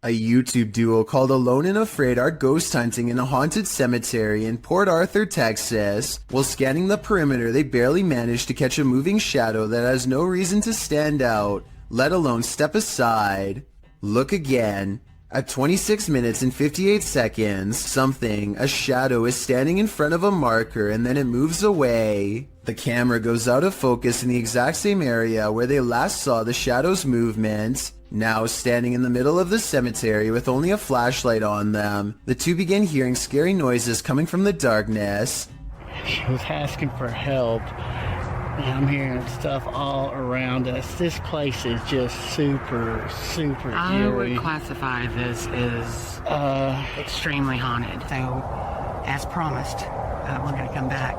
A YouTube duo called Alone and Afraid are ghost hunting in a haunted cemetery in Port Arthur, Texas. While scanning the perimeter, they barely manage to catch a moving shadow that has no reason to stand out, let alone step aside. Look again. At 26 minutes and 58 seconds, a shadow is standing in front of a marker and then it moves away. The camera goes out of focus in the exact same area where they last saw the shadow's movement. Now standing in the middle of the cemetery with only a flashlight on them, the two begin hearing scary noises coming from the darkness. She was asking for help. And I'm hearing stuff all around us. This place is just super I eerie. would classify this as extremely haunted. So, as promised, we're going to come back.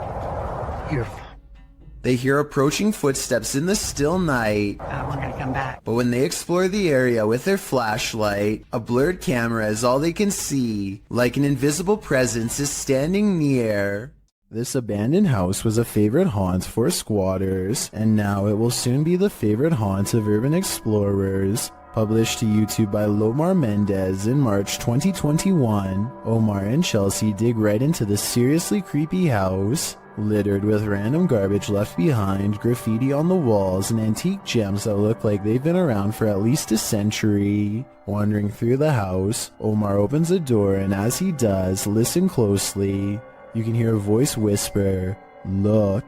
They hear approaching footsteps in the still night. We're going to come back. But when they explore the area with their flashlight, a blurred camera is all they can see, like an invisible presence is standing near. This abandoned house was a favorite haunt for squatters, and now it will soon be the favorite haunt of urban explorers. Published to YouTube by Lomar Mendez in March 2021, Omar and Chelsea dig right into the seriously creepy house, littered with random garbage left behind, graffiti on the walls, and antique gems that look like they've been around for at least a century. Wandering through the house, Omar opens a door, and as he does, listen closely. You can hear a voice whisper, "Look."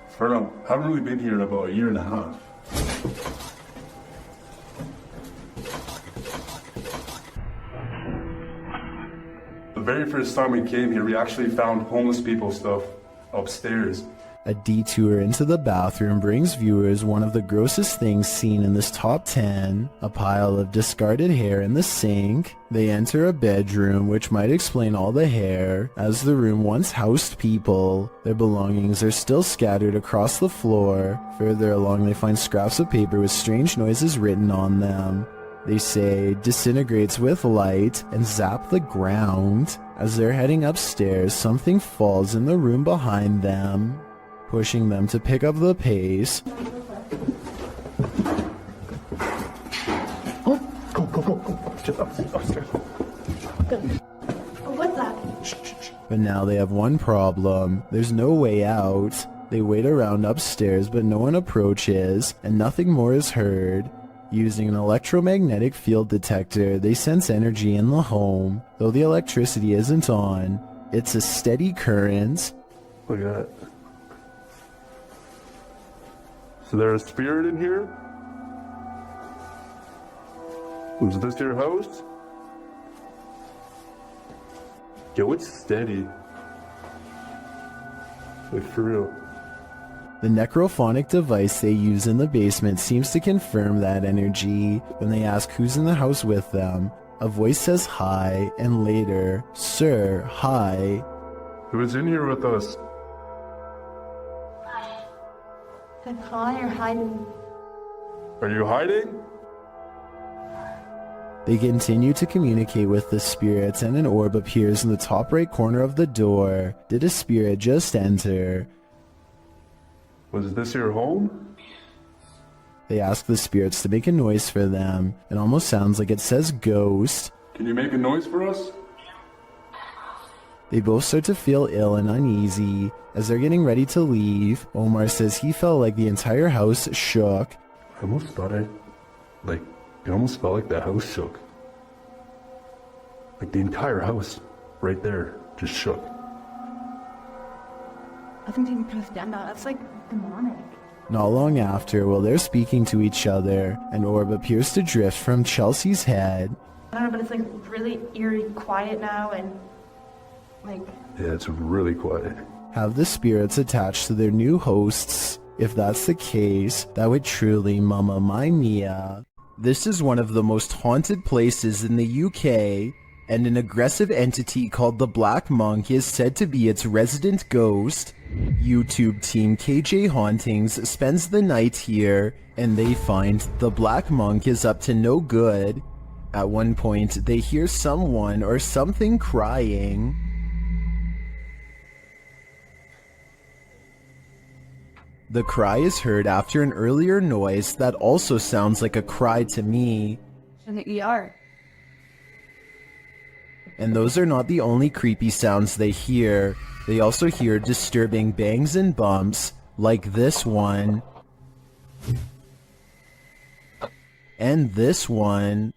Fernando, I haven't really been here in about a year and a half. The very first time we came here, we actually found homeless people stuff upstairs. A detour into the bathroom brings viewers one of the grossest things seen in this top 10, a pile of discarded hair in the sink. They enter a bedroom, which might explain all the hair, as the room once housed people. Their belongings are still scattered across the floor. Further along, they find scraps of paper with strange noises written on them. They say, "disintegrates with light," and zap the ground. As they're heading upstairs, something falls in the room behind them, pushing them to pick up the pace. Go. Just upstairs. What's that? But now they have one problem. There's no way out. They wait around upstairs, but no one approaches, and nothing more is heard. Using an electromagnetic field detector, they sense energy in the home. Though the electricity isn't on, it's a steady current. Look at that. So there's a spirit in here? Was this your house? Yo, it's steady. Like, for real. The necrophonic device they use in the basement seems to confirm that energy. When they ask who's in the house with them, a voice says hi, and later, "Sir, hi." Who is in here with us? Said hi or hiding. Are you hiding? They continue to communicate with the spirits, and an orb appears in the top right corner of the door. Did a spirit just enter? Was this your home? They ask the spirits to make a noise for them. It almost sounds like it says ghost. Can you make a noise for us? They both start to feel ill and uneasy. As they're getting ready to leave, Omar says he felt like the entire house shook. I almost thought it almost felt like the house shook. Like the entire house, right there, just shook. I think they can put us down now. That's like demonic. Not long after, while they're speaking to each other, an orb appears to drift from Chelsea's head. I don't know, but it's like really eerie quiet now and like... Yeah, it's really quiet. Have the spirits attached to their new hosts? If that's the case, that would truly Mamma Mia. This is one of the most haunted places in the UK, and an aggressive entity called the Black Monk is said to be its resident ghost. YouTube team KJ Hauntings spends the night here, and they find the Black Monk is up to no good. At one point, they hear someone or something crying. The cry is heard after an earlier noise that also sounds like a cry to me. In the ER. And those are not the only creepy sounds they hear. They also hear disturbing bangs and bumps, like this one. And this one.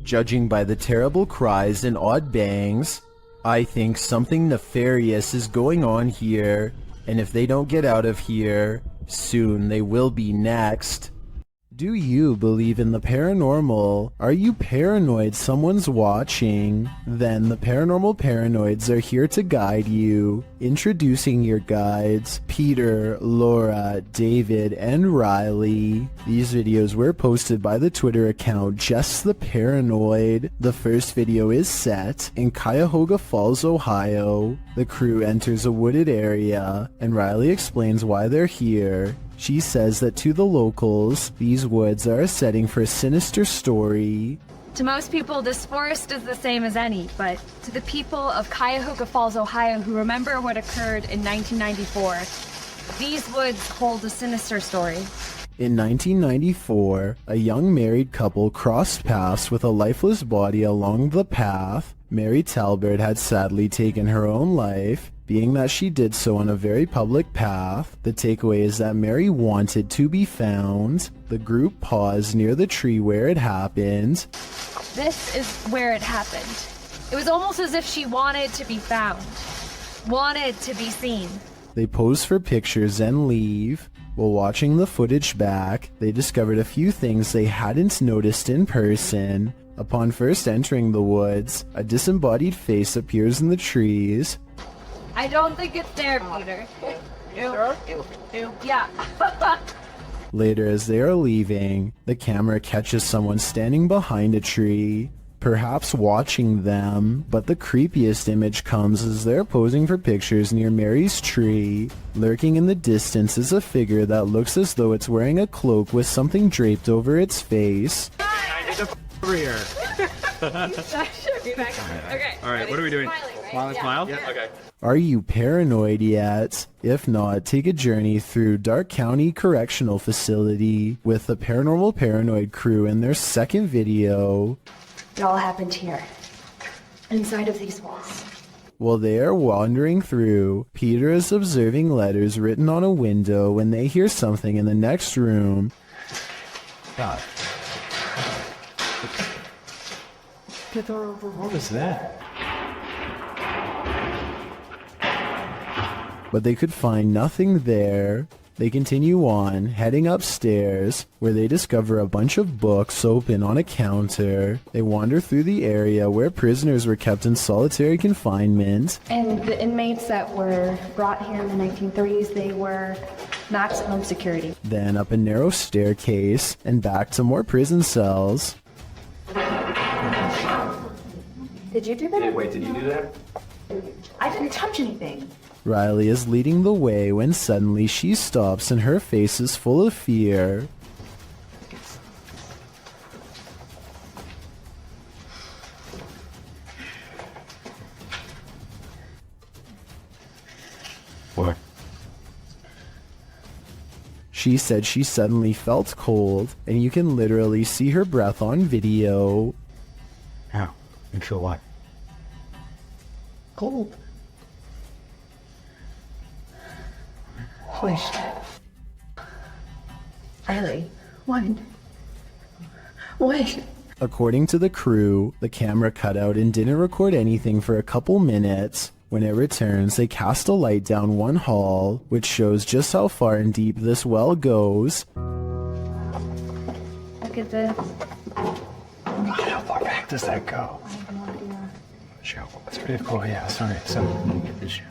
Judging by the terrible cries and odd bangs, I think something nefarious is going on here, and if they don't get out of here, soon they will be next. Do you believe in the paranormal? Are you paranoid someone's watching? Then the Paranormal Paranoids are here to guide you. Introducing your guides, Peter, Laura, David, and Riley. These videos were posted by the Twitter account Just the Paranoid. The first video is set in Cuyahoga Falls, Ohio. The crew enters a wooded area, and Riley explains why they're here. She says that to the locals, these woods are a setting for a sinister story. To most people, this forest is the same as any, but to the people of Cuyahoga Falls, Ohio, who remember what occurred in 1994, these woods hold a sinister story. In 1994, a young married couple crossed paths with a lifeless body along the path. Mary Talbert had sadly taken her own life. Being that she did so on a very public path, the takeaway is that Mary wanted to be found. The group paused near the tree where it happened. This is where it happened. It was almost as if she wanted to be found, wanted to be seen. They pose for pictures and leave. While watching the footage back, they discovered a few things they hadn't noticed in person. Upon first entering the woods, a disembodied face appears in the trees. I don't think it's there, Peter. Yeah. Later, as they are leaving, the camera catches someone standing behind a tree, perhaps watching them, but the creepiest image comes as they're posing for pictures near Mary's tree. Lurking in the distance is a figure that looks as though it's wearing a cloak with something draped over its face. Over here. Okay. All right, what are we doing? Smile? Yeah. Okay. Are you paranoid yet? If not, take a journey through Dark County Correctional Facility with the Paranormal Paranoid crew in their second video. It all happened here, inside of these walls. While they are wandering through, Peter is observing letters written on a window when they hear something in the next room. God. What was that? But they could find nothing there. They continue on, heading upstairs, where they discover a bunch of books open on a counter. They wander through the area where prisoners were kept in solitary confinement. And the inmates that were brought here in the 1930s, they were maximum security. Then up a narrow staircase, and back to more prison cells. Did you do that? Wait, did you do that? I didn't touch anything. Riley is leading the way when suddenly she stops and her face is full of fear. What? She said she suddenly felt cold, and you can literally see her breath on video. How? You feel what? Cold. Holy shit. Riley. What? According to the crew, the camera cut out and didn't record anything for a couple minutes. When it returns, they cast a light down one hall, which shows just how far and deep this well goes. Look at this. How far back does that go? I have no idea. Sure. That's pretty cool, yeah, sorry. So, let me get this.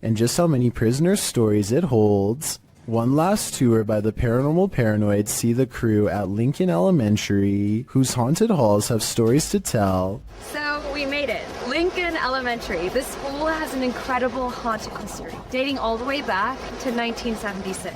And just how many prisoner stories it holds. One last tour by the Paranormal Paranoids see the crew at Lincoln Elementary, whose haunted halls have stories to tell. So we made it. Lincoln Elementary. This school has an incredible haunted history, dating all the way back to 1976.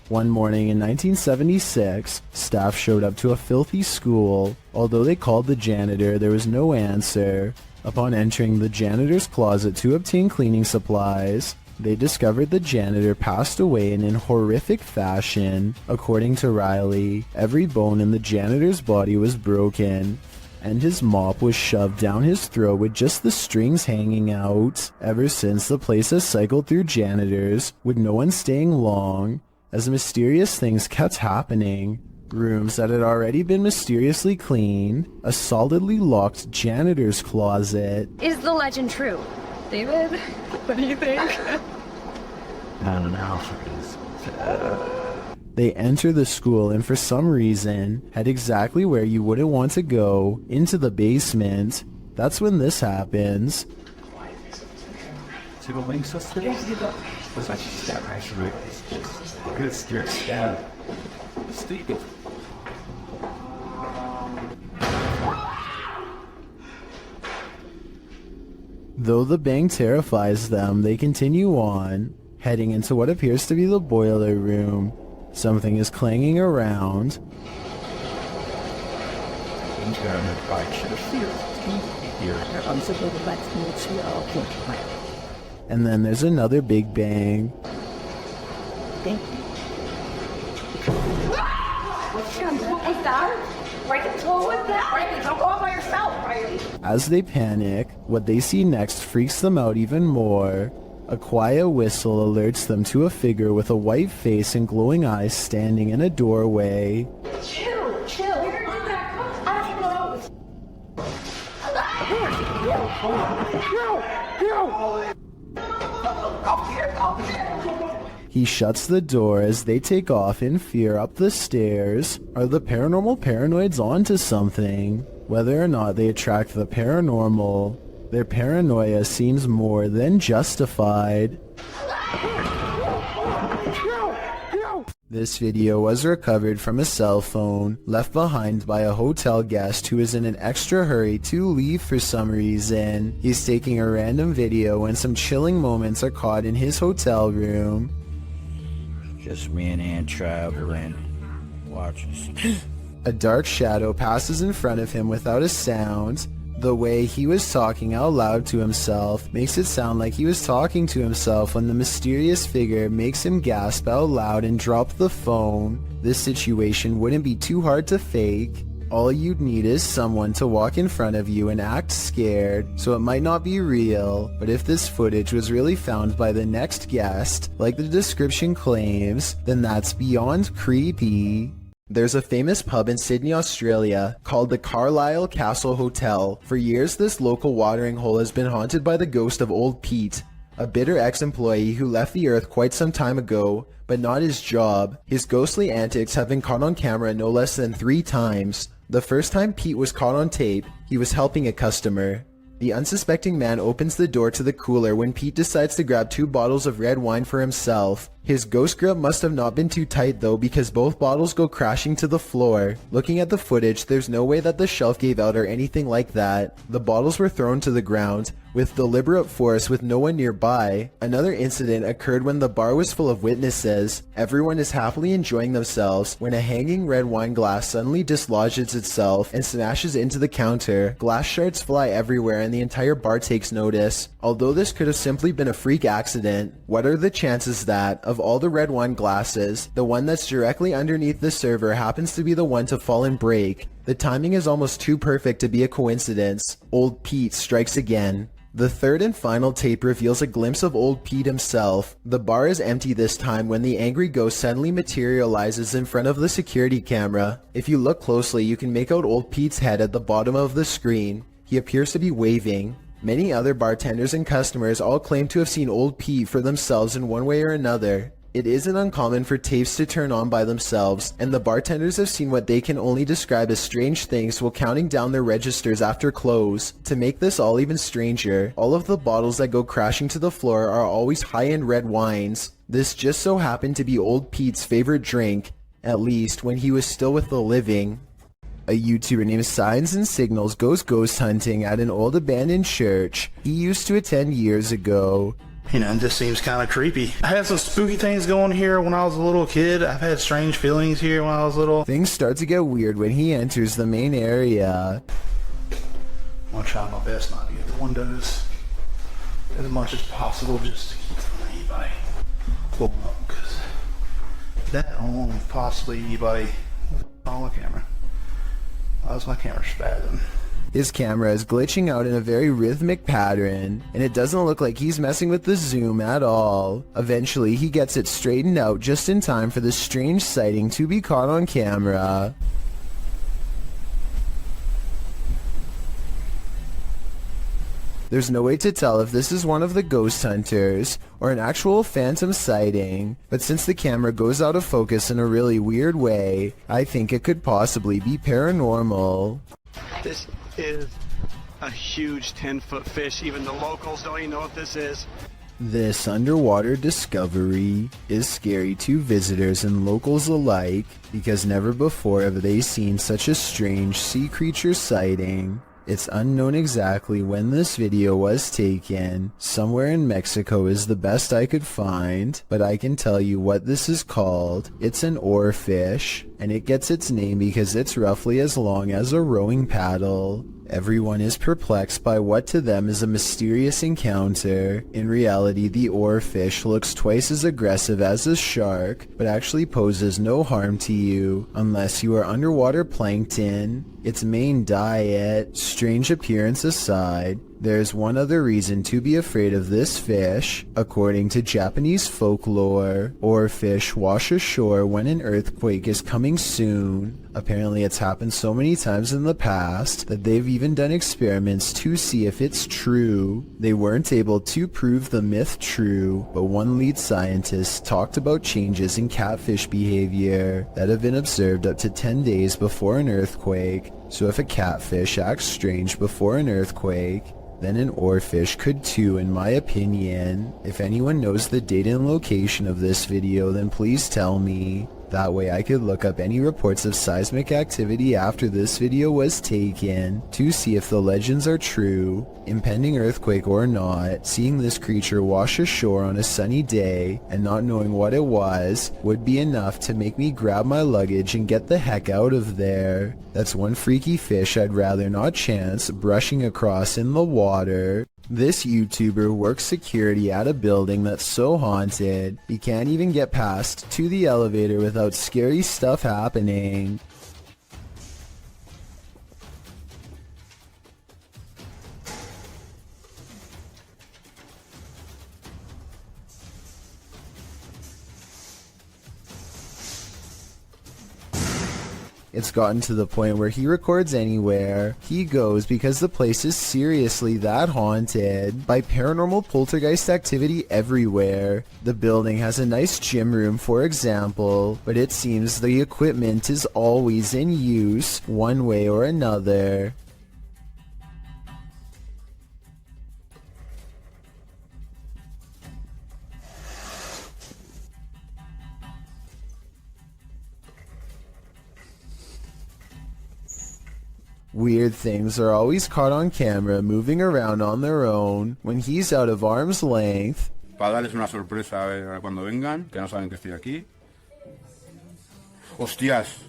One morning in 1976, staff showed up to a filthy school. Although they called the janitor, there was no answer. Upon entering the janitor's closet to obtain cleaning supplies, They discovered the janitor passed away in horrific fashion. According to Riley, every bone in the janitor's body was broken, and his mop was shoved down his throat with just the strings hanging out. Ever since, the place has cycled through janitors, with no one staying long, as mysterious things kept happening. Rooms that had already been mysteriously cleaned, a solidly locked janitor's closet. Is the legend true? David, what do you think? I don't know. They enter the school and for some reason head exactly where you wouldn't want to go, into the basement. That's when this happens. Though the bang terrifies them, they continue on, heading into what appears to be the boiler room. Something is clanging around. And then there's another big bang. As they panic, what they see next freaks them out even more. A quiet whistle alerts them to a figure with a white face and glowing eyes standing in a doorway. Chill. He shuts the door as they take off in fear up the stairs. Are the paranormal paranoids onto something? Whether or not they attract the paranormal, their paranoia seems more than justified. This video was recovered from a cell phone left behind by a hotel guest who is in an extra hurry to leave for some reason. He's taking a random video when some chilling moments are caught in his hotel room. Just me and Ann traveling. Watching. A dark shadow passes in front of him without a sound. The way he was talking out loud to himself makes it sound like he was talking to himself when the mysterious figure makes him gasp out loud and drop the phone. This situation wouldn't be too hard to fake. All you'd need is someone to walk in front of you and act scared, so it might not be real, but if this footage was really found by the next guest, like the description claims, then that's beyond creepy. There's a famous pub in Sydney, Australia, called the Carlisle Castle Hotel. For years, this local watering hole has been haunted by the ghost of Old Pete, a bitter ex-employee who left the earth quite some time ago, but not his job. His ghostly antics have been caught on camera no less than 3 times. The first time Pete was caught on tape, he was helping a customer. The unsuspecting man opens the door to the cooler when Pete decides to grab 2 bottles of red wine for himself. His ghost grip must have not been too tight though, because both bottles go crashing to the floor. Looking at the footage, there's no way that the shelf gave out or anything like that. The bottles were thrown to the ground with deliberate force with no one nearby. Another incident occurred when the bar was full of witnesses. Everyone is happily enjoying themselves when a hanging red wine glass suddenly dislodges itself and smashes into the counter. Glass shards fly everywhere and the entire bar takes notice. Although this could have simply been a freak accident, what are the chances that, of all the red wine glasses, the one that's directly underneath the server happens to be the one to fall and break? The timing is almost too perfect to be a coincidence. Old Pete strikes again. The third and final tape reveals a glimpse of Old Pete himself. The bar is empty this time when the angry ghost suddenly materializes in front of the security camera. If you look closely, you can make out Old Pete's head at the bottom of the screen. He appears to be waving. Many other bartenders and customers all claim to have seen Old Pete for themselves in one way or another. It isn't uncommon for tapes to turn on by themselves, and the bartenders have seen what they can only describe as strange things while counting down their registers after close. To make this all even stranger, all of the bottles that go crashing to the floor are always high-end red wines. This just so happened to be Old Pete's favorite drink, at least when he was still with the living. A YouTuber named Signs and Signals goes ghost hunting at an old abandoned church he used to attend years ago. You know, it just seems kind of creepy. I had some spooky things going here when I was a little kid. I've had strange feelings here when I was little. Things start to get weird when he enters the main area. I'm going to try my best not to get the windows as much as possible just to keep from anybody. pull up because that on possibly anybody on the camera. Oh, that's my camera spazzing. His camera is glitching out in a very rhythmic pattern, and it doesn't look like he's messing with the zoom at all. Eventually, he gets it straightened out just in time for this strange sighting to be caught on camera. There's no way to tell if this is one of the ghost hunters or an actual phantom sighting, but since the camera goes out of focus in a really weird way, I think it could possibly be paranormal. This is a huge 10-foot fish. Even the locals don't even know what this is. This underwater discovery is scary to visitors and locals alike because never before have they seen such a strange sea creature sighting. It's unknown exactly when this video was taken. Somewhere in Mexico is the best I could find, but I can tell you what this is called. It's an oarfish, and it gets its name because it's roughly as long as a rowing paddle. Everyone is perplexed by what to them is a mysterious encounter. In reality, the oarfish looks twice as aggressive as a shark, but actually poses no harm to you, unless you are underwater plankton. Its main diet, strange appearance aside, there's one other reason to be afraid of this fish. According to Japanese folklore, oarfish wash ashore when an earthquake is coming soon. Apparently it's happened so many times in the past that they've even done experiments to see if it's true. They weren't able to prove the myth true, but one lead scientist talked about changes in catfish behavior that have been observed up to 10 days before an earthquake. So if a catfish acts strange before an earthquake, then an oarfish could too, in my opinion. If anyone knows the date and location of this video, then please tell me. That way I could look up any reports of seismic activity after this video was taken to see if the legends are true. Impending earthquake or not, seeing this creature wash ashore on a sunny day and not knowing what it was would be enough to make me grab my luggage and get the heck out of there. That's one freaky fish I'd rather not chance brushing across in the water. This YouTuber works security at a building that's so haunted, he can't even get past to the elevator without scary stuff happening. It's gotten to the point where he records anywhere he goes because the place is seriously that haunted by paranormal poltergeist activity everywhere. The building has a nice gym room, for example, but it seems the equipment is always in use one way or another. Weird things are always caught on camera moving around on their own when he's out of arm's length. Para darles una sorpresa cuando vengan, que no saben que estoy aquí. ¡Hostias!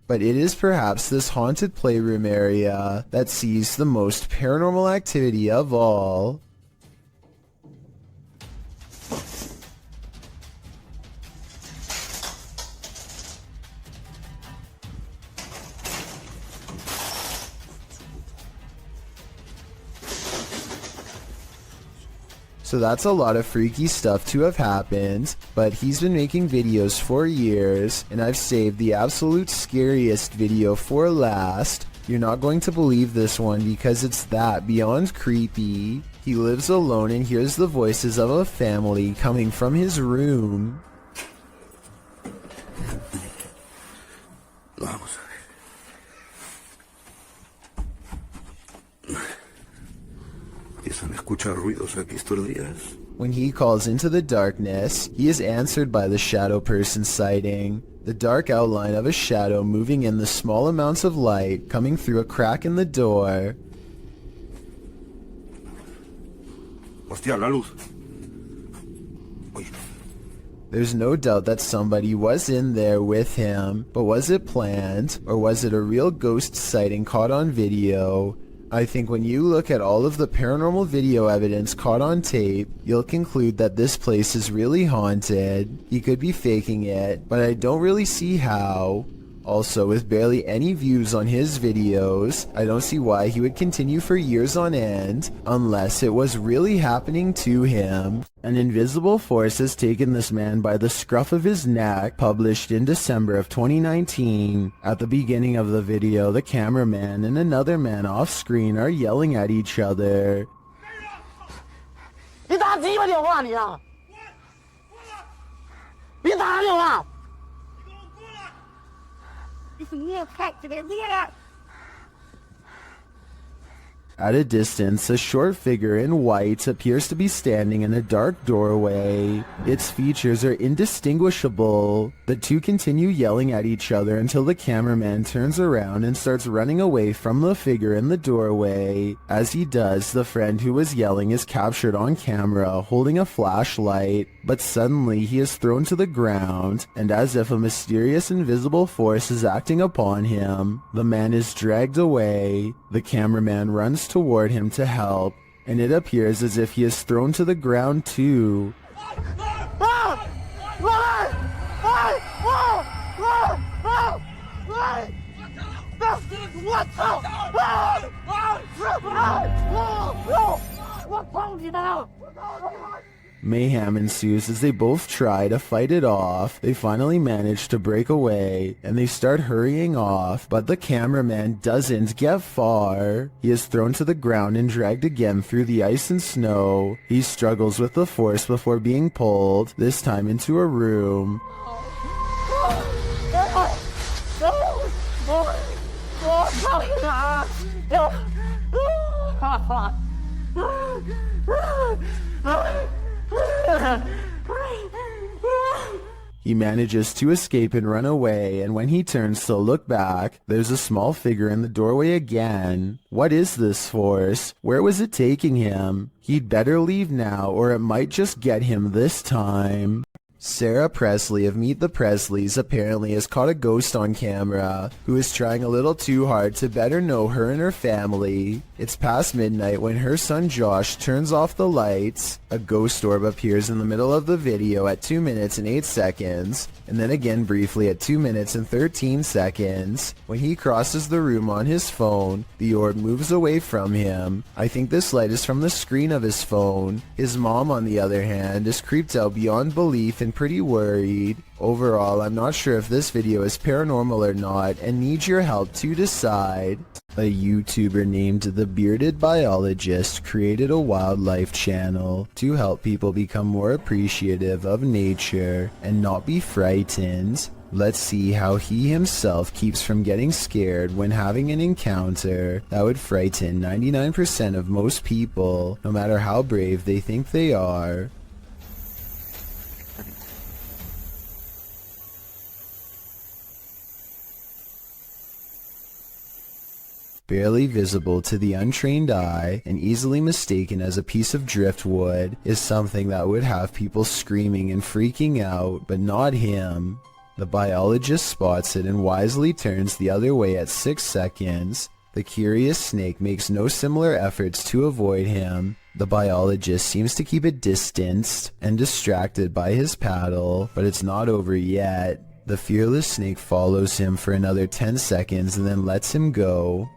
But it is perhaps this haunted playroom area that sees the most paranormal activity of all. So that's a lot of freaky stuff to have happened, but he's been making videos for years, and I've saved the absolute scariest video for last. You're not going to believe this one because it's that beyond creepy. He lives alone and hears the voices of a family coming from his room. Vamos a ver. Empiezan a escuchar ruidos aquí estos días. When he calls into the darkness, he is answered by the shadow person sighting. The dark outline of a shadow moving in the small amounts of light coming through a crack in the door. Hostia, la luz. Uy. There's no doubt that somebody was in there with him, but was it planned, or was it a real ghost sighting caught on video? I think when you look at all of the paranormal video evidence caught on tape, you'll conclude that this place is really haunted. He could be faking it, but I don't really see how. Also, with barely any views on his videos, I don't see why he would continue for years on end, unless it was really happening to him. An invisible force has taken this man by the scruff of his neck, published in December of 2019. At the beginning of the video, the cameraman and another man off screen are yelling at each other. 你打鸡巴电话你啊！别打电话！ At a distance, a short figure in white appears to be standing in a dark doorway. Its features are indistinguishable. The two continue yelling at each other until the cameraman turns around and starts running away from the figure in the doorway. As he does, the friend who was yelling is captured on camera holding a flashlight, but suddenly he is thrown to the ground, and as if a mysterious invisible force is acting upon him, the man is dragged away. The cameraman runs toward him to help, and it appears as if he is thrown to the ground too. Mayhem ensues as they both try to fight it off. They finally manage to break away, and they start hurrying off, but the cameraman doesn't get far. He is thrown to the ground and dragged again through the ice and snow. He struggles with the force before being pulled, this time into a room. He manages to escape and run away, and when he turns to look back, there's a small figure in the doorway again. What is this force? Where was it taking him? He'd better leave now, or it might just get him this time. Sarah Presley of Meet the Presleys apparently has caught a ghost on camera who is trying a little too hard to better know her and her family. It's past midnight when her son Josh turns off the lights. A ghost orb appears in the middle of the video at 2 minutes and 8 seconds, and then again briefly at 2 minutes and 13 seconds. When he crosses the room on his phone, the orb moves away from him. I think this light is from the screen of his phone. His mom, on the other hand, is creeped out beyond belief and pretty worried. Overall, I'm not sure if this video is paranormal or not and need your help to decide. A YouTuber named The Bearded Biologist created a wildlife channel to help people become more appreciative of nature and not be frightened. Let's see how he himself keeps from getting scared when having an encounter that would frighten 99% of most people, no matter how brave they think they are. Barely visible to the untrained eye and easily mistaken as a piece of driftwood is something that would have people screaming and freaking out, but not him. The biologist spots it and wisely turns the other way at 6 seconds. The curious snake makes no similar efforts to avoid him. The biologist seems to keep it distanced and distracted by his paddle, but it's not over yet. The fearless snake follows him for another 10 seconds and then lets him go.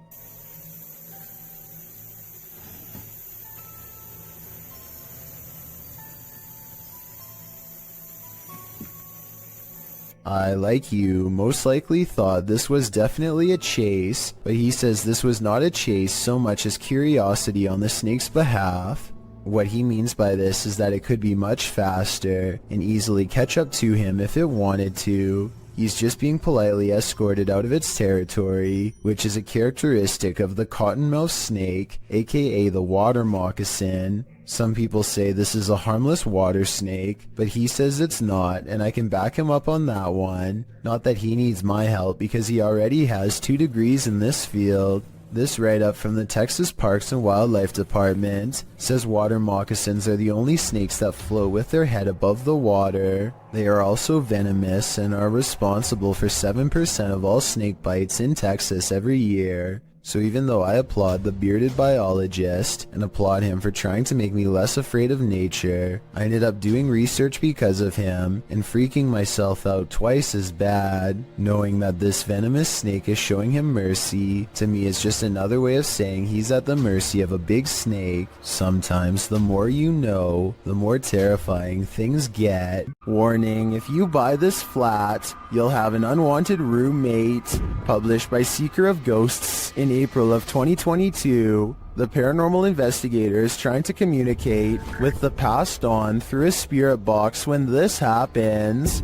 I, like you, most likely thought this was definitely a chase, but he says this was not a chase so much as curiosity on the snake's behalf. What he means by this is that it could be much faster and easily catch up to him if it wanted to. He's just being politely escorted out of its territory, which is a characteristic of the cottonmouth snake, aka the water moccasin. Some people say this is a harmless water snake, but he says it's not, and I can back him up on that one. Not that he needs my help because he already has 2 degrees in this field. This write-up from the Texas Parks and Wildlife Department says water moccasins are the only snakes that float with their head above the water. They are also venomous and are responsible for 7% of all snake bites in Texas every year. So even though I applaud the bearded biologist and applaud him for trying to make me less afraid of nature, I ended up doing research because of him and freaking myself out twice as bad. Knowing that this venomous snake is showing him mercy, to me is just another way of saying he's at the mercy of a big snake. Sometimes the more you know, the more terrifying things get. Warning, if you buy this flat, you'll have an unwanted roommate. Published by Seeker of Ghosts in April of 2022, the paranormal investigator is trying to communicate with the passed on through a spirit box when this happens.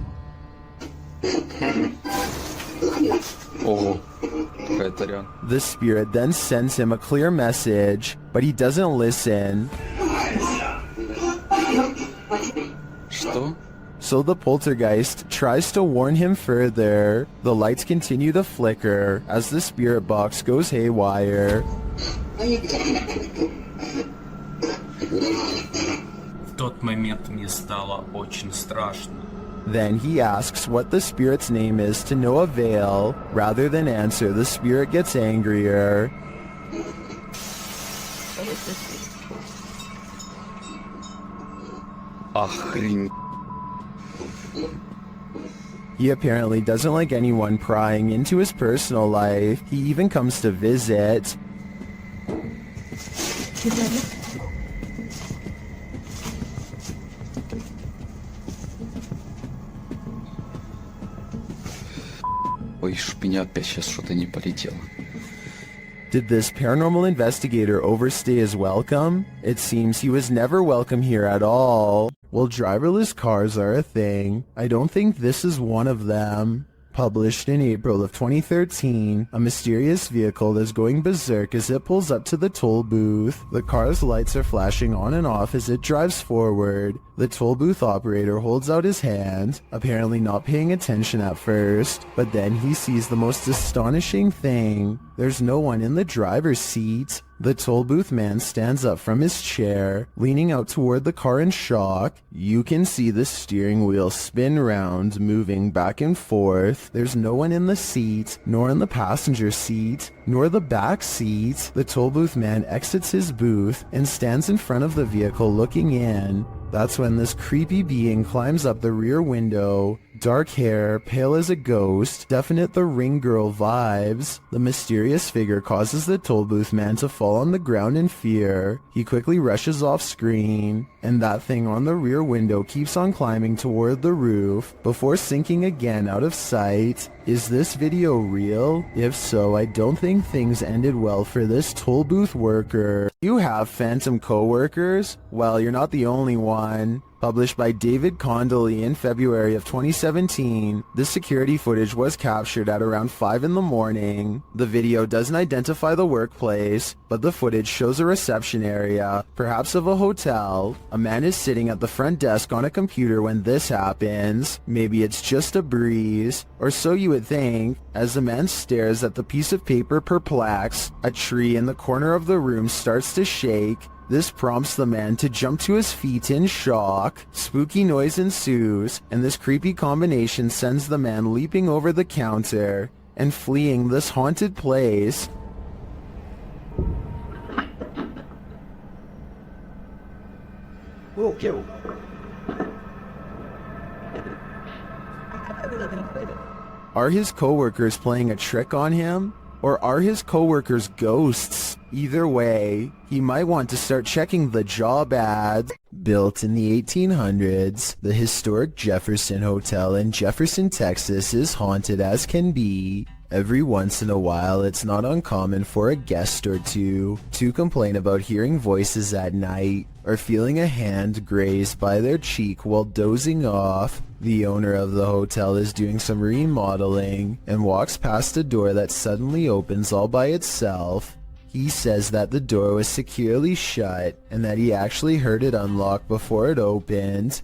The spirit then sends him a clear message, but he doesn't listen. So the poltergeist tries to warn him further. The lights continue to flicker as the spirit box goes haywire. В тот момент мне стало очень страшно. Then he asks what the spirit's name is to no avail. Rather than answer, the spirit gets angrier. Охрень. He apparently doesn't like anyone prying into his personal life. He even comes to visit. Ой, чтоб меня опять сейчас что-то не полетело. Did this paranormal investigator overstay his welcome? It seems he was never welcome here at all. Well, driverless cars are a thing. I don't think this is one of them. Published in April of 2013, a mysterious vehicle is going berserk as it pulls up to the toll booth. The car's lights are flashing on and off as it drives forward. The toll booth operator holds out his hand, apparently not paying attention at first, but then he sees the most astonishing thing. There's no one in the driver's seat. The toll booth man stands up from his chair, leaning out toward the car in shock. You can see the steering wheel spin round, moving back and forth. There's no one in the seat, nor in the passenger seat, nor the back seat. The toll booth man exits his booth and stands in front of the vehicle looking in. That's when this creepy being climbs up the rear window. Dark hair, pale as a ghost, definite the Ring Girl vibes. The mysterious figure causes the toll booth man to fall on the ground in fear. He quickly rushes off screen, and that thing on the rear window keeps on climbing toward the roof before sinking again out of sight. Is this video real? If so, I don't think things ended well for this toll booth worker. You have phantom co-workers? Well, you're not the only one. Published by David Condolly in February of 2017, this security footage was captured at around 5 in the morning. The video doesn't identify the workplace, but the footage shows a reception area, perhaps of a hotel. A man is sitting at the front desk on a computer when this happens. Maybe it's just a breeze, or so you would think, as the man stares at the piece of paper perplexed. A tree in the corner of the room starts to shake. This prompts the man to jump to his feet in shock. Spooky noise ensues, and this creepy combination sends the man leaping over the counter and fleeing this haunted place. Are his coworkers playing a trick on him? Or are his coworkers ghosts? Either way, he might want to start checking the job ads. Built in the 1800s, the historic Jefferson Hotel in Jefferson, Texas is haunted as can be. Every once in a while, it's not uncommon for a guest or two to complain about hearing voices at night or feeling a hand grazed by their cheek while dozing off. The owner of the hotel is doing some remodeling and walks past a door that suddenly opens all by itself. He says that the door was securely shut and that he actually heard it unlock before it opened.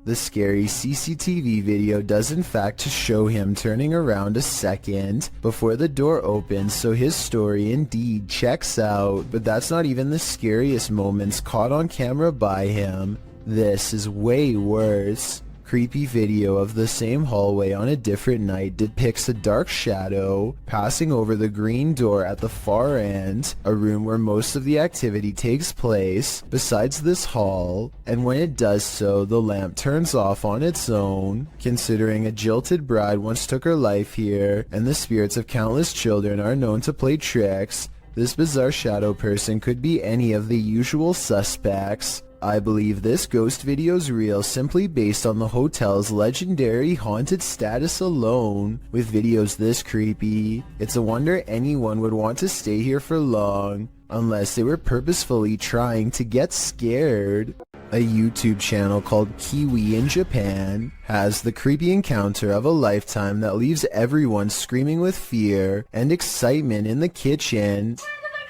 The scary CCTV video does in fact show him turning around a second before the door opens, so his story indeed checks out, but that's not even the scariest moments caught on camera by him. This is way worse. Creepy video of the same hallway on a different night depicts a dark shadow passing over the green door at the far end, a room where most of the activity takes place besides this hall, and when it does so, the lamp turns off on its own. Considering a jilted bride once took her life here, and the spirits of countless children are known to play tricks, this bizarre shadow person could be any of the usual suspects. I believe this ghost video's real simply based on the hotel's legendary haunted status alone. With videos this creepy, it's a wonder anyone would want to stay here for long, unless they were purposefully trying to get scared. A YouTube channel called Kiwi in Japan has the creepy encounter of a lifetime that leaves everyone screaming with fear and excitement in the kitchen.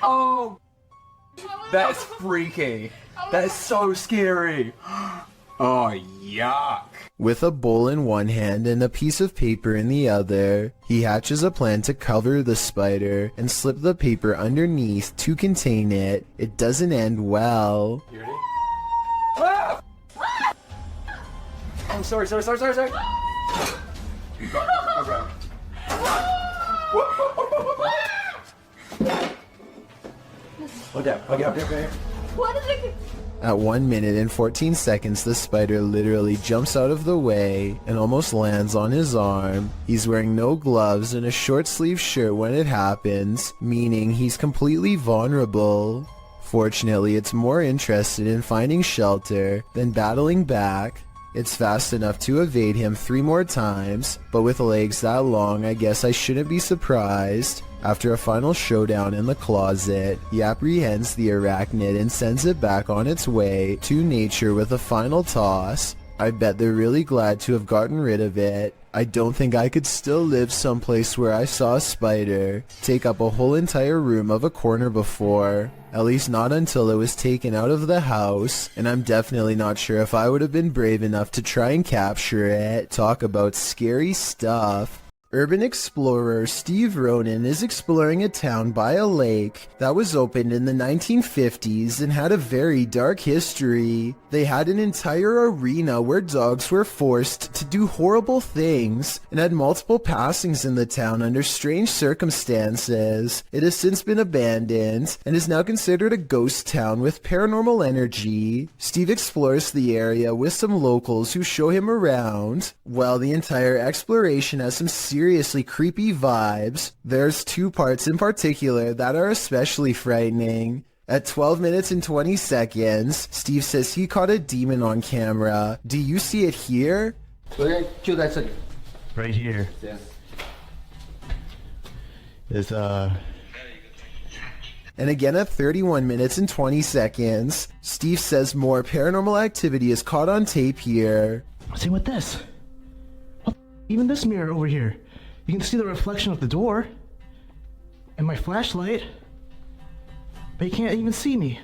Oh, that's freaky. That is so scary. Oh, yuck. With a bowl in one hand and a piece of paper in the other, he hatches a plan to cover the spider and slip the paper underneath to contain it. It doesn't end well. You ready? Ah! Oh, sorry. You got it. Okay. What is it? At 1 minute and 14 seconds, the spider literally jumps out of the way and almost lands on his arm. He's wearing no gloves and a short sleeve shirt when it happens, meaning he's completely vulnerable. Fortunately, it's more interested in finding shelter than battling back. It's fast enough to evade him 3 more times, but with legs that long, I guess I shouldn't be surprised. After a final showdown in the closet, he apprehends the arachnid and sends it back on its way to nature with a final toss. I bet they're really glad to have gotten rid of it. I don't think I could still live someplace where I saw a spider take up a whole entire room of a corner before. At least not until it was taken out of the house, and I'm definitely not sure if I would have been brave enough to try and capture it. Talk about scary stuff. Urban explorer Steve Ronan is exploring a town by a lake that was opened in the 1950s and had a very dark history. They had an entire arena where dogs were forced to do horrible things and had multiple passings in the town under strange circumstances. It has since been abandoned and is now considered a ghost town with paranormal energy. Steve explores the area with some locals who show him around. While the entire exploration has some seriously creepy vibes, there's 2 parts in particular that are especially frightening. At 12 minutes and 20 seconds, Steve says he caught a demon on camera. Do you see it here? Right here. Is And again at 31 minutes and 20 seconds, Steve says more paranormal activity is caught on tape here. See with this? Even this mirror over here. You can see the reflection of the door. And my flashlight. But you can't even see me.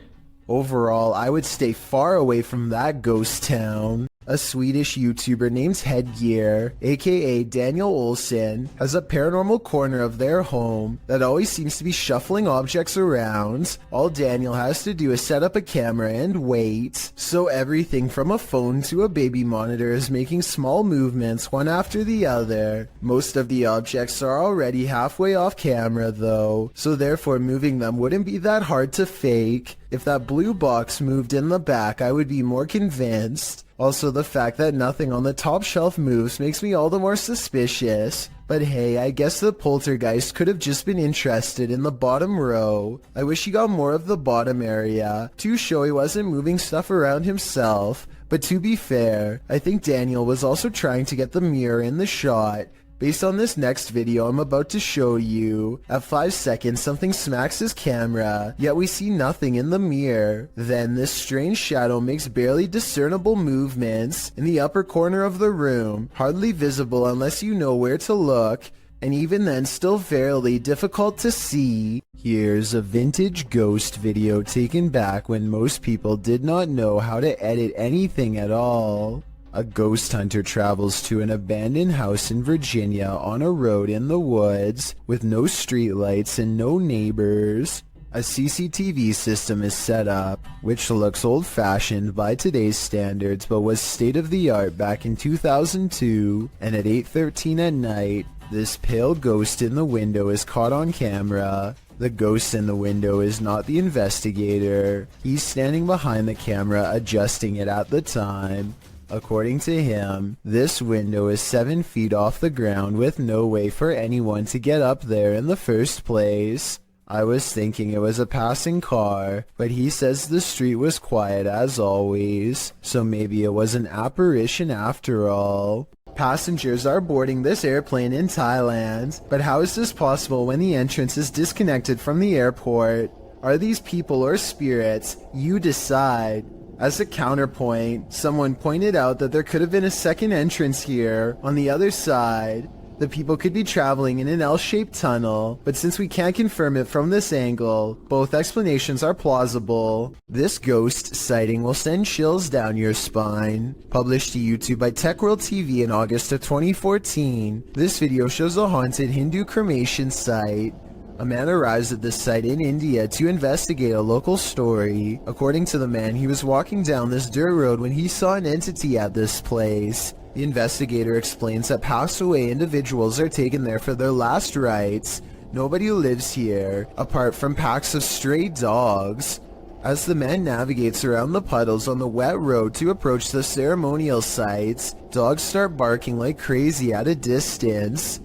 Overall, I would stay far away from that ghost town. A Swedish YouTuber named Headgear, aka Daniel Olsson, has a paranormal corner of their home that always seems to be shuffling objects around. All Daniel has to do is set up a camera and wait. So everything from a phone to a baby monitor is making small movements one after the other. Most of the objects are already halfway off camera though, so therefore moving them wouldn't be that hard to fake. If that blue box moved in the back, I would be more convinced. Also, the fact that nothing on the top shelf moves makes me all the more suspicious. But hey, I guess the poltergeist could have just been interested in the bottom row. I wish he got more of the bottom area to show he wasn't moving stuff around himself. But to be fair, I think Daniel was also trying to get the mirror in the shot. Based on this next video I'm about to show you, at 5 seconds something smacks his camera, yet we see nothing in the mirror. Then this strange shadow makes barely discernible movements in the upper corner of the room, hardly visible unless you know where to look, and even then still fairly difficult to see. Here's a vintage ghost video taken back when most people did not know how to edit anything at all. A ghost hunter travels to an abandoned house in Virginia on a road in the woods with no streetlights and no neighbors. A CCTV system is set up, which looks old-fashioned by today's standards but was state-of-the-art back in 2002, and at 8:13 at night, this pale ghost in the window is caught on camera. The ghost in the window is not the investigator. He's standing behind the camera adjusting it at the time. According to him, this window is 7 feet off the ground with no way for anyone to get up there in the first place. I was thinking it was a passing car, but he says the street was quiet as always, so maybe it was an apparition after all. Passengers are boarding this airplane in Thailand, but how is this possible when the entrance is disconnected from the airport? Are these people or spirits? You decide. As a counterpoint, someone pointed out that there could have been a second entrance here, on the other side. The people could be traveling in an L-shaped tunnel, but since we can't confirm it from this angle, both explanations are plausible. This ghost sighting will send chills down your spine. Published to YouTube by TechWorld TV in August of 2014, this video shows a haunted Hindu cremation site. A man arrives at this site in India to investigate a local story. According to the man, he was walking down this dirt road when he saw an entity at this place. The investigator explains that passed away individuals are taken there for their last rites. Nobody lives here, apart from packs of stray dogs. As the man navigates around the puddles on the wet road to approach the ceremonial sites, dogs start barking like crazy at a distance.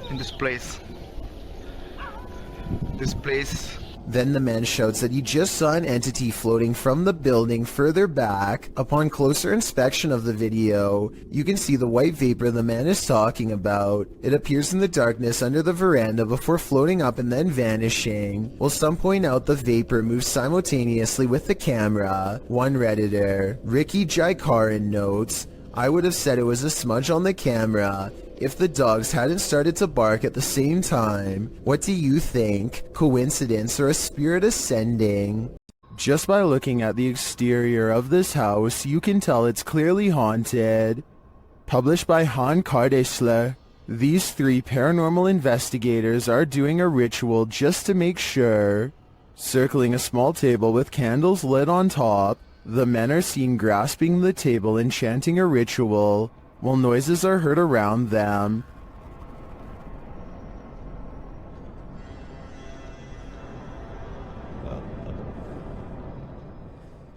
In this place. Then the man shouts that he just saw an entity floating from the building further back. Upon closer inspection of the video, you can see the white vapor the man is talking about. It appears in the darkness under the veranda before floating up and then vanishing. While some point out the vapor moves simultaneously with the camera. One Redditor, Ricky Jaikaran, notes, "I would have said it was a smudge on the camera if the dogs hadn't started to bark at the same time. What do you think? Coincidence or a spirit ascending?" Just by looking at the exterior of this house, you can tell it's clearly haunted. Published by Han Kardesler, these 3 paranormal investigators are doing a ritual just to make sure. Circling a small table with candles lit on top, the men are seen grasping the table and chanting a ritual, while noises are heard around them.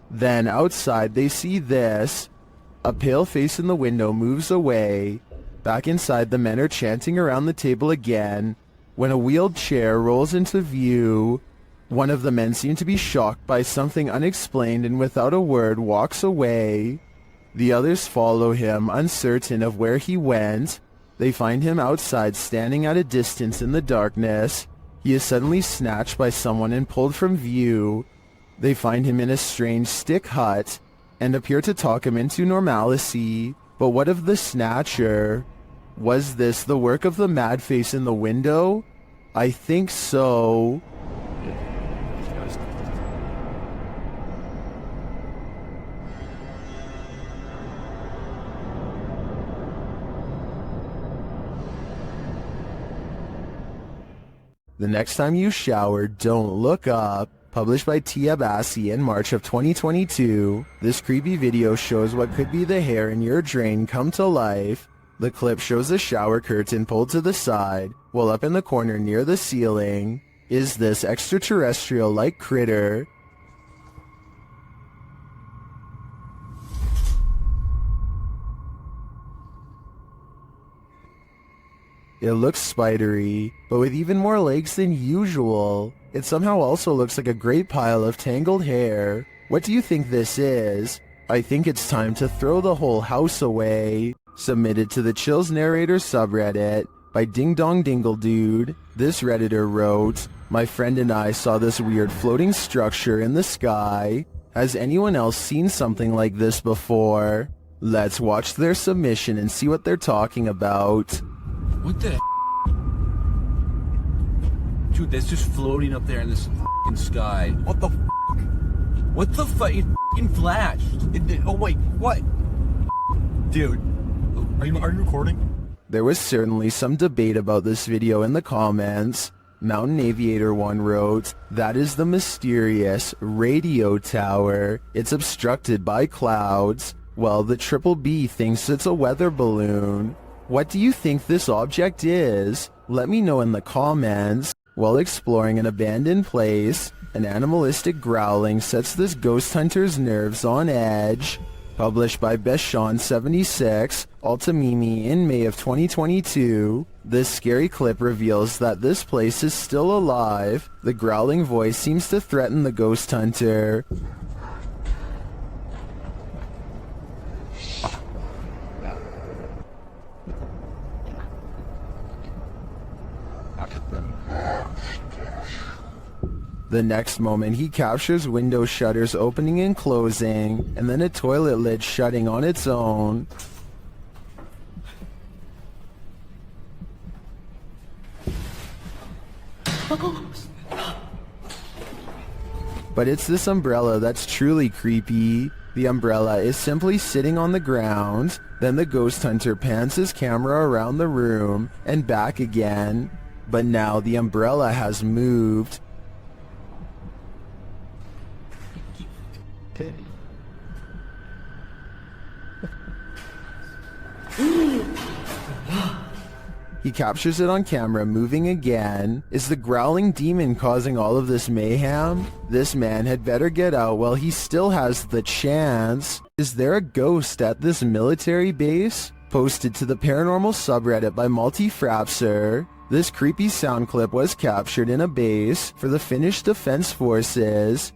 Then outside they see this. A pale face in the window moves away. Back inside, the men are chanting around the table again, when a wheeled chair rolls into view. One of the men seems to be shocked by something unexplained and without a word walks away. The others follow him, uncertain of where he went. They find him outside, standing at a distance in the darkness. He is suddenly snatched by someone and pulled from view. They find him in a strange stick hut, and appear to talk him into normalcy. But what of the snatcher? Was this the work of the mad face in the window? I think so. The next time you shower, don't look up. Published by Tia Bassi in March of 2022, this creepy video shows what could be the hair in your drain come to life. The clip shows a shower curtain pulled to the side, while up in the corner near the ceiling is this extraterrestrial-like critter. It looks spidery, but with even more legs than usual. It somehow also looks like a great pile of tangled hair. What do you think this is? I think it's time to throw the whole house away. Submitted to the Chills Narrator subreddit by Ding Dong Dingle Dude. This Redditor wrote, "My friend and I saw this weird floating structure in the sky. Has anyone else seen something like this before?" Let's watch their submission and see what they're talking about. What the Dude, that's just floating up there in this f***ing sky. What the f***? What the fuck? It f***ing flashed. Oh wait, what? Dude, are you recording? There was certainly some debate about this video in the comments. Mountain Aviator 1 wrote, "That is the mysterious radio tower. It's obstructed by clouds." Well, the Triple B thinks it's a weather balloon. What do you think this object is? Let me know in the comments. While exploring an abandoned place, an animalistic growling sets this ghost hunter's nerves on edge. Published by Beshon76, Altamimi in May of 2022, this scary clip reveals that this place is still alive. The growling voice seems to threaten the ghost hunter. The next moment, he captures window shutters opening and closing, and then a toilet lid shutting on its own. But it's this umbrella that's truly creepy. The umbrella is simply sitting on the ground. Then the ghost hunter pans his camera around the room and back again. But now the umbrella has moved. He captures it on camera moving again. Is the growling demon causing all of this mayhem? This man had better get out while he still has the chance. Is there a ghost at this military base? Posted to the paranormal subreddit by Multifrapser. This creepy sound clip was captured in a base for the Finnish Defense Forces.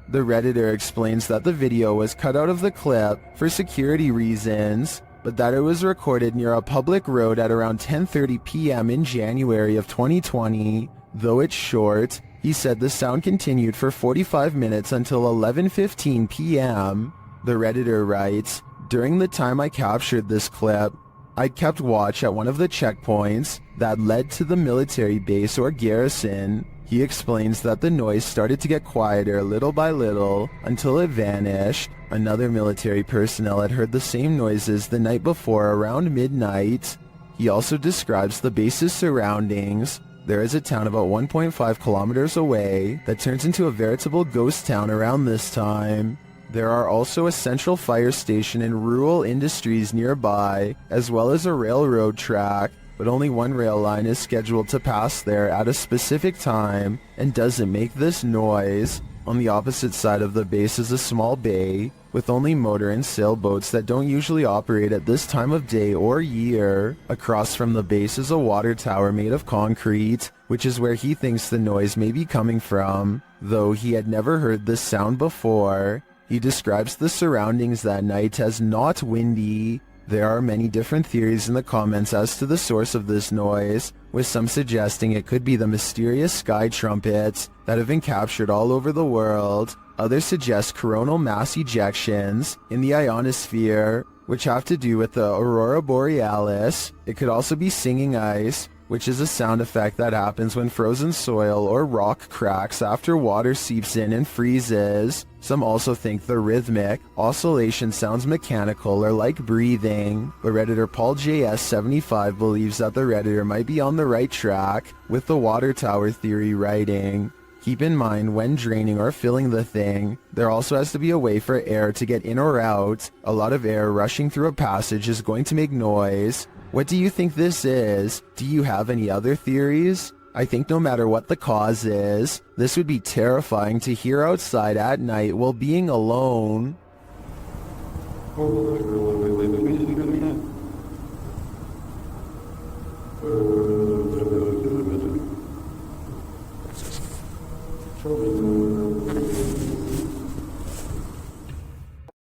The Redditor explains that the video was cut out of the clip for security reasons, but that it was recorded near a public road at around 10:30 p.m. in January of 2020. Though it's short, he said the sound continued for 45 minutes until 11:15 p.m. The Redditor writes, "During the time I captured this clip, I kept watch at one of the checkpoints that led to the military base or garrison." He explains that the noise started to get quieter little by little until it vanished. Another military personnel had heard the same noises the night before around midnight. He also describes the base's surroundings. There is a town about 1.5 kilometers away that turns into a veritable ghost town around this time. There are also a central fire station and rural industries nearby, as well as a railroad track, but only one rail line is scheduled to pass there at a specific time and doesn't make this noise. On the opposite side of the base is a small bay with only motor and sailboats that don't usually operate at this time of day or year. Across from the base is a water tower made of concrete, which is where he thinks the noise may be coming from, though he had never heard this sound before. He describes the surroundings that night as not windy. There are many different theories in the comments as to the source of this noise, with some suggesting it could be the mysterious sky trumpets that have been captured all over the world. Others suggest coronal mass ejections in the ionosphere, which have to do with the aurora borealis. It could also be singing ice, which is a sound effect that happens when frozen soil or rock cracks after water seeps in and freezes. Some also think the rhythmic oscillation sounds mechanical or like breathing, but Redditor Paul JS75 believes that the Redditor might be on the right track with the water tower theory writing. Keep in mind, when draining or filling the thing, there also has to be a way for air to get in or out. A lot of air rushing through a passage is going to make noise. What do you think this is? Do you have any other theories? I think no matter what the cause is, this would be terrifying to hear outside at night while being alone.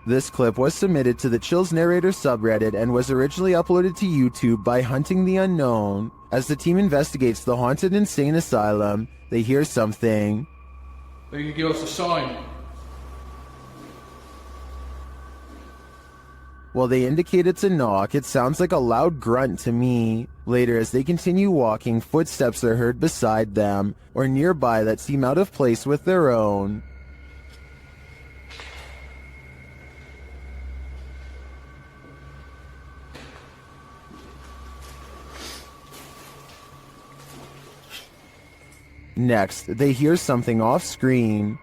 This clip was submitted to the Chills Narrator subreddit and was originally uploaded to YouTube by Hunting the Unknown. As the team investigates the haunted insane asylum, they hear something. They can give us a sign. While they indicate it's a knock, it sounds like a loud grunt to me. Later, as they continue walking, footsteps are heard beside them or nearby that seem out of place with their own. Next, they hear something off screen.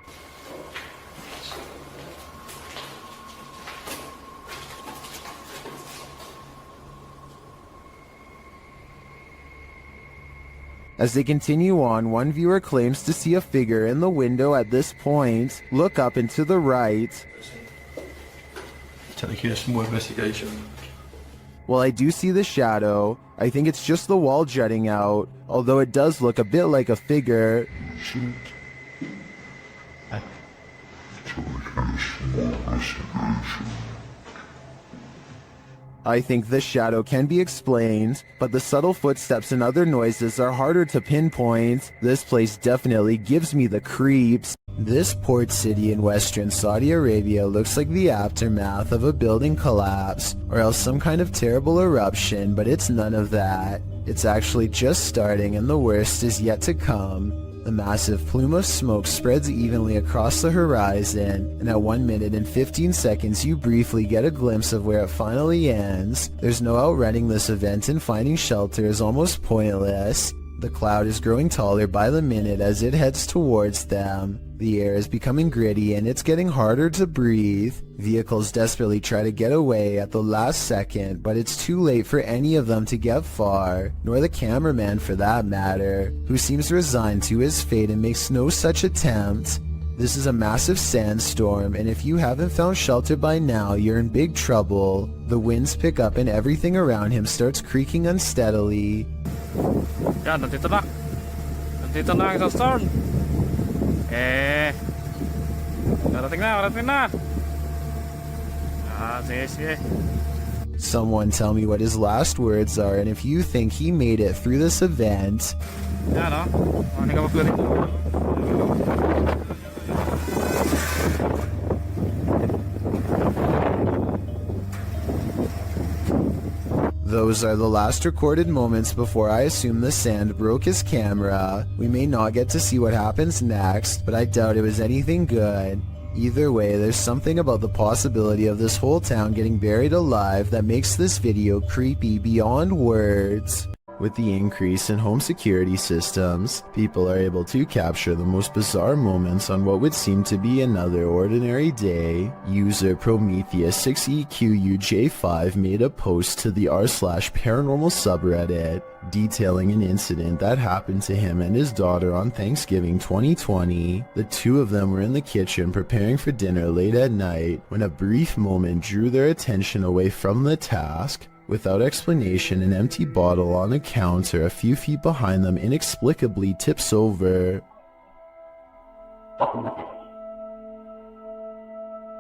As they continue on, one viewer claims to see a figure in the window at this point. Look up and to the right. Tell you some more investigation. While I do see the shadow, I think it's just the wall jutting out, although it does look a bit like a figure. I think this shadow can be explained, but the subtle footsteps and other noises are harder to pinpoint. This place definitely gives me the creeps. This port city in western Saudi Arabia looks like the aftermath of a building collapse, or else some kind of terrible eruption, but it's none of that. It's actually just starting and the worst is yet to come. The massive plume of smoke spreads evenly across the horizon, and at 1 minute and 15 seconds you briefly get a glimpse of where it finally ends. There's no outrunning this event, and finding shelter is almost pointless. The cloud is growing taller by the minute as it heads towards them. The air is becoming gritty and it's getting harder to breathe. Vehicles desperately try to get away at the last second, but it's too late for any of them to get far, nor the cameraman for that matter, who seems resigned to his fate and makes no such attempt. This is a massive sandstorm, and if you haven't found shelter by now, you're in big trouble. The winds pick up and everything around him starts creaking unsteadily. Yan, nandito na. Nandito na ang isang storm. Darating na. Sige. Someone tell me what his last words are, and if you think he made it through this event. Yan, oh. Ano ka magpili? Those are the last recorded moments before I assume the sand broke his camera. We may not get to see what happens next, but I doubt it was anything good. Either way, there's something about the possibility of this whole town getting buried alive that makes this video creepy beyond words. With the increase in home security systems, people are able to capture the most bizarre moments on what would seem to be another ordinary day. User Prometheus6EQUJ5 made a post to the r/paranormal subreddit detailing an incident that happened to him and his daughter on Thanksgiving 2020. The two of them were in the kitchen preparing for dinner late at night when a brief moment drew their attention away from the task. Without explanation, an empty bottle on a counter a few feet behind them inexplicably tips over.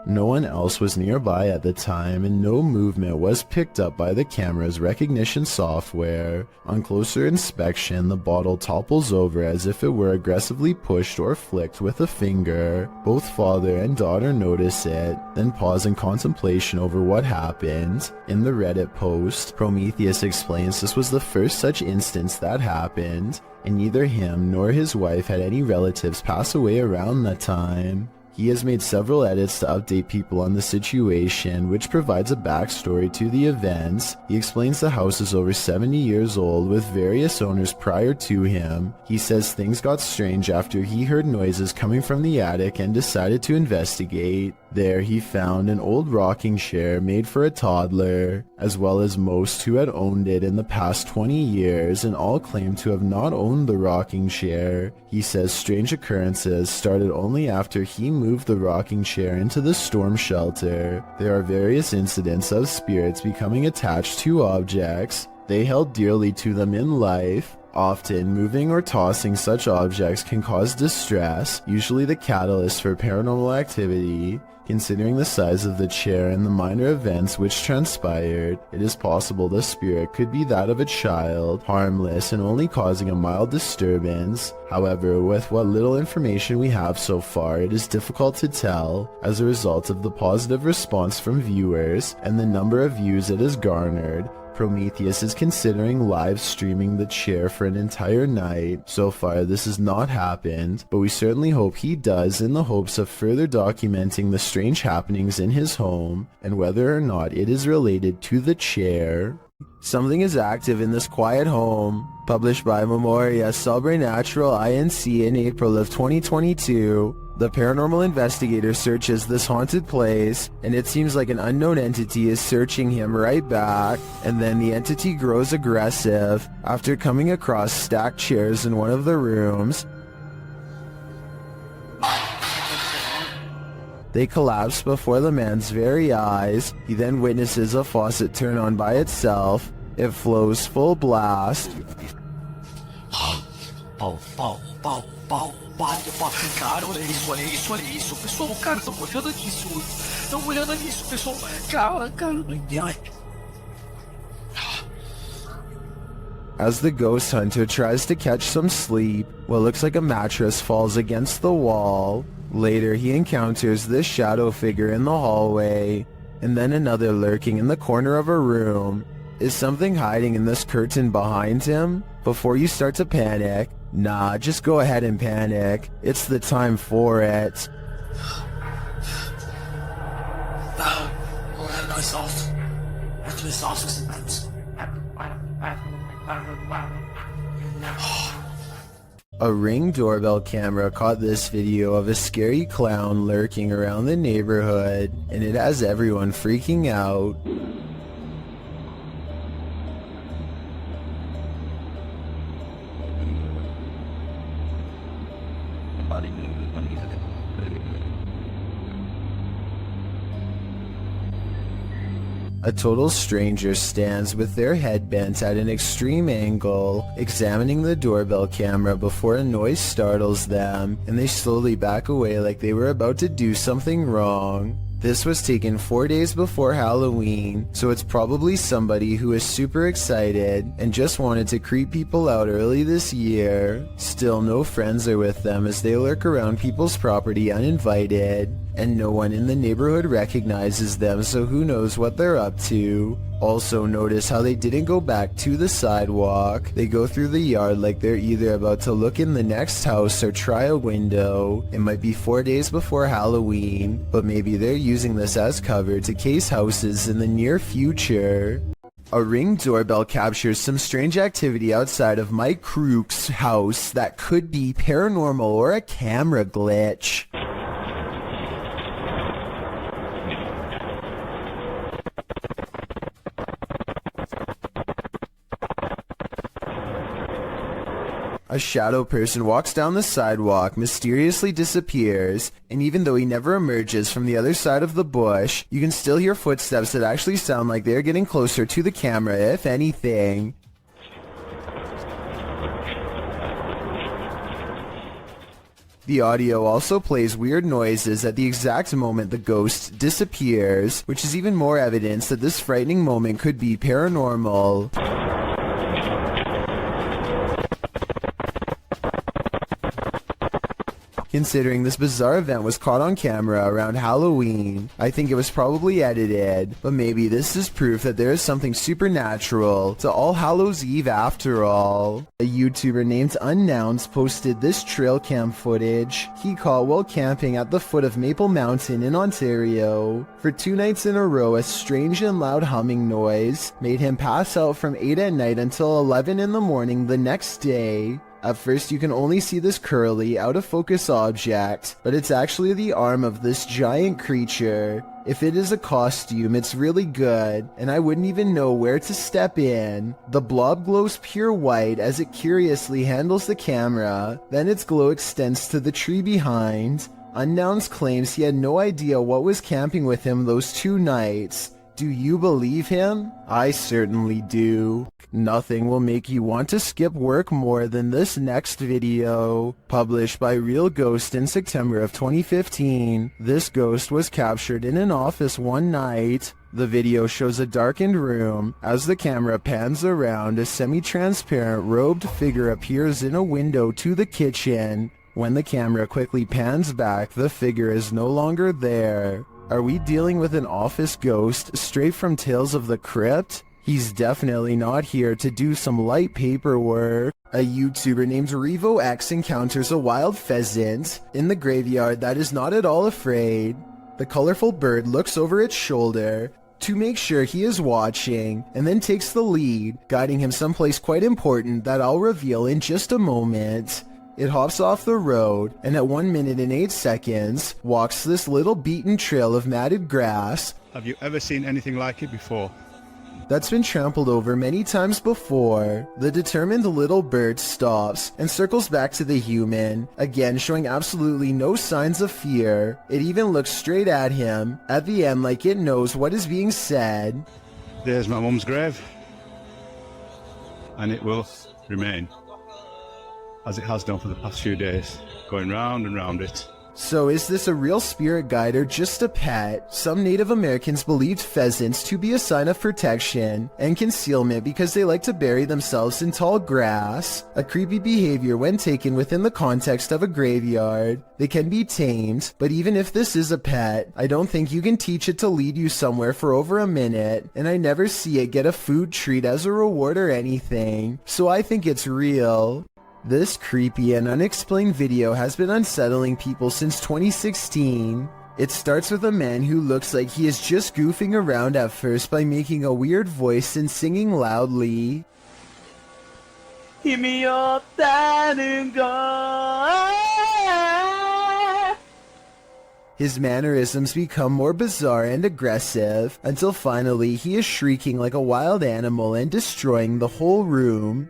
No one else was nearby at the time, and no movement was picked up by the camera's recognition software. On closer inspection, the bottle topples over as if it were aggressively pushed or flicked with a finger. Both father and daughter notice it, then pause in contemplation over what happened. In the Reddit post, Prometheus explains this was the first such instance that happened, and neither him nor his wife had any relatives pass away around that time. He has made several edits to update people on the situation, which provides a backstory to the events. He explains the house is over 70 years old with various owners prior to him. He says things got strange after he heard noises coming from the attic and decided to investigate. There he found an old rocking chair made for a toddler, as well as most who had owned it in the past 20 years, and all claimed to have not owned the rocking chair. He says strange occurrences started only after he moved the rocking chair into the storm shelter. There are various incidents of spirits becoming attached to objects they held dearly to them in life, Often, moving or tossing such objects can cause distress, usually the catalyst for paranormal activity. Considering the size of the chair and the minor events which transpired, it is possible the spirit could be that of a child, harmless and only causing a mild disturbance. However, with what little information we have so far, it is difficult to tell, as a result of the positive response from viewers and the number of views it has garnered. Prometheus is considering live streaming the chair for an entire night. So far this has not happened, but we certainly hope he does in the hopes of further documenting the strange happenings in his home and whether or not it is related to the chair. Something is active in this quiet home. Published by Memoria Sobrenatural Inc. in April of 2022. The paranormal investigator searches this haunted place, and it seems like an unknown entity is searching him right back, and then the entity grows aggressive after coming across stacked chairs in one of the rooms. They collapse before the man's very eyes. He then witnesses a faucet turn on by itself. It flows full blast. Cara, olha isso, pessoal, cara, estão olhando nisso, pessoal, cara. As the ghost hunter tries to catch some sleep, what looks like a mattress falls against the wall. Later, he encounters this shadow figure in the hallway, and then another lurking in the corner of a room. Is something hiding in this curtain behind him? Before you start to panic, nah, just go ahead and panic. It's the time for it. A Ring doorbell camera caught this video of a scary clown lurking around the neighborhood, and it has everyone freaking out. A total stranger stands with their head bent at an extreme angle, examining the doorbell camera before a noise startles them, and they slowly back away like they were about to do something wrong. This was taken 4 days before Halloween, so it's probably somebody who is super excited and just wanted to creep people out early this year. Still, no friends are with them as they lurk around people's property uninvited, and no one in the neighborhood recognizes them, so who knows what they're up to. Also, notice how they didn't go back to the sidewalk. They go through the yard like they're either about to look in the next house or try a window. It might be 4 days before Halloween, but maybe they're using this as cover to case houses in the near future. A Ring doorbell captures some strange activity outside of Mike Crook's house that could be paranormal or a camera glitch. A shadow person walks down the sidewalk, mysteriously disappears, and even though he never emerges from the other side of the bush, you can still hear footsteps that actually sound like they're getting closer to the camera, if anything. The audio also plays weird noises at the exact moment the ghost disappears, which is even more evidence that this frightening moment could be paranormal. Considering this bizarre event was caught on camera around Halloween, I think it was probably edited, but maybe this is proof that there is something supernatural to All Hallows Eve after all. A YouTuber named Unknowns posted this trail cam footage he caught while camping at the foot of Maple Mountain in Ontario. For 2 nights in a row, a strange and loud humming noise made him pass out from 8 at night until 11 in the morning the next day. At first you can only see this curly, out-of-focus object, but it's actually the arm of this giant creature. If it is a costume, it's really good, and I wouldn't even know where to step in. The blob glows pure white as it curiously handles the camera, then its glow extends to the tree behind. Unknowns claims he had no idea what was camping with him those 2 nights. Do you believe him? I certainly do. Nothing will make you want to skip work more than this next video. Published by Real Ghost in September of 2015, this ghost was captured in an office one night. The video shows a darkened room. As the camera pans around, a semi-transparent robed figure appears in a window to the kitchen. When the camera quickly pans back, the figure is no longer there. Are we dealing with an office ghost straight from Tales of the Crypt? He's definitely not here to do some light paperwork. A YouTuber named RevoX encounters a wild pheasant in the graveyard that is not at all afraid. The colorful bird looks over its shoulder to make sure he is watching, and then takes the lead, guiding him someplace quite important that I'll reveal in just a moment. It hops off the road, and at 1 minute and 8 seconds, walks this little beaten trail of matted grass. Have you ever seen anything like it before? That's been trampled over many times before. The determined little bird stops and circles back to the human, again showing absolutely no signs of fear. It even looks straight at him, at the end like it knows what is being said. There's my mum's grave, and it will remain, as it has done for the past few days, going round and round it. So is this a real spirit guide or just a pet? Some Native Americans believed pheasants to be a sign of protection and concealment because they like to bury themselves in tall grass. A creepy behavior when taken within the context of a graveyard. They can be tamed, but even if this is a pet, I don't think you can teach it to lead you somewhere for over a minute, and I never see it get a food treat as a reward or anything, so I think it's real. This creepy and unexplained video has been unsettling people since 2016. It starts with a man who looks like he is just goofing around at first by making a weird voice and singing loudly. His mannerisms become more bizarre and aggressive, until finally he is shrieking like a wild animal and destroying the whole room.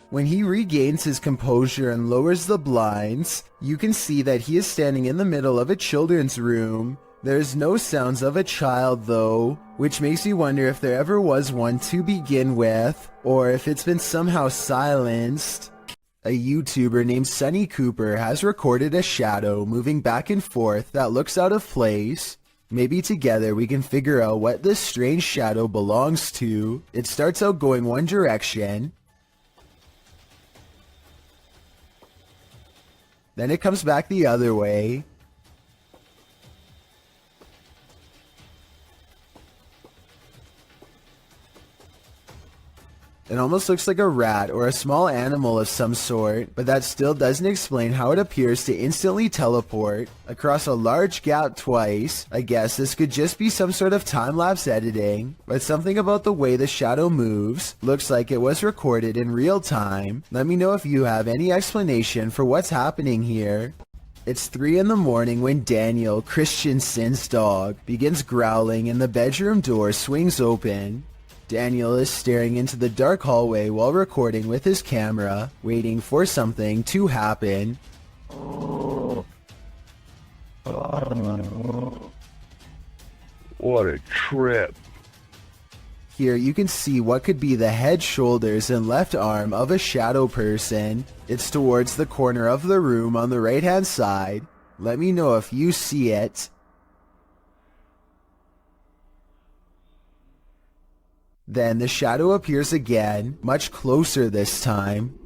When he regains his composure and lowers the blinds, you can see that he is standing in the middle of a children's room. There's no sounds of a child though, which makes me wonder if there ever was one to begin with, or if it's been somehow silenced. A YouTuber named Sunny Cooper has recorded a shadow moving back and forth that looks out of place. Maybe together we can figure out what this strange shadow belongs to. It starts out going one direction, then it comes back the other way. It almost looks like a rat or a small animal of some sort, but that still doesn't explain how it appears to instantly teleport across a large gap twice. I guess this could just be some sort of time-lapse editing, but something about the way the shadow moves looks like it was recorded in real time. Let me know if you have any explanation for what's happening here. It's 3 in the morning when Daniel, Christensen's dog, begins growling and the bedroom door swings open. Daniel is staring into the dark hallway while recording with his camera, waiting for something to happen. What a trip. Here you can see what could be the head, shoulders, and left arm of a shadow person. It's towards the corner of the room on the right hand side. Let me know if you see it. Then the shadow appears again, much closer this time.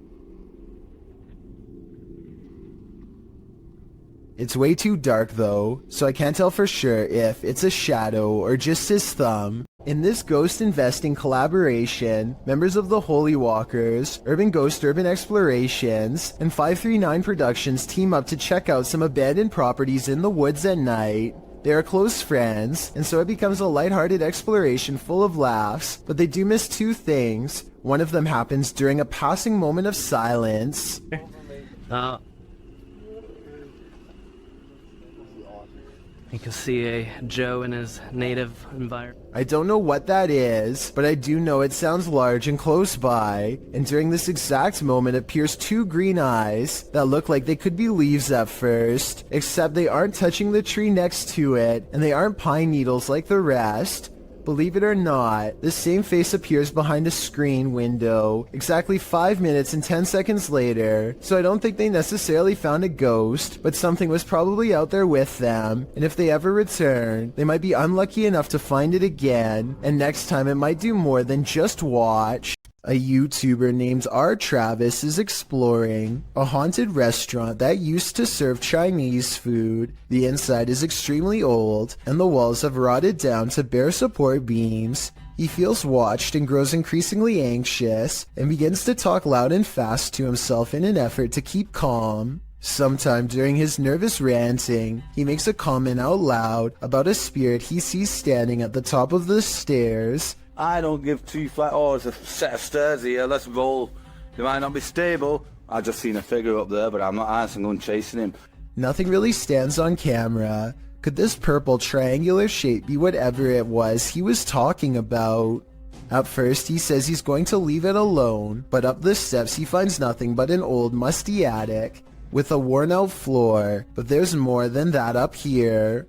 It's way too dark though, so I can't tell for sure if it's a shadow or just his thumb. In this ghost investing collaboration, members of the Holy Walkers, Urban Ghost Urban Explorations, and 539 Productions team up to check out some abandoned properties in the woods at night. They are close friends, and so it becomes a lighthearted exploration full of laughs, but they do miss two things. One of them happens during a passing moment of silence. You can see a Joe in his native environment. I don't know what that is, but I do know it sounds large and close by, and during this exact moment appears two green eyes that look like they could be leaves at first, except they aren't touching the tree next to it, and they aren't pine needles like the rest. Believe it or not, the same face appears behind a screen window exactly 5 minutes and 10 seconds later, so I don't think they necessarily found a ghost, but something was probably out there with them, and if they ever return, they might be unlucky enough to find it again, and next time it might do more than just watch. A YouTuber named R. Travis is exploring a haunted restaurant that used to serve Chinese food. The inside is extremely old, and the walls have rotted down to bare support beams. He feels watched and grows increasingly anxious, and begins to talk loud and fast to himself in an effort to keep calm. Sometime during his nervous ranting, he makes a comment out loud about a spirit he sees standing at the top of the stairs. I don't give two flat. Oh, it's a set of stairs here. Let's roll. They might not be stable. I just seen a figure up there, but I'm not answering going chasing him. Nothing really stands on camera. Could this purple triangular shape be whatever it was he was talking about? At first, he says he's going to leave it alone, but up the steps he finds nothing but an old musty attic with a worn-out floor. But there's more than that up here.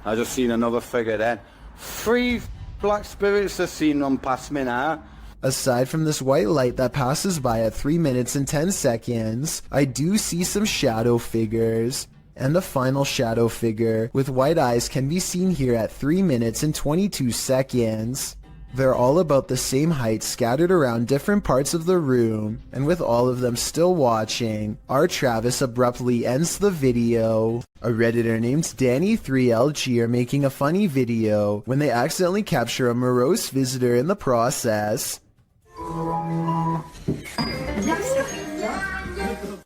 I just seen another figure then. Three black spirits have seen run past me now. Aside from this white light that passes by at 3 minutes and 10 seconds, I do see some shadow figures. And the final shadow figure with white eyes can be seen here at 3 minutes and 22 seconds. They're all about the same height, scattered around different parts of the room, and with all of them still watching, R. Travis abruptly ends the video. A Redditor named Danny3LG are making a funny video when they accidentally capture a morose visitor in the process.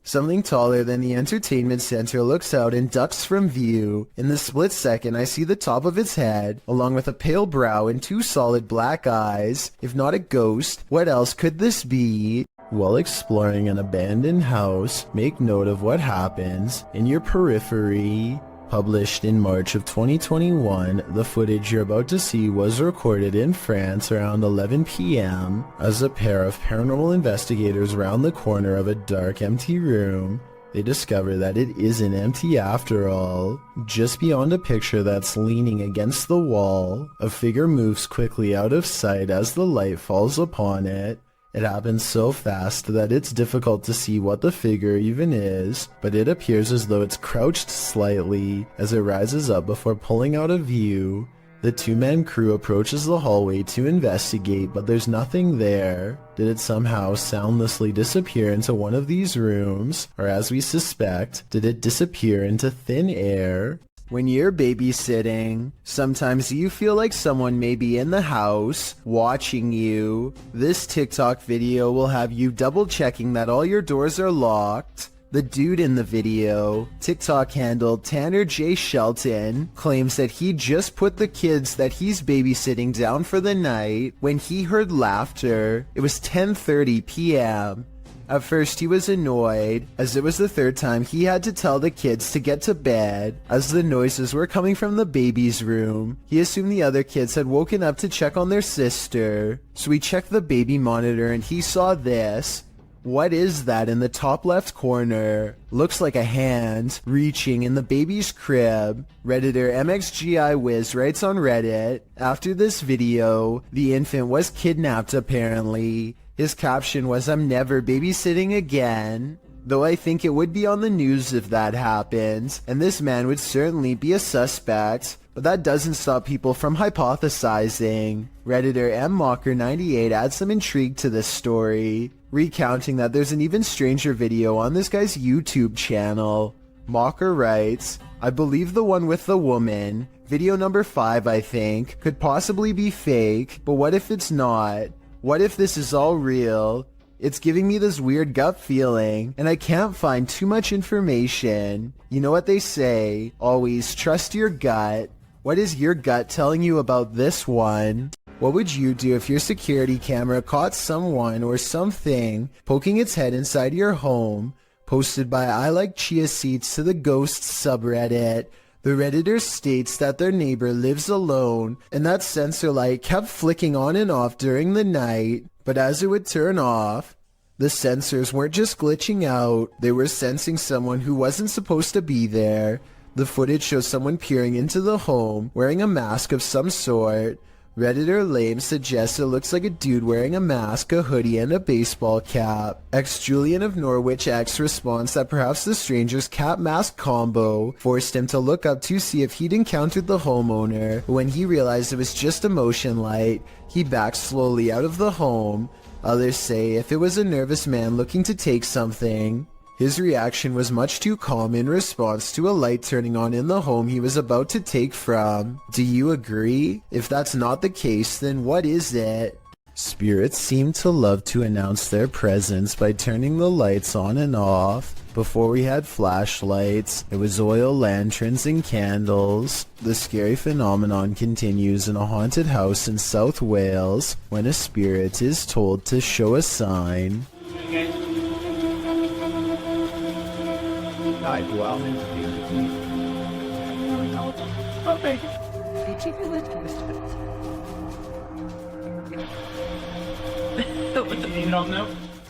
Something taller than the entertainment center looks out and ducks from view. In the split second, I see the top of its head, along with a pale brow and two solid black eyes. If not a ghost, what else could this be? While exploring an abandoned house, make note of what happens in your periphery. Published in March of 2021, the footage you're about to see was recorded in France around 11 p.m. as a pair of paranormal investigators round the corner of a dark, empty room. They discover that it isn't empty after all. Just beyond a picture that's leaning against the wall, a figure moves quickly out of sight as the light falls upon it. It happens so fast that it's difficult to see what the figure even is, but it appears as though it's crouched slightly as it rises up before pulling out of view. The two-man crew approaches the hallway to investigate, but there's nothing there. Did it somehow soundlessly disappear into one of these rooms, or as we suspect, did it disappear into thin air? When you're babysitting, sometimes you feel like someone may be in the house, watching you. This TikTok video will have you double checking that all your doors are locked. The dude in the video, TikTok handle Tanner J. Shelton, claims that he just put the kids that he's babysitting down for the night when he heard laughter. It was 10:30 p.m. At first he was annoyed, as it was the third time he had to tell the kids to get to bed, as the noises were coming from the baby's room. He assumed the other kids had woken up to check on their sister, so he checked the baby monitor and he saw this. What is that in the top left corner? Looks like a hand reaching in the baby's crib. Redditor MXGIWiz writes on Reddit, after this video, the infant was kidnapped apparently. His caption was, "I'm never babysitting again." Though I think it would be on the news if that happened, and this man would certainly be a suspect, but that doesn't stop people from hypothesizing. Redditor MMocker98 adds some intrigue to this story, recounting that there's an even stranger video on this guy's YouTube channel. Mocker writes, "I believe the one with the woman, video number 5 I think, could possibly be fake, but what if it's not? What if this is all real? It's giving me this weird gut feeling, and I can't find too much information. You know what they say, always trust your gut. What is your gut telling you about this one?" What would you do if your security camera caught someone or something poking its head inside your home? Posted by I Like Chia Seeds to the Ghosts subreddit. The Redditor states that their neighbor lives alone and that sensor light kept flicking on and off during the night, but as it would turn off, the sensors weren't just glitching out, they were sensing someone who wasn't supposed to be there. The footage shows someone peering into the home, wearing a mask of some sort. Redditor Lame suggests it looks like a dude wearing a mask, a hoodie, and a baseball cap. Julian of Norwich X responds that perhaps the stranger's cap-mask combo forced him to look up to see if he'd encountered the homeowner. When he realized it was just a motion light, he backed slowly out of the home. Others say if it was a nervous man looking to take something. His reaction was much too calm in response to a light turning on in the home he was about to take from. Do you agree? If that's not the case, then what is it? Spirits seem to love to announce their presence by turning the lights on and off. Before we had flashlights, it was oil lanterns and candles. The scary phenomenon continues in a haunted house in South Wales when a spirit is told to show a sign.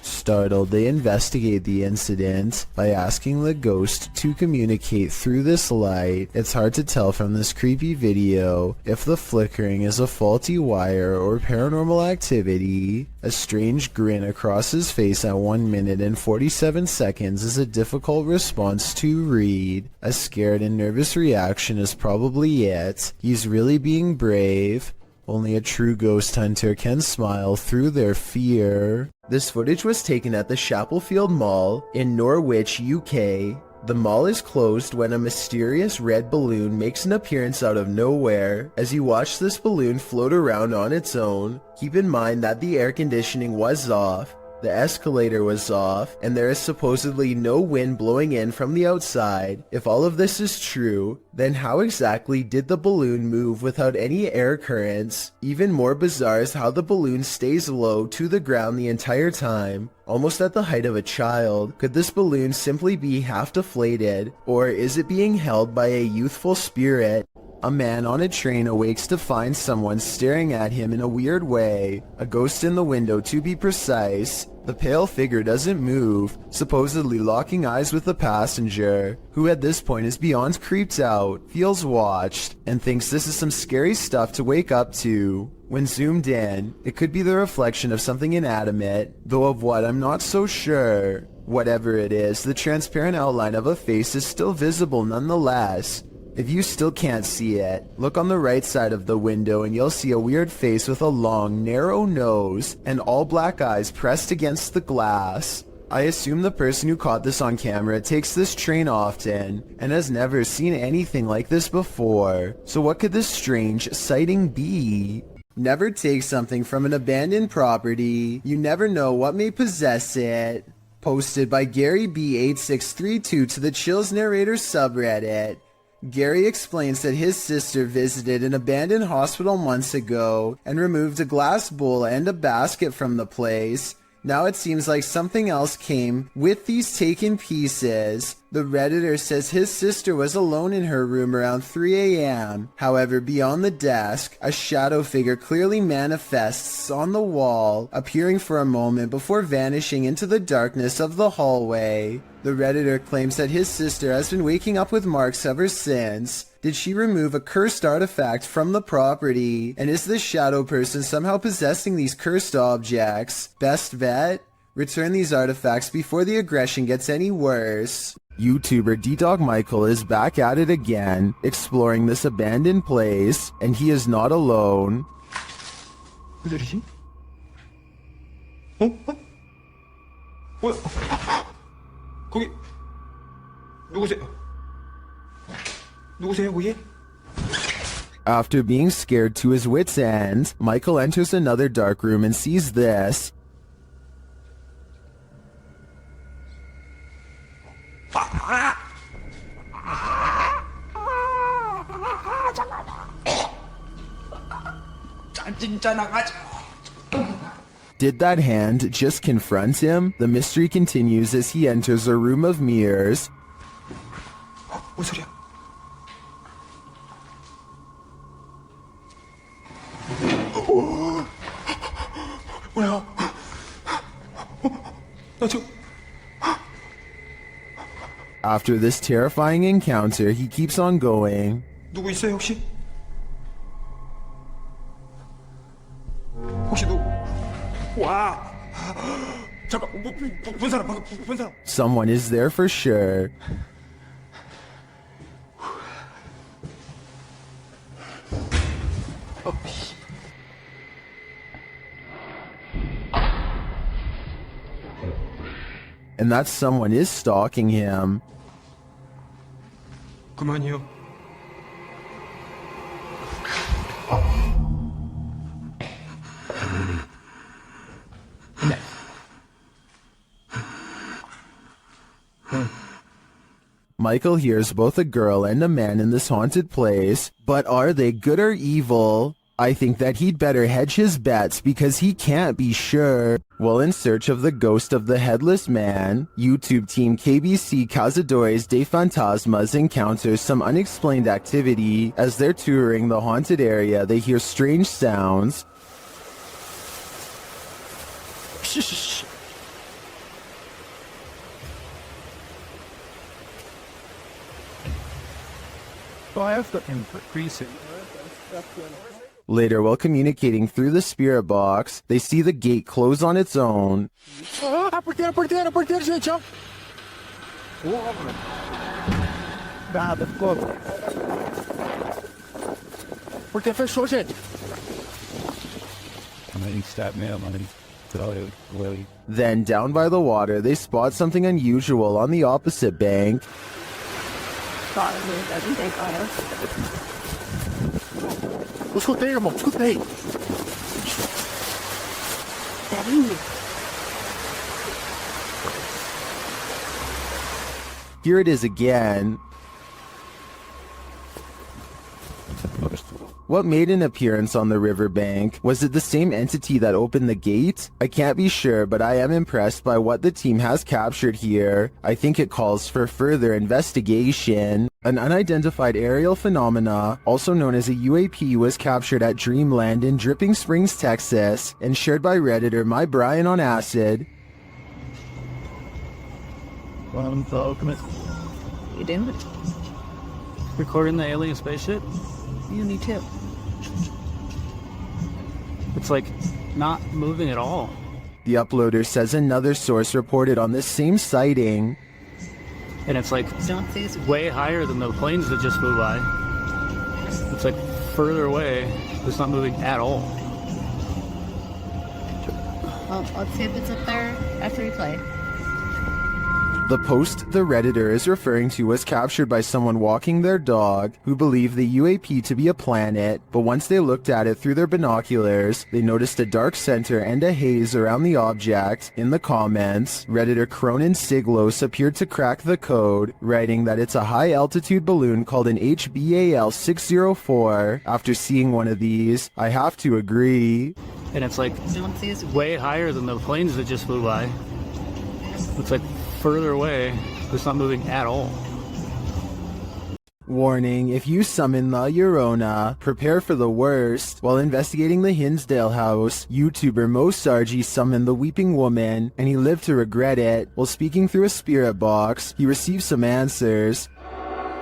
Startled, they investigate the incident by asking the ghost to communicate through this light. It's hard to tell from this creepy video if the flickering is a faulty wire or paranormal activity. A strange grin across his face at 1 minute and 47 seconds is a difficult response to read. A scared and nervous reaction is probably it. He's really being brave. Only a true ghost hunter can smile through their fear. This footage was taken at the Chapelfield Mall in Norwich, UK. The mall is closed when a mysterious red balloon makes an appearance out of nowhere. As you watch this balloon float around on its own, keep in mind that the air conditioning was off, the escalator was off, and there is supposedly no wind blowing in from the outside. If all of this is true, then how exactly did the balloon move without any air currents? Even more bizarre is how the balloon stays low to the ground the entire time, almost at the height of a child. Could this balloon simply be half deflated, or is it being held by a youthful spirit? A man on a train awakes to find someone staring at him in a weird way, a ghost in the window to be precise. The pale figure doesn't move, supposedly locking eyes with the passenger, who at this point is beyond creeped out, feels watched, and thinks this is some scary stuff to wake up to. When zoomed in, it could be the reflection of something inanimate, though of what I'm not so sure. Whatever it is, the transparent outline of a face is still visible nonetheless. If you still can't see it, look on the right side of the window and you'll see a weird face with a long, narrow nose and all black eyes pressed against the glass. I assume the person who caught this on camera takes this train often and has never seen anything like this before. So what could this strange sighting be? Never take something from an abandoned property. You never know what may possess it. Posted by Gary B8632 to the Chills Narrator subreddit. Gary explains that his sister visited an abandoned hospital months ago and removed a glass bowl and a basket from the place. Now it seems like something else came with these taken pieces. The Redditor says his sister was alone in her room around 3 a.m. However, beyond the desk, a shadow figure clearly manifests on the wall, appearing for a moment before vanishing into the darkness of the hallway. The Redditor claims that his sister has been waking up with marks ever since. Did she remove a cursed artifact from the property? And is this shadow person somehow possessing these cursed objects? Best bet? Return these artifacts before the aggression gets any worse. YouTuber D-Dog Michael is back at it again, exploring this abandoned place, and he is not alone. 누구지? 어? 뭐야? 거기 누구세요? 누구세요, 거기? After being scared to his wits' end, Michael enters another dark room and sees this. Did that hand just confront him? The mystery continues as he enters a room of mirrors. 뭔 소리야? 뭐야? 나 지금 After this terrifying encounter, he keeps on going. 누구 있어요 혹시? 혹시 누구? 와! 잠깐 본 사람 방금 본 사람. Someone is there for sure. And that someone is stalking him. 그만이요. Michael hears both a girl and a man in this haunted place, but are they good or evil? I think that he'd better hedge his bets because he can't be sure. While in search of the ghost of the headless man, YouTube team KBC Cazadores de Fantasmas encounters some unexplained activity. As they're touring the haunted area, they hear strange sounds. Shh. Oh, I have to increase it. Later, while communicating through the spirit box, they see the gate close on its own. Porteiro, gente, ó. Nada, ficou. Porteiro fechou, gente. Then, down by the water, they spot something unusual on the opposite bank. Escutei, irmão, escutei. Here it is again. What made an appearance on the riverbank? Was it the same entity that opened the gate? I can't be sure, but I am impressed by what the team has captured here. I think it calls for further investigation. An unidentified aerial phenomena, also known as a UAP, was captured at Dreamland in Dripping Springs, Texas, and shared by Redditor My Brian on Acid. You didn't? Recording the alien spaceship? You need to. It's like not moving at all. The uploader says another source reported on this same sighting. And it's like way higher than the planes that just flew by. It's like further away. It's not moving at all. Well, let's see if it's up there after we play. The post the Redditor is referring to was captured by someone walking their dog who believed the UAP to be a planet, but once they looked at it through their binoculars, they noticed a dark center and a haze around the object. In the comments, Redditor Cronin Siglos appeared to crack the code, writing that it's a high-altitude balloon called an HBAL 604. After seeing one of these, I have to agree. And it's like way higher than the planes that just flew by. It's like further away. It's not moving at all. Warning, if you summon La Llorona, prepare for the worst. While investigating the Hinsdale house, YouTuber Mo Sargi summoned the Weeping Woman, and he lived to regret it. While speaking through a spirit box, he received some answers.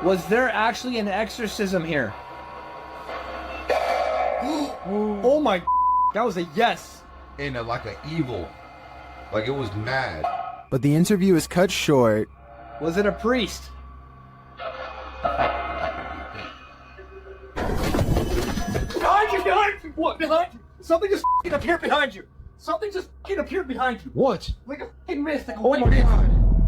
Was there actually an exorcism here? Oh my, that was a yes. In a, like an evil, like it was mad. But the interview is cut short. Was it a priest? Behind you! Behind you! What? Behind you! Something just appeared behind you! Something just appeared behind you! What? Like a fucking mist, like a white mist!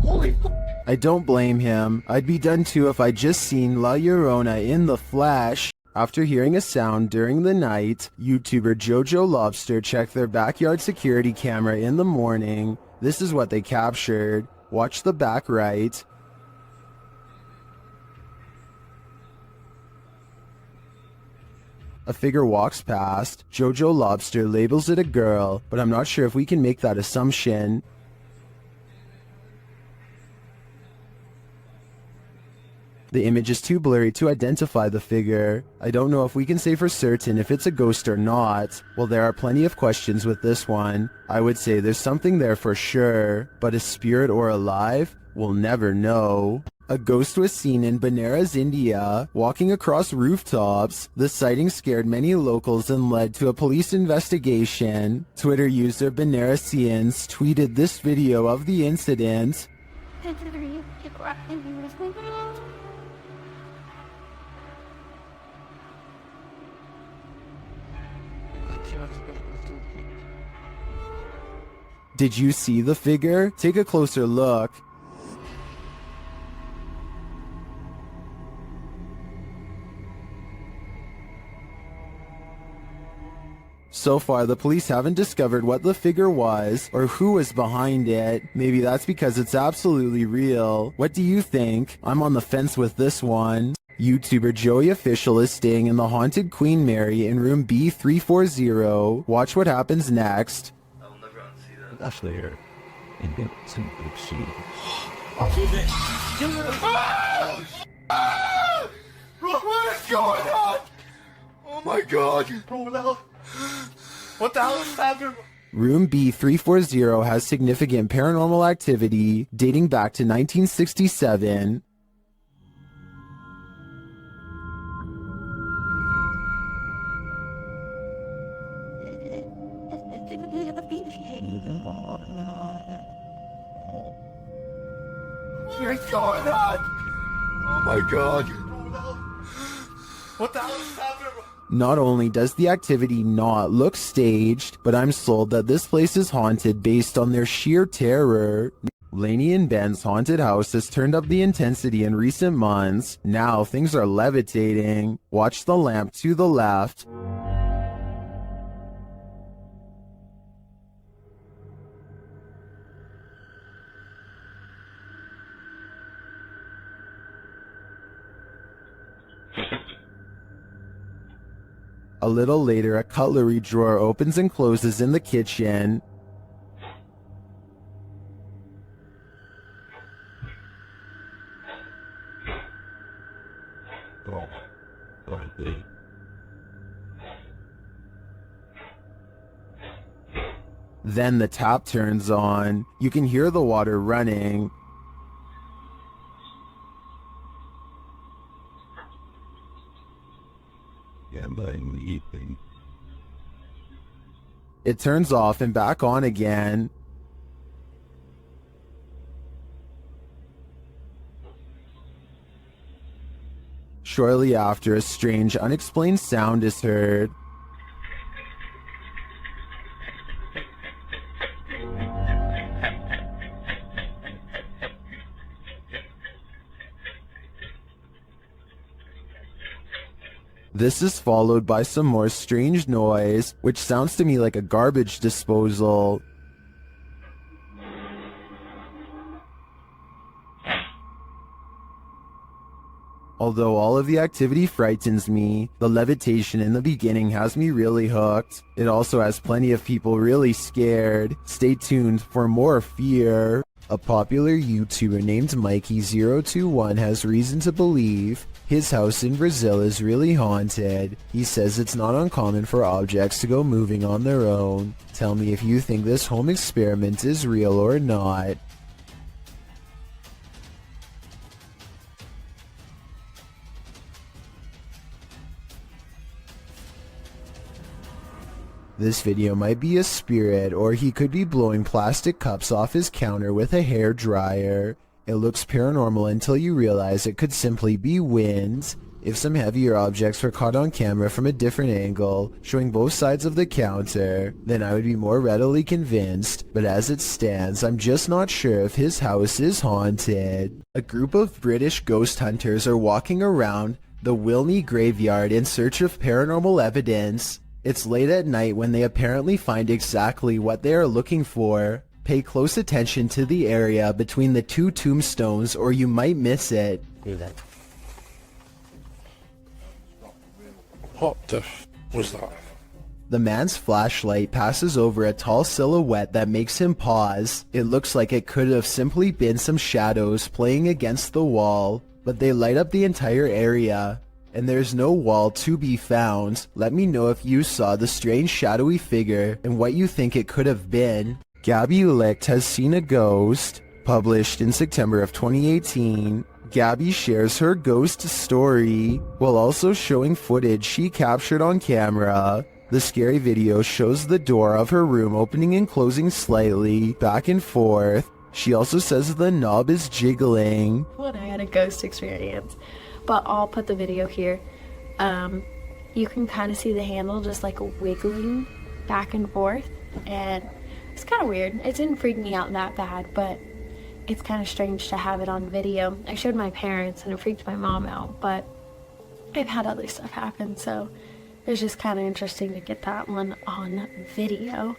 Holy f***! I don't blame him. I'd be done too if I'd just seen La Llorona in the flesh. After hearing a sound during the night, YouTuber Jojo Lobster checked their backyard security camera in the morning. This is what they captured. Watch the back right. A figure walks past. Jojo Lobster labels it a girl, but I'm not sure if we can make that assumption. The image is too blurry to identify the figure. I don't know if we can say for certain if it's a ghost or not. Well, there are plenty of questions with this one. I would say there's something there for sure, but a spirit or alive? We'll never know. A ghost was seen in Benares, India, walking across rooftops. The sighting scared many locals and led to a police investigation. Twitter user Benaresians tweeted this video of the incident. Did you see the figure? Take a closer look. So far, the police haven't discovered what the figure was or who was behind it. Maybe that's because it's absolutely real. What do you think? I'm on the fence with this one. YouTuber Joey Official is staying in the haunted Queen Mary in room B340. Watch what happens next. Actually, here. And get some good seat. What is going on? Oh my god. What the hell is happening? Room B340 has significant paranormal activity dating back to 1967. What's going on? Oh my god. What the hell is happening? Not only does the activity not look staged, but I'm sold that this place is haunted based on their sheer terror. Lainey and Ben's haunted house has turned up the intensity in recent months. Now things are levitating. Watch the lamp to the left. A little later, a cutlery drawer opens and closes in the kitchen. Then the tap turns on. You can hear the water running. It turns off and back on again. Shortly after, a strange, unexplained sound is heard. This is followed by some more strange noise, which sounds to me like a garbage disposal. Although all of the activity frightens me, the levitation in the beginning has me really hooked. It also has plenty of people really scared. Stay tuned for more fear. A popular YouTuber named Mikey021 has reason to believe his house in Brazil is really haunted. He says it's not uncommon for objects to go moving on their own. Tell me if you think this home experiment is real or not. This video might be a spirit, or he could be blowing plastic cups off his counter with a hair dryer. It looks paranormal until you realize it could simply be wind. If some heavier objects were caught on camera from a different angle, showing both sides of the counter, then I would be more readily convinced, but as it stands, I'm just not sure if his house is haunted. A group of British ghost hunters are walking around the Wilney graveyard in search of paranormal evidence. It's late at night when they apparently find exactly what they are looking for. Pay close attention to the area between the two tombstones or you might miss it. What the was that? The man's flashlight passes over a tall silhouette that makes him pause. It looks like it could have simply been some shadows playing against the wall. but they light up the entire area, and there's no wall to be found. Let me know if you saw the strange shadowy figure and what you think it could have been. Gabby Licht has seen a ghost. Published in September of 2018, Gabby shares her ghost story while also showing footage she captured on camera. The scary video shows the door of her room opening and closing slightly, back and forth. She also says the knob is jiggling. When I had a ghost experience, but I'll put the video here. You can kind of see the handle just like wiggling back and forth, and it's kind of weird. It didn't freak me out that bad, but it's kind of strange to have it on video. I showed my parents and it freaked my mom out, but I've had other stuff happen, so it's just kind of interesting to get that one on video.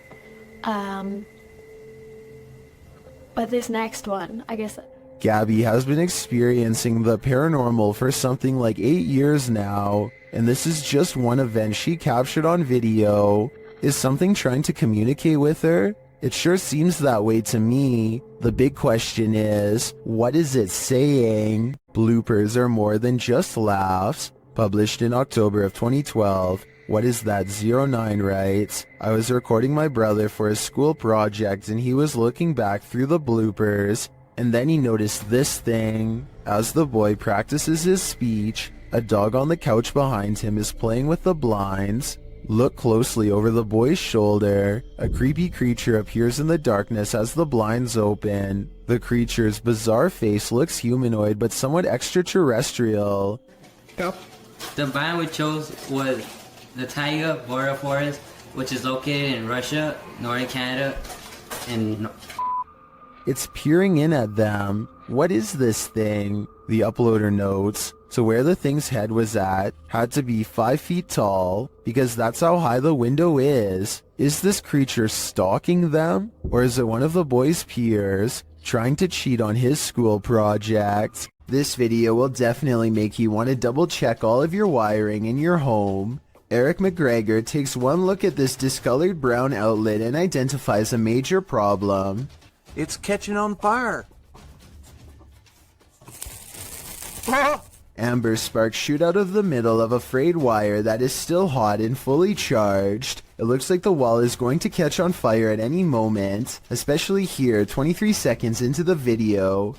But this next one, I guess... Gabby has been experiencing the paranormal for something like 8 years now, and this is just one event she captured on video. Is something trying to communicate with her? It sure seems that way to me. The big question is, what is it saying? Bloopers are more than just laughs. Published in October of 2012. What is that? 09 writes, I was recording my brother for a school project and he was looking back through the bloopers, and then he noticed this thing. As the boy practices his speech, a dog on the couch behind him is playing with the blinds. Look closely over the boy's shoulder. A creepy creature appears in the darkness as the blinds open. The creature's bizarre face looks humanoid but somewhat extraterrestrial. Go. The biome we chose was the taiga border forest, which is located in Russia, northern Canada, and... It's peering in at them. What is this thing? The uploader notes. So where the thing's head was at had to be 5 feet tall, because that's how high the window is. Is this creature stalking them? Or is it one of the boy's peers trying to cheat on his school project? This video will definitely make you want to double check all of your wiring in your home. Eric McGregor takes one look at this discolored brown outlet and identifies a major problem. It's catching on fire. Amber sparks shoot out of the middle of a frayed wire that is still hot and fully charged. It looks like the wall is going to catch on fire at any moment, especially here 23 seconds into the video.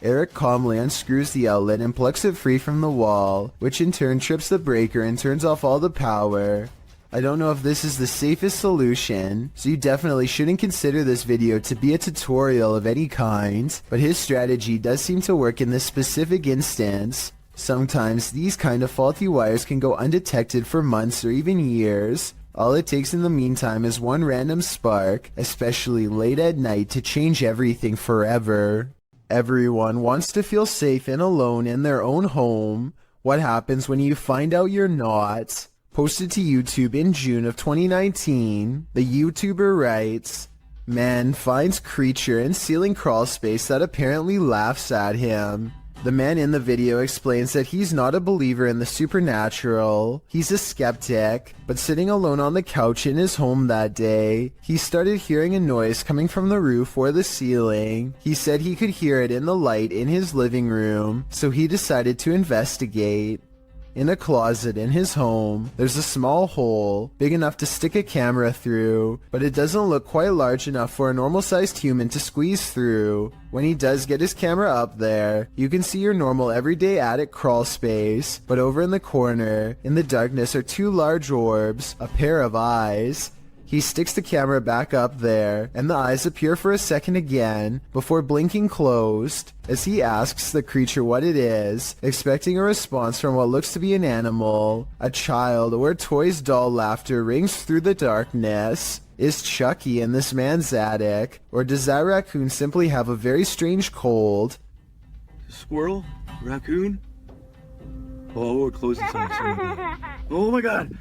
Eric calmly unscrews the outlet and plucks it free from the wall, which in turn trips the breaker and turns off all the power. I don't know if this is the safest solution, so you definitely shouldn't consider this video to be a tutorial of any kind, but his strategy does seem to work in this specific instance. Sometimes these kind of faulty wires can go undetected for months or even years. All it takes in the meantime is one random spark, especially late at night, to change everything forever. Everyone wants to feel safe and alone in their own home. What happens when you find out you're not? Posted to YouTube in June of 2019, the YouTuber writes, Man finds creature in ceiling crawl space that apparently laughs at him. The man in the video explains that he's not a believer in the supernatural. He's a skeptic, but sitting alone on the couch in his home that day, he started hearing a noise coming from the roof or the ceiling. He said he could hear it in the light in his living room, so he decided to investigate. In a closet in his home, there's a small hole, big enough to stick a camera through, but it doesn't look quite large enough for a normal-sized human to squeeze through. When he does get his camera up there, you can see your normal everyday attic crawl space, but over in the corner, in the darkness, are two large orbs, a pair of eyes. He sticks the camera back up there, and the eyes appear for a second again, before blinking closed, as he asks the creature what it is, expecting a response from what looks to be an animal. A child or a toy's doll laughter rings through the darkness. Is Chucky in this man's attic, or does that raccoon simply have a very strange cold? Squirrel? Raccoon? Oh, we're closing something. Oh my god!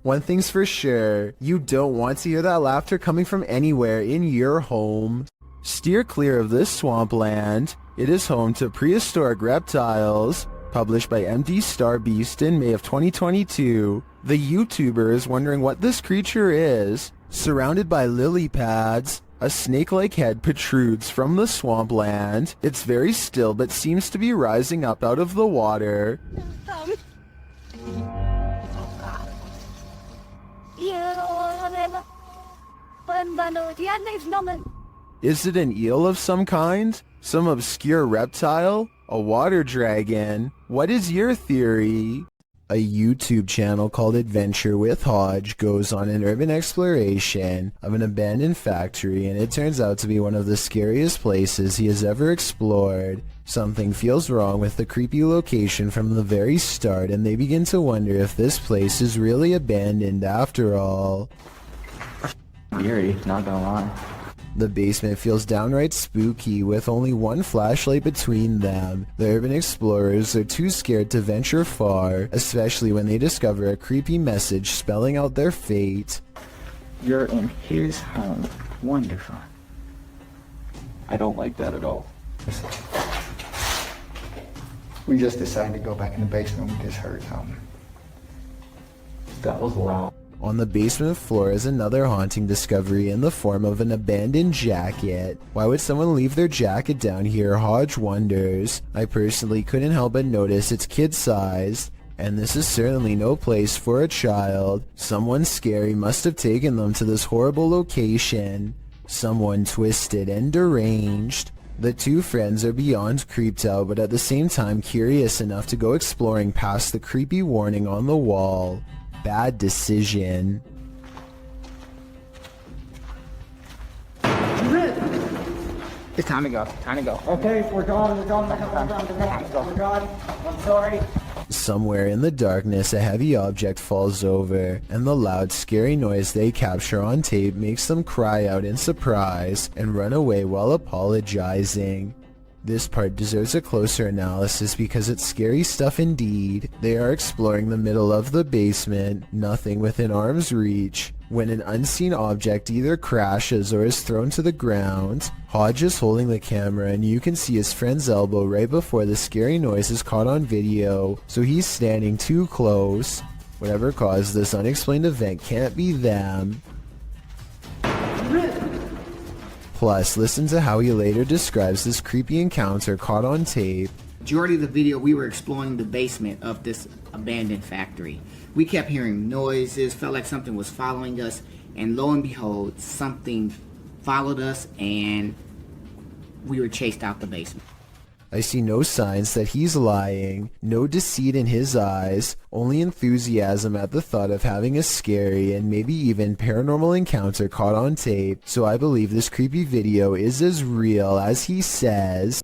One thing's for sure, you don't want to hear that laughter coming from anywhere in your home. Steer clear of this swampland. It is home to prehistoric reptiles. Published by MD Starbeast in May of 2022. The YouTuber is wondering what this creature is. Surrounded by lily pads, A snake-like head protrudes from the swampland. It's very still but seems to be rising up out of the water. Is it an eel of some kind? Some obscure reptile? A water dragon? What is your theory? A YouTube channel called Adventure with Hodge goes on an urban exploration of an abandoned factory, and it turns out to be one of the scariest places he has ever explored. Something feels wrong with the creepy location from the very start, and they begin to wonder if this place is really abandoned after all. Eerie, not gonna lie. The basement feels downright spooky with only one flashlight between them. The urban explorers are too scared to venture far, especially when they discover a creepy message spelling out their fate. You're in his home. Wonderful. I don't like that at all. We just decided to go back in the basement. We just heard something. That was loud. On the basement floor is another haunting discovery in the form of an abandoned jacket. Why would someone leave their jacket down here? Hodge wonders. I personally couldn't help but notice it's kid-sized, and this is certainly no place for a child. Someone scary must have taken them to this horrible location. Someone twisted and deranged. The two friends are beyond creeped out, but at the same time curious enough to go exploring past the creepy warning on the wall. Bad decision. It's time to go. Time to go. Okay, we're going. We're going. We're going. I'm sorry. Somewhere in the darkness, a heavy object falls over, and the loud, scary noise they capture on tape makes them cry out in surprise and run away while apologizing. This part deserves a closer analysis because it's scary stuff indeed. They are exploring the middle of the basement, nothing within arm's reach, when an unseen object either crashes or is thrown to the ground. Hodge is holding the camera, and you can see his friend's elbow right before the scary noise is caught on video, so he's standing too close. Whatever caused this unexplained event can't be them. Plus, listen to how he later describes this creepy encounter caught on tape. Majority of the video, we were exploring the basement of this abandoned factory. We kept hearing noises, felt like something was following us, and lo and behold, something followed us and we were chased out the basement. I see no signs that he's lying, no deceit in his eyes, only enthusiasm at the thought of having a scary and maybe even paranormal encounter caught on tape, so I believe this creepy video is as real as he says.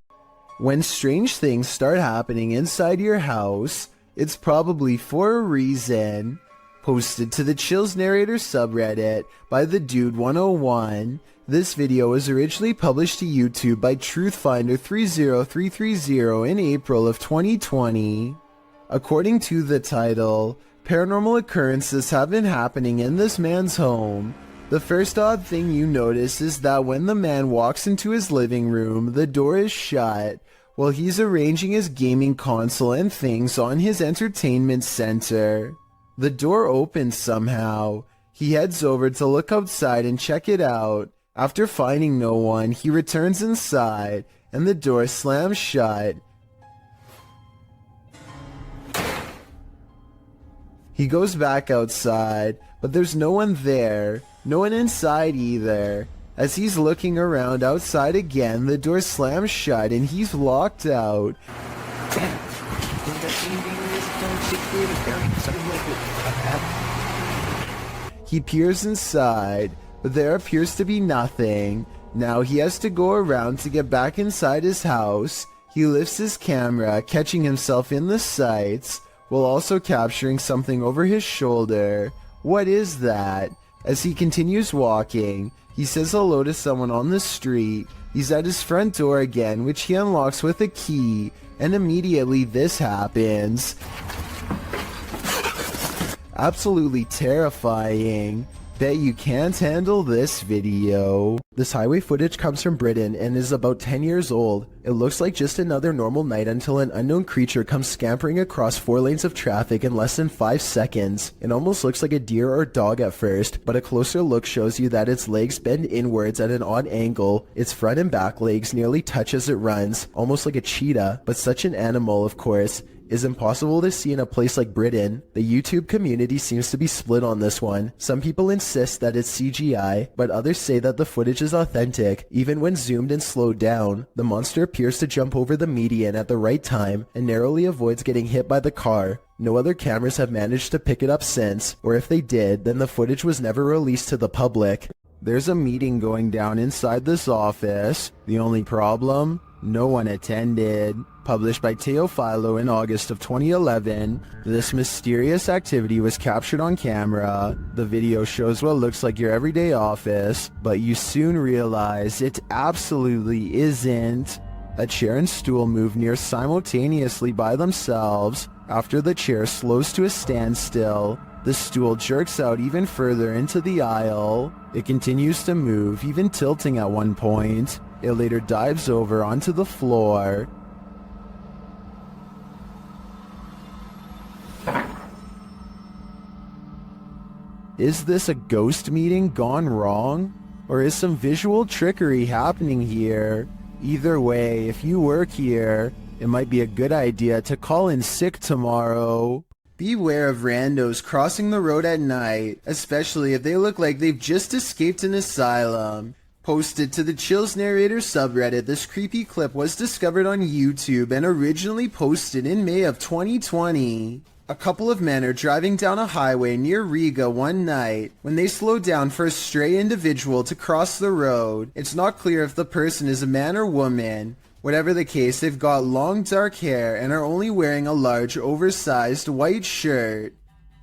When strange things start happening inside your house, it's probably for a reason. Posted to the Chills Narrator subreddit by the Dude 101. This video was originally published to YouTube by Truthfinder30330 in April of 2020. According to the title, paranormal occurrences have been happening in this man's home. The first odd thing you notice is that when the man walks into his living room, the door is shut while he's arranging his gaming console and things on his entertainment center. The door opens somehow. He heads over to look outside and check it out. After finding no one, he returns inside, and the door slams shut. He goes back outside, but there's no one there, no one inside either. As he's looking around outside again, the door slams shut and he's locked out. He peers inside, but there appears to be nothing. Now he has to go around to get back inside his house. He lifts his camera, catching himself in the sights, while also capturing something over his shoulder. What is that? As he continues walking, he says hello to someone on the street. He's at his front door again, which he unlocks with a key, and immediately this happens. Absolutely terrifying. bet you can't handle this video. This highway footage comes from Britain and is about 10 years old. It looks like just another normal night until an unknown creature comes scampering across 4 lanes of traffic in less than 5 seconds. It almost looks like a deer or dog at first, but a closer look shows you that its legs bend inwards at an odd angle. Its front and back legs nearly touch as it runs, almost like a cheetah, but such an animal, of course, is impossible to see in a place like Britain. The YouTube community seems to be split on this one. Some people insist that it's CGI, but others say that the footage is authentic. Even when zoomed and slowed down, the monster appears to jump over the median at the right time and narrowly avoids getting hit by the car. No other cameras have managed to pick it up since, or if they did, then the footage was never released to the public. There's a meeting going down inside this office. The only problem? No one attended. Published by Teofilo in August of 2011, this mysterious activity was captured on camera. The video shows what looks like your everyday office, but you soon realize it absolutely isn't. A chair and stool move near simultaneously by themselves. After the chair slows to a standstill, the stool jerks out even further into the aisle. It continues to move, even tilting at one point. It later dives over onto the floor. Is this a ghost meeting gone wrong? Or is some visual trickery happening here? Either way, if you work here, it might be a good idea to call in sick tomorrow. Beware of randos crossing the road at night, especially if they look like they've just escaped an asylum. Posted to the Chills Narrator subreddit, this creepy clip was discovered on YouTube and originally posted in May of 2020. A couple of men are driving down a highway near Riga one night when they slow down for a stray individual to cross the road. It's not clear if the person is a man or woman. Whatever the case, they've got long dark hair and are only wearing a large oversized white shirt.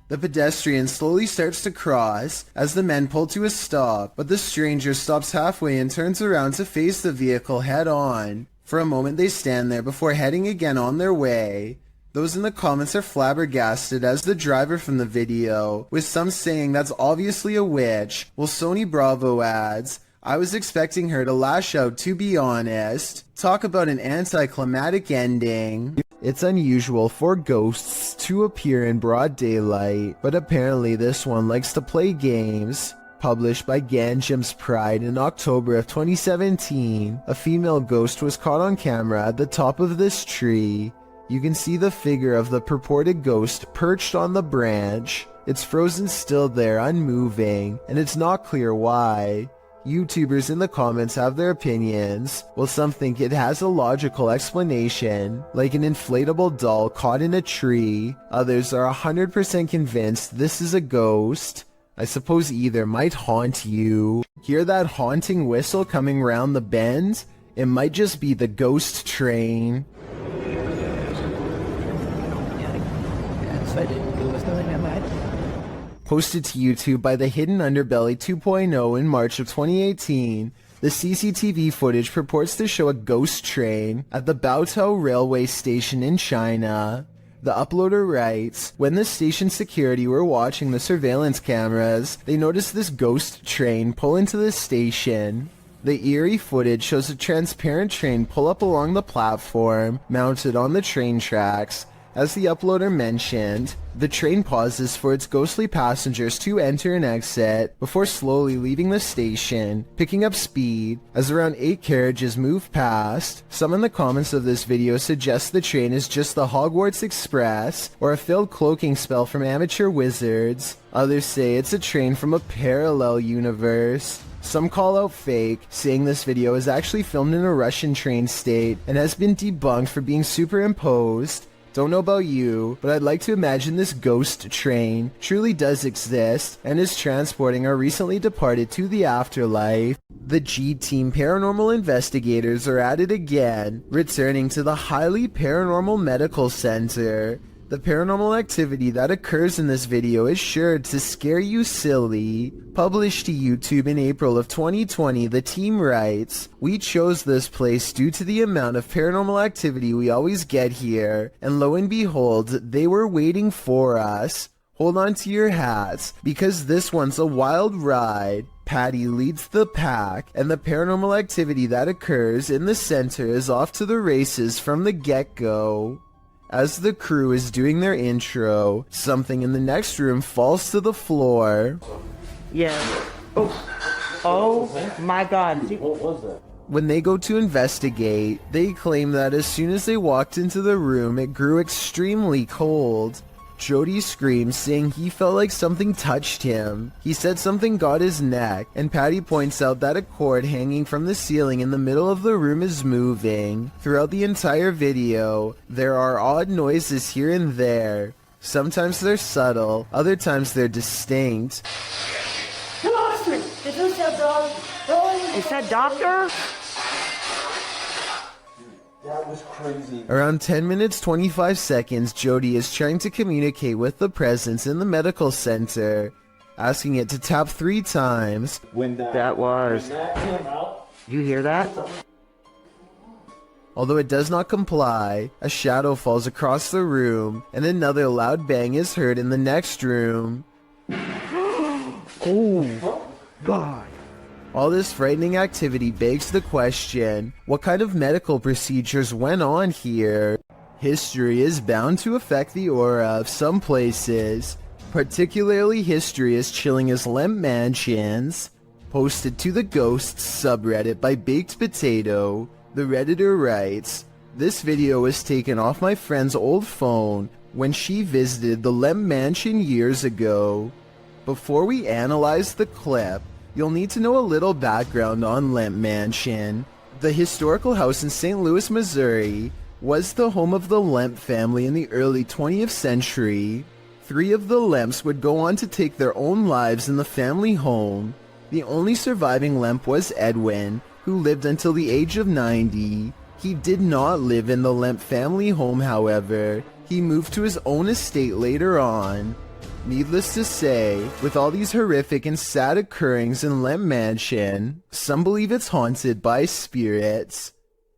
The pedestrian slowly starts to cross as the men pull to a stop, but the stranger stops halfway and turns around to face the vehicle head on. For a moment they stand there before heading again on their way. Those in the comments are flabbergasted as the driver from the video, with some saying that's obviously a witch, while Sony Bravo adds, I was expecting her to lash out, to be honest. Talk about an anticlimactic ending. It's unusual for ghosts to appear in broad daylight, but apparently this one likes to play games. Published by Ganjam's Pride in October of 2017, a female ghost was caught on camera at the top of this tree. You can see the figure of the purported ghost perched on the branch. It's frozen still there, unmoving, and it's not clear why. YouTubers in the comments have their opinions, while some think it has a logical explanation, like an inflatable doll caught in a tree. Others are 100% convinced this is a ghost. I suppose either might haunt you. Hear that haunting whistle coming round the bend? It might just be the ghost train. Posted to YouTube by the Hidden Underbelly 2.0 in March of 2018, the CCTV footage purports to show a ghost train at the Baotou railway station in China. The uploader writes, when the station security were watching the surveillance cameras, they noticed this ghost train pull into the station. The eerie footage shows a transparent train pull up along the platform, mounted on the train tracks. As the uploader mentioned, the train pauses for its ghostly passengers to enter and exit before slowly leaving the station, picking up speed as around 8 carriages move past. Some in the comments of this video suggest the train is just the Hogwarts Express or a failed cloaking spell from amateur wizards. Others say it's a train from a parallel universe. Some call out fake, saying this video is actually filmed in a Russian train state and has been debunked for being superimposed. Don't know about you, but I'd like to imagine this ghost train truly does exist and is transporting our recently departed to the afterlife. The G-Team paranormal investigators are at it again, returning to the highly paranormal medical center. The paranormal activity that occurs in this video is sure to scare you silly. Published to YouTube in April of 2020, the team writes, we chose this place due to the amount of paranormal activity we always get here, and lo and behold, they were waiting for us. Hold on to your hats, because this one's a wild ride. Patty leads the pack, and the paranormal activity that occurs in the center is off to the races from the get-go. As the crew is doing their intro, something in the next room falls to the floor. Yeah. Oh my god. What was that? When they go to investigate, they claim that as soon as they walked into the room, it grew extremely cold. Jody screams, saying he felt like something touched him. He said something got his neck, and Patty points out that a cord hanging from the ceiling in the middle of the room is moving. Throughout the entire video, there are odd noises here and there. Sometimes they're subtle, other times they're distinct. Is that doctor? That was crazy. Around 10 minutes 25 seconds, Jody is trying to communicate with the presence in the medical center, asking it to tap 3 times. When that came out. You hear that? Although it does not comply, a shadow falls across the room, and another loud bang is heard in the next room. Oh, God. All this frightening activity begs the question, what kind of medical procedures went on here? History is bound to affect the aura of some places. Particularly history is chilling as Lemp Mansions. Posted to the Ghosts subreddit by Baked Potato, the Redditor writes, "This video was taken off my friend's old phone when she visited the Lemp Mansion years ago. Before we analyze the clip, you'll need to know a little background on Lemp Mansion. The historical house in St. Louis, Missouri, was the home of the Lemp family in the early 20th century. 3 of the Lemps would go on to take their own lives in the family home. The only surviving Lemp was Edwin, who lived until the age of 90. He did not live in the Lemp family home, however. He moved to his own estate later on. Needless to say, with all these horrific and sad occurrings in Lemp Mansion, some believe it's haunted by spirits.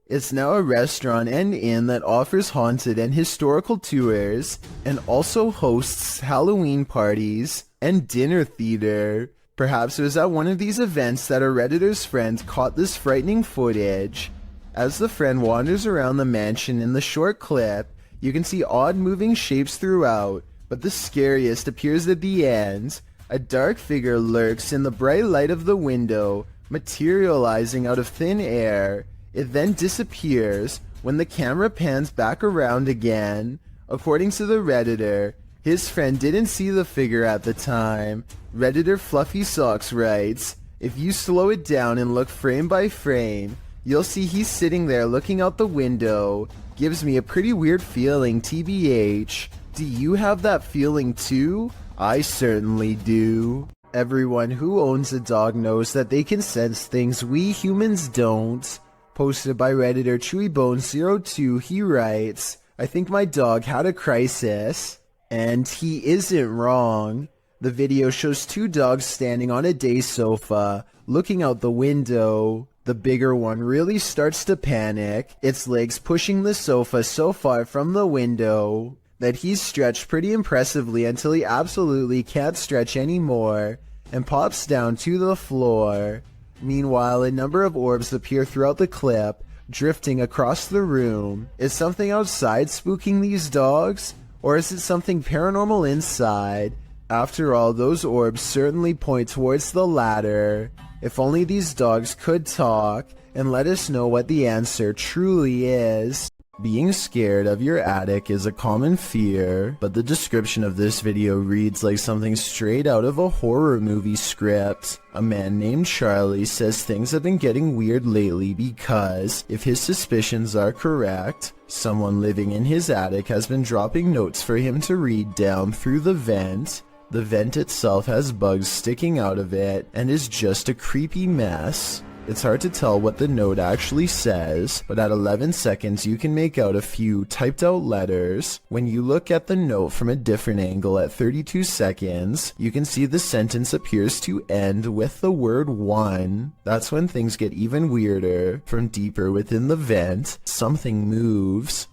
It's now a restaurant and inn that offers haunted and historical tours, and also hosts Halloween parties and dinner theater. Perhaps it was at one of these events that a Redditor's friend caught this frightening footage. As the friend wanders around the mansion in the short clip, you can see odd moving shapes throughout, but the scariest appears at the end. A dark figure lurks in the bright light of the window, materializing out of thin air. It then disappears when the camera pans back around again. According to the Redditor, his friend didn't see the figure at the time. Redditor Fluffy Socks writes, "If you slow it down and look frame by frame, you'll see he's sitting there looking out the window. Gives me a pretty weird feeling, TBH. Do you have that feeling too? I certainly do." Everyone who owns a dog knows that they can sense things we humans don't. Posted by Redditor ChewyBone02, he writes, "I think my dog had a crisis." And he isn't wrong. The video shows 2 dogs standing on a day sofa, looking out the window. The bigger one really starts to panic, its legs pushing the sofa so far from the window that he's stretched pretty impressively until he absolutely can't stretch anymore, and pops down to the floor. Meanwhile, a number of orbs appear throughout the clip, drifting across the room. Is something outside spooking these dogs? Or is it something paranormal inside? After all, those orbs certainly point towards the latter. If only these dogs could talk and let us know what the answer truly is. Being scared of your attic is a common fear, but the description of this video reads like something straight out of a horror movie script. A man named Charlie says things have been getting weird lately because, if his suspicions are correct, someone living in his attic has been dropping notes for him to read down through the vent. The vent itself has bugs sticking out of it and is just a creepy mess. It's hard to tell what the note actually says, but at 11 seconds you can make out a few typed out letters. When you look at the note from a different angle at 32 seconds, you can see the sentence appears to end with the word 1. That's when things get even weirder. From deeper within the vent, something moves.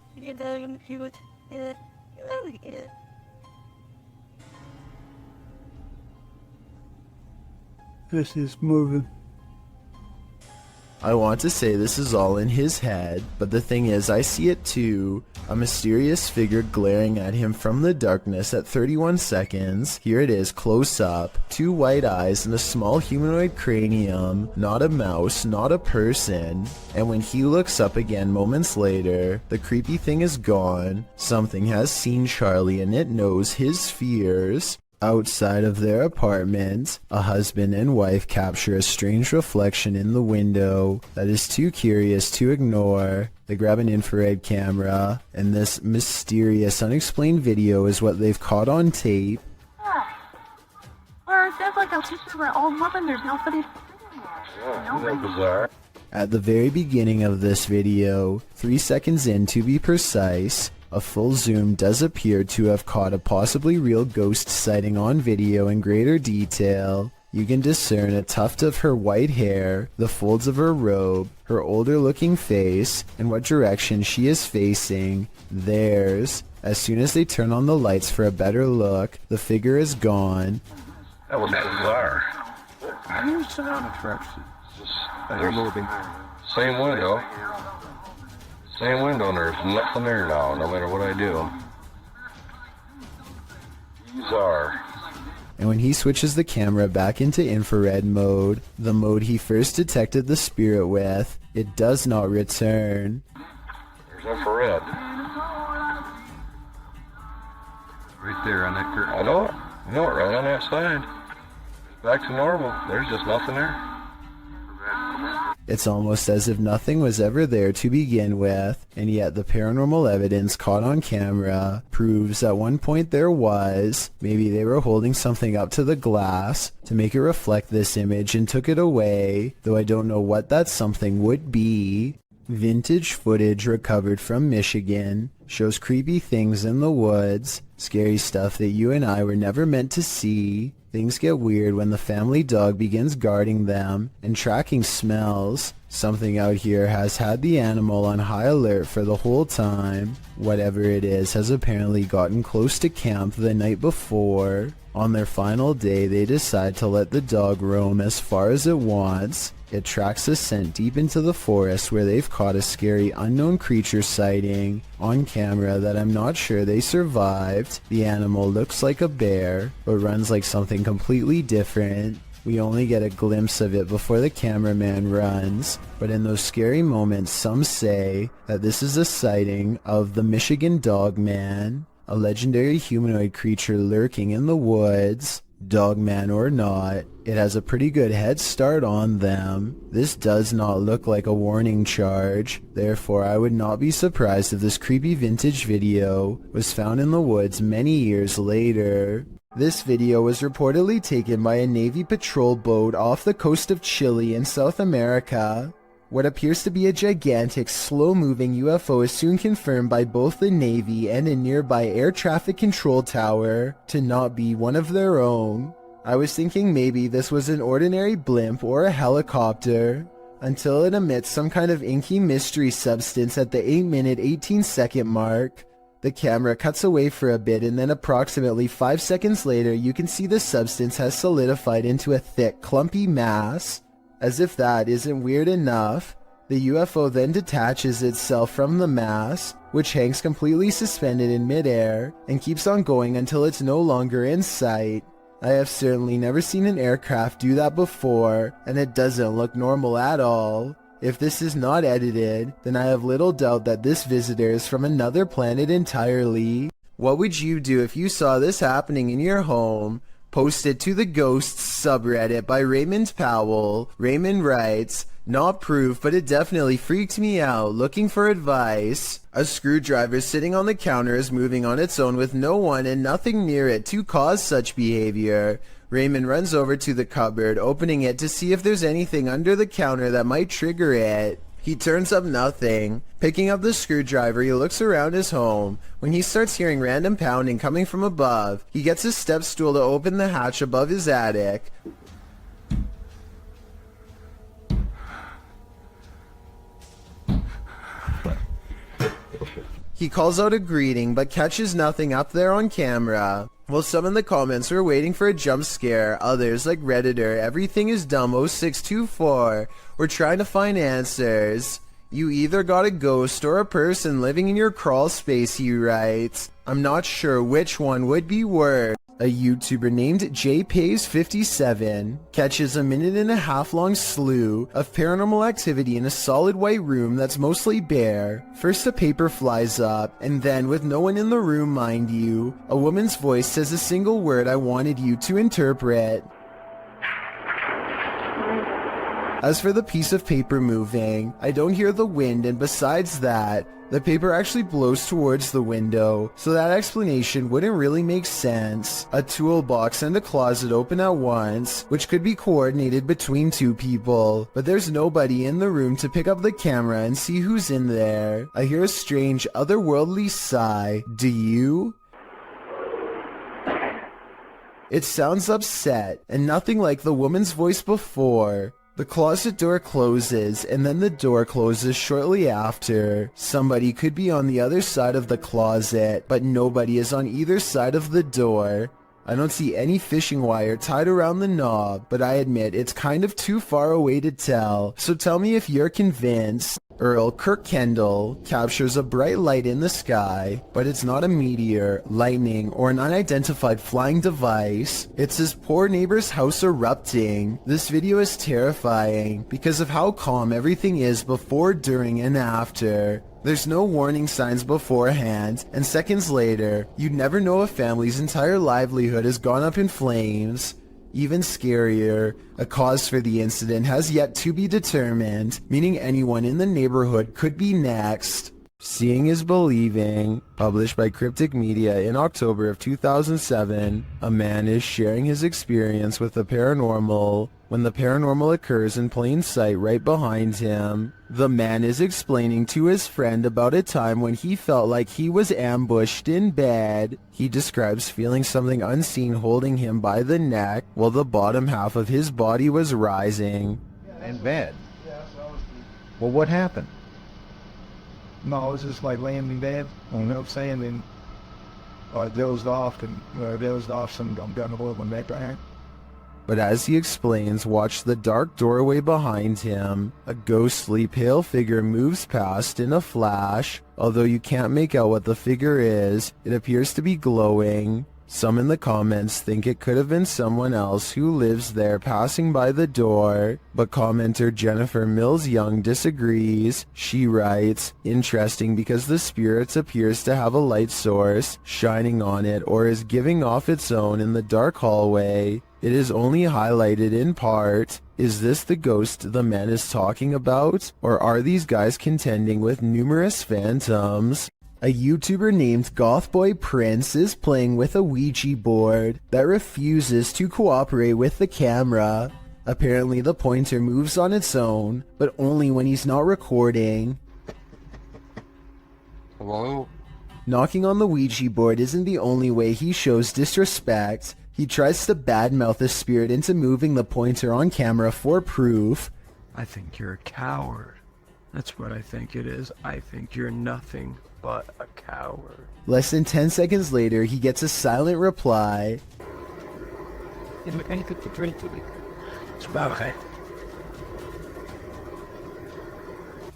This is moving. I want to say this is all in his head, but the thing is I see it too. A mysterious figure glaring at him from the darkness at 31 seconds. Here it is, close up. 2 white eyes and a small humanoid cranium. Not a mouse, not a person. And when he looks up again moments later, the creepy thing is gone. Something has seen Charlie and it knows his fears. Outside of their apartment, a husband and wife capture a strange reflection in the window that is too curious to ignore. They grab an infrared camera, and this mysterious, unexplained video is what they've caught on tape. Or there's like a picture where all woman, there's nobody. Bizarre. At the very beginning of this video, 3 seconds in to be precise, a full zoom does appear to have caught a possibly real ghost sighting on video in greater detail. You can discern a tuft of her white hair, the folds of her robe, her older looking face, and what direction she is facing, theirs. As soon as they turn on the lights for a better look, the figure is gone. That was bizarre. New sound effects. They're moving. Same window. Same window, and there's nothing there now, no matter what I do. Bizarre. And when he switches the camera back into infrared mode, the mode he first detected the spirit with, it does not return. There's infrared. Right there on that curtain. I know it. I know it, right on that side. Back to normal. There's just nothing there. It's almost as if nothing was ever there to begin with, and yet the paranormal evidence caught on camera proves at one point there was. Maybe they were holding something up to the glass to make it reflect this image and took it away, though I don't know what that something would be. Vintage footage recovered from Michigan shows creepy things in the woods, scary stuff that you and I were never meant to see. Things get weird when the family dog begins guarding them and tracking smells. Something out here has had the animal on high alert for the whole time. Whatever it is has apparently gotten close to camp the night before. On their final day, they decide to let the dog roam as far as it wants. It tracks a scent deep into the forest where they've caught a scary unknown creature sighting on camera that I'm not sure they survived. The animal looks like a bear, but runs like something completely different. We only get a glimpse of it before the cameraman runs, but in those scary moments some say that this is a sighting of the Michigan Dog Man, a legendary humanoid creature lurking in the woods. Dogman or not, it has a pretty good head start on them. This does not look like a warning charge, therefore I would not be surprised if this creepy vintage video was found in the woods many years later. This video was reportedly taken by a Navy patrol boat off the coast of Chile in South America. What appears to be a gigantic, slow-moving UFO is soon confirmed by both the Navy and a nearby air traffic control tower to not be one of their own. I was thinking maybe this was an ordinary blimp or a helicopter, until it emits some kind of inky mystery substance at the 8-minute 18-second mark. The camera cuts away for a bit, and then approximately 5 seconds later you can see the substance has solidified into a thick, clumpy mass. As if that isn't weird enough, the UFO then detaches itself from the mass, which hangs completely suspended in midair, and keeps on going until it's no longer in sight. I have certainly never seen an aircraft do that before, and it doesn't look normal at all. If this is not edited, then I have little doubt that this visitor is from another planet entirely. What would you do if you saw this happening in your home? Posted to the Ghosts subreddit by Raymond Powell. Raymond writes, "Not proof, but it definitely freaked me out. Looking for advice. A screwdriver sitting on the counter is moving on its own with no one and nothing near it to cause such behavior. Raymond runs over to the cupboard, opening it to see if there's anything under the counter that might trigger it. He turns up nothing. Picking up the screwdriver, he looks around his home. When he starts hearing random pounding coming from above, he gets his step stool to open the hatch above his attic. He calls out a greeting, but catches nothing up there on camera. While some in the comments were waiting for a jump scare, others like Redditor Everything is Dumb 0624 were trying to find answers. You either got a ghost or a person living in your crawl space, he writes. I'm not sure which one would be worse. A YouTuber named JPays57 catches a 1.5-minute long slew of paranormal activity in a solid white room that's mostly bare. First a paper flies up, and then, with no one in the room mind you, a woman's voice says a single word I wanted you to interpret. As for the piece of paper moving, I don't hear the wind, and besides that, the paper actually blows towards the window, so that explanation wouldn't really make sense. A toolbox and a closet open at once, which could be coordinated between two people, but there's nobody in the room to pick up the camera and see who's in there. I hear a strange, otherworldly sigh. Do you? It sounds upset, and nothing like the woman's voice before. The closet door closes, and then the door closes shortly after. Somebody could be on the other side of the closet, but nobody is on either side of the door. I don't see any fishing wire tied around the knob, but I admit it's kind of too far away to tell, so tell me if you're convinced. Earl Kirkendall captures a bright light in the sky, but it's not a meteor, lightning, or an unidentified flying device. It's his poor neighbor's house erupting. This video is terrifying because of how calm everything is before, during, and after. There's no warning signs beforehand, and seconds later, you'd never know a family's entire livelihood has gone up in flames. Even scarier, a cause for the incident has yet to be determined, meaning anyone in the neighborhood could be next. Seeing is Believing, published by Cryptic Media in October of 2007, a man is sharing his experience with the paranormal when the paranormal occurs in plain sight right behind him. The man is explaining to his friend about a time when he felt like he was ambushed in bed. He describes feeling something unseen holding him by the neck while the bottom half of his body was rising. In bed? Well, what happened? No, I was just like laying in bed, you know what I'm saying, and I dozed off, and some gun hole went back behind. But as he explains, watch the dark doorway behind him. A ghostly pale figure moves past in a flash. Although you can't make out what the figure is, it appears to be glowing. Some in the comments think it could have been someone else who lives there passing by the door, but commenter Jennifer Mills Young disagrees. She writes, interesting because the spirit appears to have a light source shining on it or is giving off its own in the dark hallway. It is only highlighted in part. Is this the ghost the man is talking about, or are these guys contending with numerous phantoms? A YouTuber named Gothboy Prince is playing with a Ouija board that refuses to cooperate with the camera. Apparently the pointer moves on its own, but only when he's not recording. Hello? Knocking on the Ouija board isn't the only way he shows disrespect. He tries to badmouth the spirit into moving the pointer on camera for proof. I think you're a coward. That's what I think it is. I think you're nothing but a coward. Less than 10 seconds later, he gets a silent reply.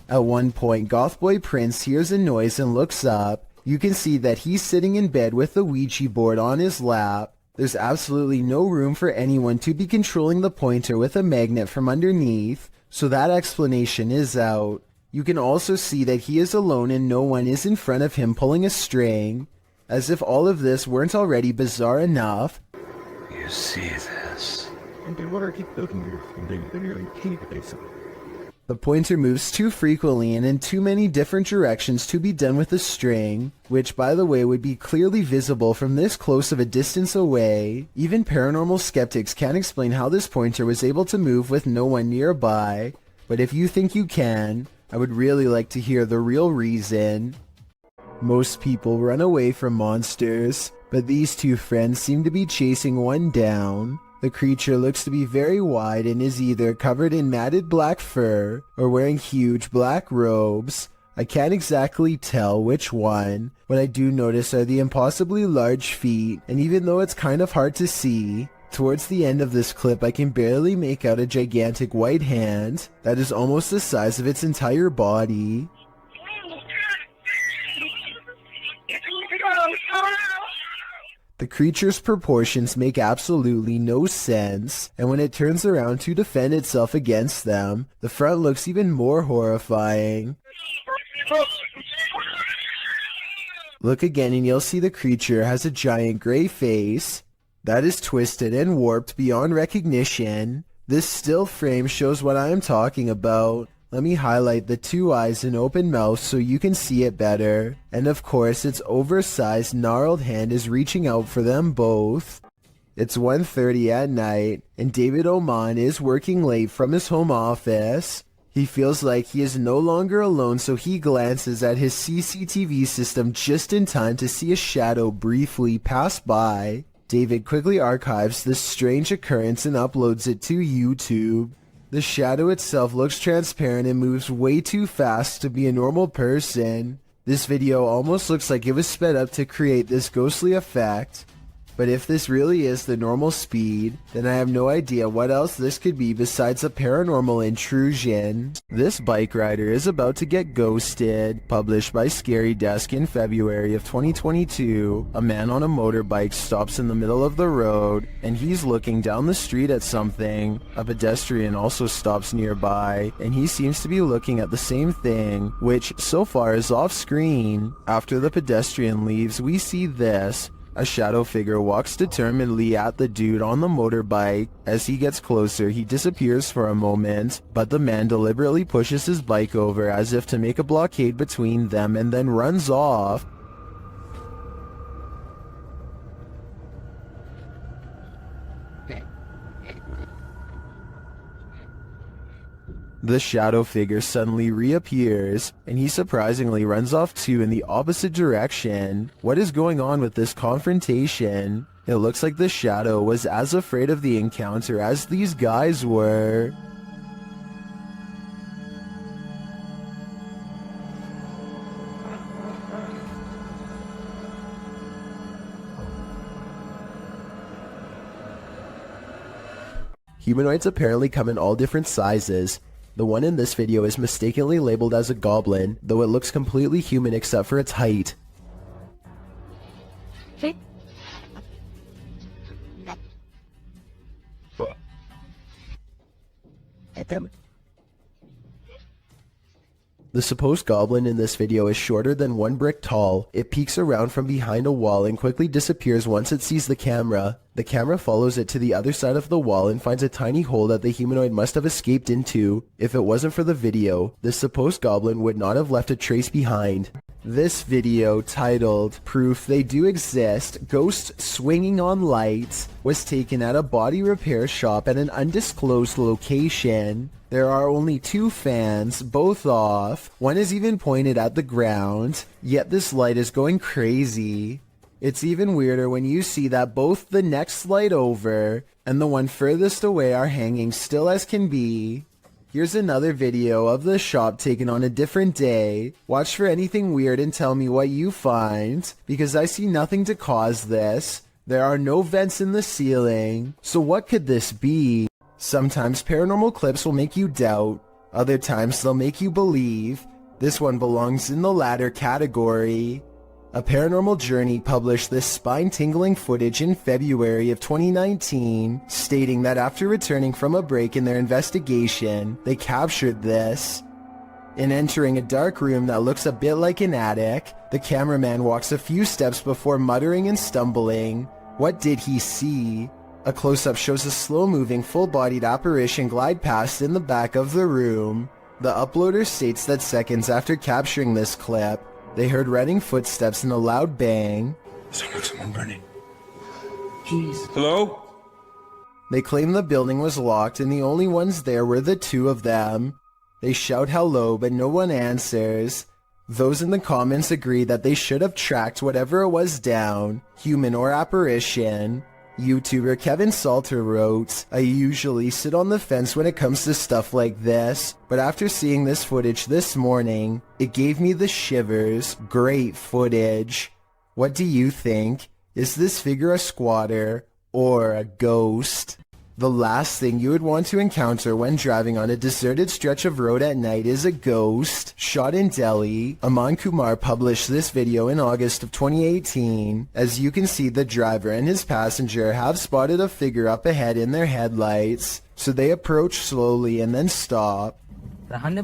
At one point, Gothboy Prince hears a noise and looks up. You can see that he's sitting in bed with the Ouija board on his lap. There's absolutely no room for anyone to be controlling the pointer with a magnet from underneath, so that explanation is out. You can also see that he is alone and no one is in front of him pulling a string. As if all of this weren't already bizarre enough. You see this? The pointer moves too frequently and in too many different directions to be done with a string, which by the way would be clearly visible from this close of a distance away. Even paranormal skeptics can't explain how this pointer was able to move with no one nearby, but if you think you can, I would really like to hear the real reason. Most people run away from monsters, but these two friends seem to be chasing one down. The creature looks to be very wide and is either covered in matted black fur or wearing huge black robes. I can't exactly tell which one, What I do notice are the impossibly large feet, and even though it's kind of hard to see, towards the end of this clip I can barely make out a gigantic white hand that is almost the size of its entire body. The creature's proportions make absolutely no sense, and when it turns around to defend itself against them, the front looks even more horrifying. Look again and you'll see the creature has a giant gray face that is twisted and warped beyond recognition. This still frame shows what I am talking about. Let me highlight the two eyes and open mouth so you can see it better. And of course, its oversized, gnarled hand is reaching out for them both. It's 1:30 at night, and David Oman is working late from his home office. He feels like he is no longer alone, so he glances at his CCTV system just in time to see a shadow briefly pass by. David quickly archives this strange occurrence and uploads it to YouTube. The shadow itself looks transparent and moves way too fast to be a normal person. This video almost looks like it was sped up to create this ghostly effect. But if this really is the normal speed, then I have no idea what else this could be besides a paranormal intrusion. This bike rider is about to get ghosted. Published by Scary Desk in February of 2022, a man on a motorbike stops in the middle of the road, and he's looking down the street at something. A pedestrian also stops nearby, and he seems to be looking at the same thing, which so far is off screen. After the pedestrian leaves, we see this. A shadow figure walks determinedly at the dude on the motorbike. As he gets closer, he disappears for a moment, but the man deliberately pushes his bike over as if to make a blockade between them and then runs off. The shadow figure suddenly reappears, and he surprisingly runs off too in the opposite direction. What is going on with this confrontation? It looks like the shadow was as afraid of the encounter as these guys were. Humanoids apparently come in all different sizes. The one in this video is mistakenly labeled as a goblin, though it looks completely human except for its height. The supposed goblin in this video is shorter than 1 brick tall. It peeks around from behind a wall and quickly disappears once it sees the camera. The camera follows it to the other side of the wall and finds a tiny hole that the humanoid must have escaped into. If it wasn't for the video, this supposed goblin would not have left a trace behind. This video, titled "Proof They Do Exist, Ghosts Swinging on Lights," was taken at a body repair shop at an undisclosed location. There are only 2 fans, both off. One is even pointed at the ground, yet this light is going crazy. It's even weirder when you see that both the next light over and the one furthest away are hanging still as can be. Here's another video of the shop taken on a different day. Watch for anything weird and tell me what you find, because I see nothing to cause this. There are no vents in the ceiling, so what could this be? Sometimes paranormal clips will make you doubt, other times they'll make you believe. This one belongs in the latter category. A Paranormal Journey published this spine-tingling footage in February of 2019, stating that after returning from a break in their investigation, they captured this. In entering a dark room that looks a bit like an attic, the cameraman walks a few steps before muttering and stumbling. What did he see? A close-up shows a slow-moving, full-bodied apparition glide past in the back of the room. The uploader states that seconds after capturing this clip, they heard running footsteps and a loud bang. Sounds like someone running. Jeez. Hello? They claim the building was locked and the only ones there were the 2 of them. They shout hello, but no one answers. Those in the comments agree that they should have tracked whatever it was down, human or apparition. YouTuber Kevin Salter wrote, "I usually sit on the fence when it comes to stuff like this, but after seeing this footage this morning, it gave me the shivers. Great footage. What do you think? Is this figure a squatter or a ghost?" The last thing you would want to encounter when driving on a deserted stretch of road at night is a ghost. Shot in Delhi, Aman Kumar published this video in August of 2018. As you can see, the driver and his passenger have spotted a figure up ahead in their headlights, so they approach slowly and then stop. आज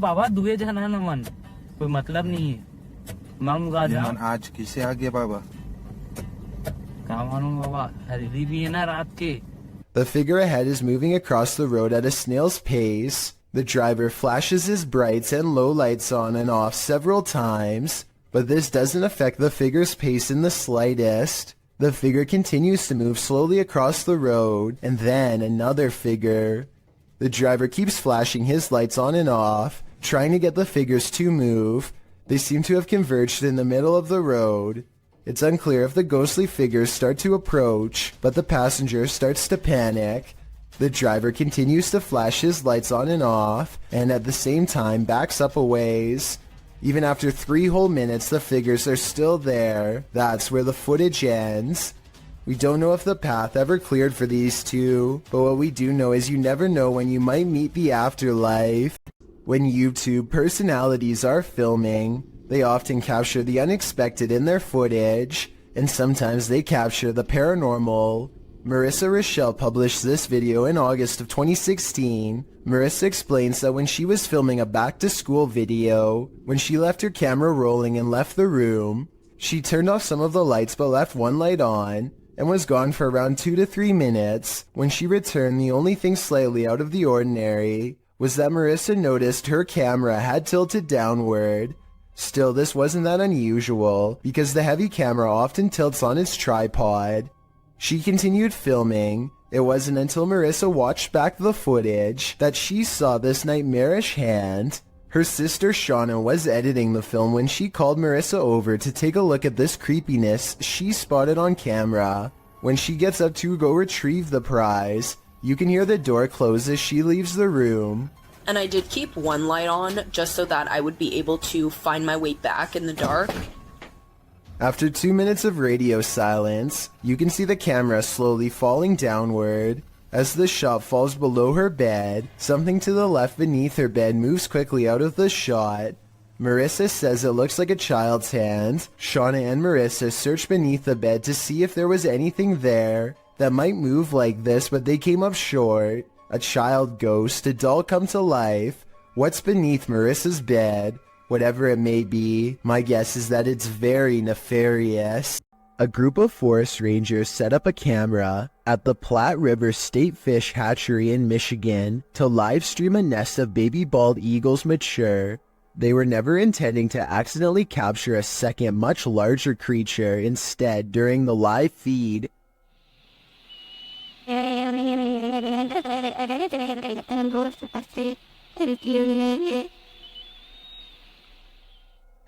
किसे आ गया बाबा? The figure ahead is moving across the road at a snail's pace. The driver flashes his brights and low lights on and off several times, but this doesn't affect the figure's pace in the slightest. The figure continues to move slowly across the road, and then another figure. The driver keeps flashing his lights on and off, trying to get the figures to move. They seem to have converged in the middle of the road. It's unclear if the ghostly figures start to approach, but the passenger starts to panic. The driver continues to flash his lights on and off, and at the same time backs up a ways. Even after 3 whole minutes, the figures are still there. That's where the footage ends. We don't know if the path ever cleared for these two, but what we do know is you never know when you might meet the afterlife. When YouTube personalities are filming, they often capture the unexpected in their footage, and sometimes they capture the paranormal. Marissa Rochelle published this video in August of 2016. Marissa explains that when she was filming a back-to-school video, when she left her camera rolling and left the room, she turned off some of the lights but left one light on, and was gone for around 2 to 3 minutes. When she returned, the only thing slightly out of the ordinary was that Marissa noticed her camera had tilted downward. Still, this wasn't that unusual, because the heavy camera often tilts on its tripod. She continued filming. It wasn't until Marissa watched back the footage that she saw this nightmarish hand. Her sister Shauna was editing the film when she called Marissa over to take a look at this creepiness she spotted on camera. When she gets up to go retrieve the prize, you can hear the door close as she leaves the room. And I did keep one light on just so that I would be able to find my way back in the dark. After 2 minutes of radio silence, you can see the camera slowly falling downward. As the shot falls below her bed, something to the left beneath her bed moves quickly out of the shot. Marissa says it looks like a child's hand. Shauna and Marissa searched beneath the bed to see if there was anything there that might move like this, but they came up short. A child ghost, a doll come to life. What's beneath Marissa's bed? Whatever it may be, my guess is that it's very nefarious. A group of forest rangers set up a camera at the Platte River State Fish Hatchery in Michigan to live stream a nest of baby bald eagles mature. They were never intending to accidentally capture a second, much larger creature. Instead, during the live feed,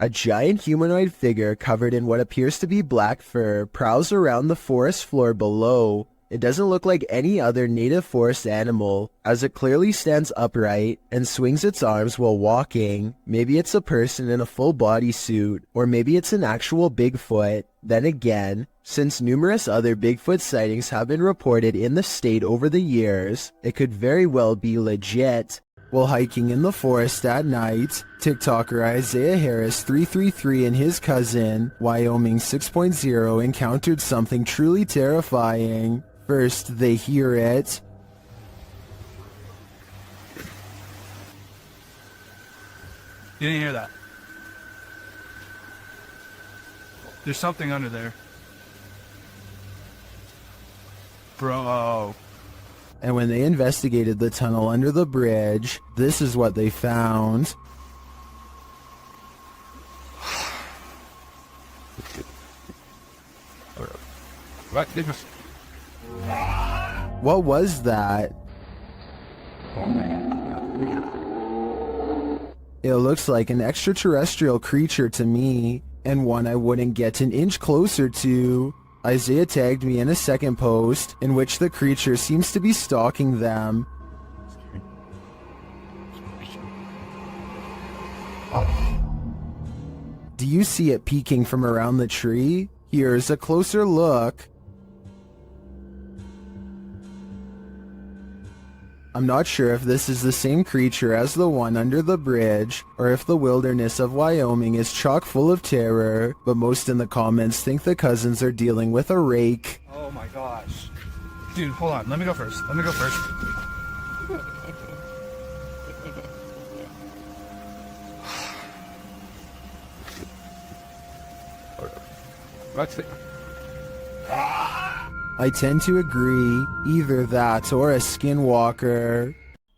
a giant humanoid figure covered in what appears to be black fur prowls around the forest floor below. It doesn't look like any other native forest animal, as it clearly stands upright and swings its arms while walking. Maybe it's a person in a full bodysuit, or maybe it's an actual Bigfoot. Then again, since numerous other Bigfoot sightings have been reported in the state over the years, it could very well be legit. While hiking in the forest at night, TikToker Isaiah Harris 333 and his cousin, Wyoming 6.0, encountered something truly terrifying. First, they hear it. You didn't hear that. There's something under there. Bro. And when they investigated the tunnel under the bridge, this is what they found. What was that? It looks like an extraterrestrial creature to me, and one I wouldn't get an inch closer to. Isaiah tagged me in a second post in which the creature seems to be stalking them. Do you see it peeking from around the tree? Here's a closer look. I'm not sure if this is the same creature as the one under the bridge, or if the wilderness of Wyoming is chock full of terror, but most in the comments think the cousins are dealing with a rake. Oh my gosh. Dude, hold on. Let me go first. Roxy. I tend to agree, either that or a skinwalker.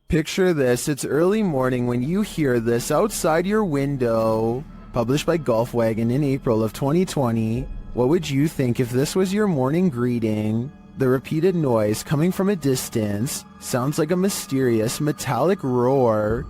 Picture this, it's early morning when you hear this outside your window. Published by Golfwagon in April of 2020. What would you think if this was your morning greeting? The repeated noise coming from a distance sounds like a mysterious metallic roar.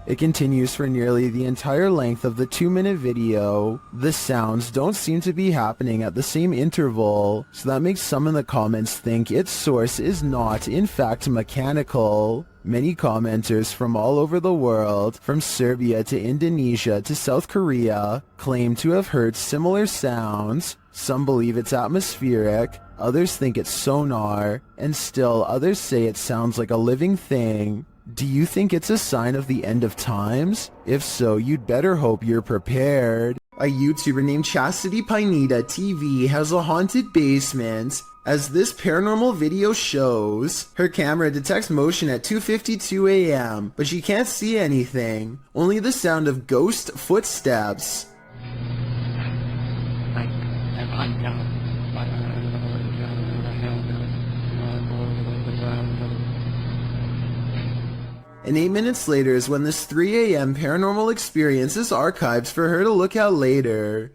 It continues for nearly the entire length of the 2-minute video. The sounds don't seem to be happening at the same interval, so that makes some in the comments think its source is not, in fact, mechanical. Many commenters from all over the world, from Serbia to Indonesia to South Korea, claim to have heard similar sounds. Some believe it's atmospheric, others think it's sonar, and still others say it sounds like a living thing. Do you think it's a sign of the end of times? If so, you'd better hope you're prepared. A YouTuber named Chastity Pineda TV has a haunted basement. As this paranormal video shows, her camera detects motion at 2:52 a.m., but she can't see anything, only the sound of ghost footsteps. And 8 minutes later is when this 3 a.m. paranormal experience is archived for her to look at later.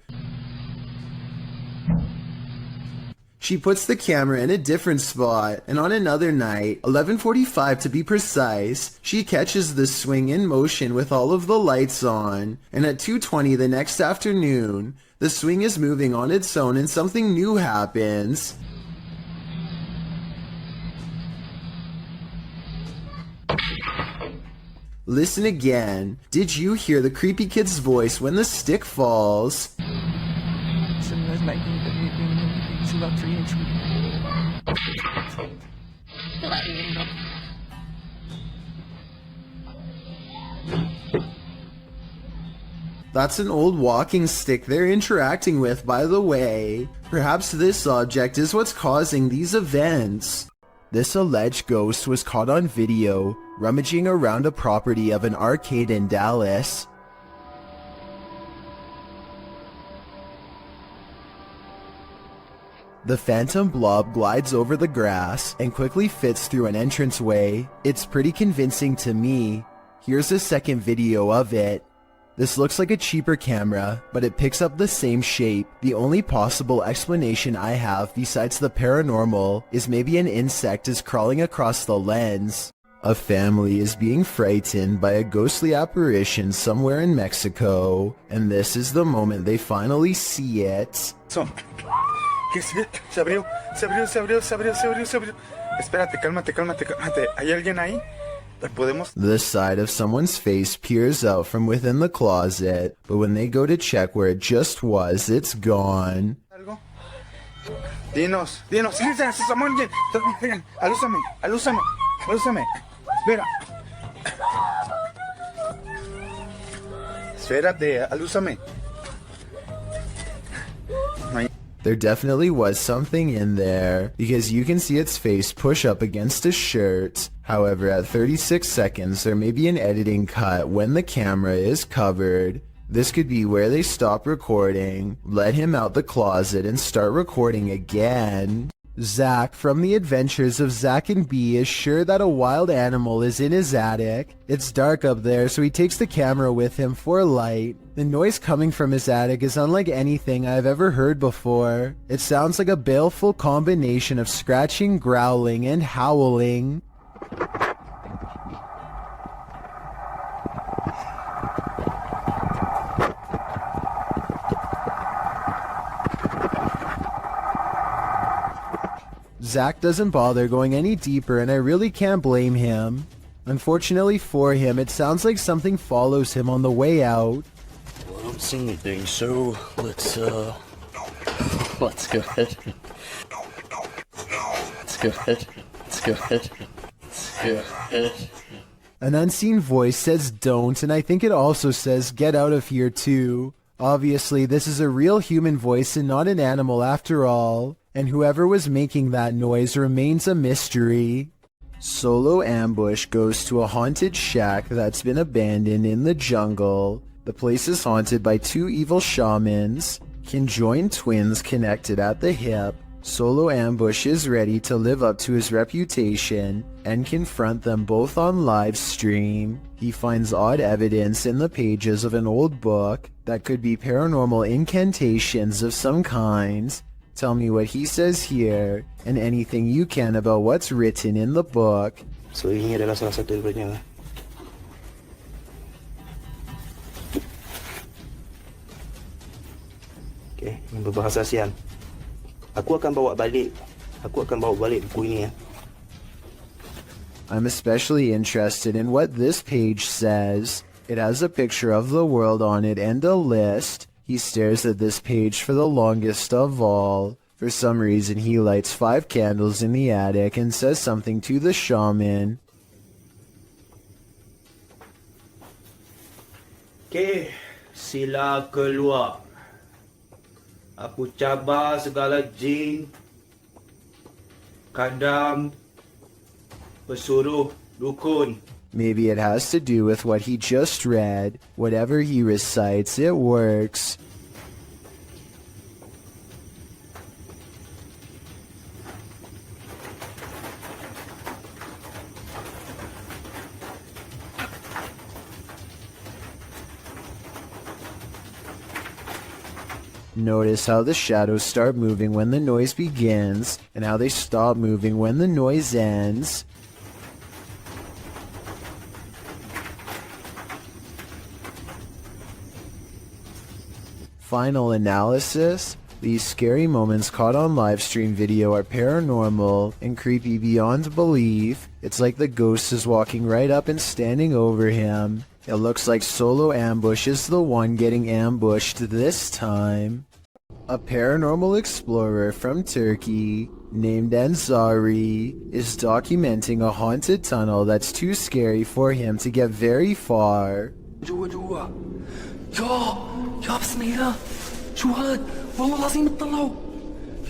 She puts the camera in a different spot, and on another night, 11:45 to be precise, she catches the swing in motion with all of the lights on, and at 2:20 the next afternoon, the swing is moving on its own and something new happens. Listen again. Did you hear the creepy kid's voice when the stick falls? That's an old walking stick they're interacting with, by the way. Perhaps this object is what's causing these events. This alleged ghost was caught on video rummaging around a property of an arcade in Dallas. The phantom blob glides over the grass and quickly fits through an entranceway. It's pretty convincing to me. Here's a second video of it. This looks like a cheaper camera, but it picks up the same shape. The only possible explanation I have besides the paranormal is maybe an insect is crawling across the lens. A family is being frightened by a ghostly apparition somewhere in Mexico, and this is the moment they finally see it. ¿Qué es? Se abrió. Espérate, cálmate. ¿Hay alguien ahí? The side of someone's face peers out from within the closet, but when they go to check where it just was, it's gone. Dinos. Alúzame. Espérate, alúzame. There definitely was something in there, because you can see its face push up against a shirt. However, at 36 seconds, there may be an editing cut when the camera is covered. This could be where they stop recording, let him out the closet, and start recording again. Zack from the Adventures of Zack and Bee is sure that a wild animal is in his attic. It's dark up there, so he takes the camera with him for light. The noise coming from his attic is unlike anything I've ever heard before. It sounds like a baleful combination of scratching, growling, and howling. Zack doesn't bother going any deeper, and I really can't blame him. Unfortunately for him, it sounds like something follows him on the way out. Well, I don't see anything, so let's go ahead. Let's go ahead. Let's go ahead. An unseen voice says don't, and I think it also says get out of here too. Obviously, this is a real human voice and not an animal after all. And whoever was making that noise remains a mystery. Solo Ambush goes to a haunted shack that's been abandoned in the jungle. The place is haunted by two evil shamans, conjoined twins connected at the hip. Solo Ambush is ready to live up to his reputation and confront them both on live stream. He finds odd evidence in the pages of an old book that could be paranormal incantations of some kind. Tell me what he says here, and anything you can about what's written in the book. So ini adalah salah satu daripadanya. Okay, yang berbahasa ASEAN. Aku akan bawa balik buku ini ya. I'm especially interested in what this page says. It has a picture of the world on it and a list. He stares at this page for the longest of all. For some reason, he lights 5 candles in the attic and says something to the shaman. Okay, sila keluar. Aku cabar segala jin, kadam, pesuruh, dukun. Maybe it has to do with what he just read. Whatever he recites, it works. Notice how the shadows start moving when the noise begins, and how they stop moving when the noise ends. Final analysis: these scary moments caught on livestream video are paranormal and creepy beyond belief. It's like the ghost is walking right up and standing over him. It looks like Solo Ambush is the one getting ambushed this time. A paranormal explorer from Turkey named Ansari is documenting a haunted tunnel that's too scary for him to get very far. يا بسم الله شو هاد والله العظيم اطلعوا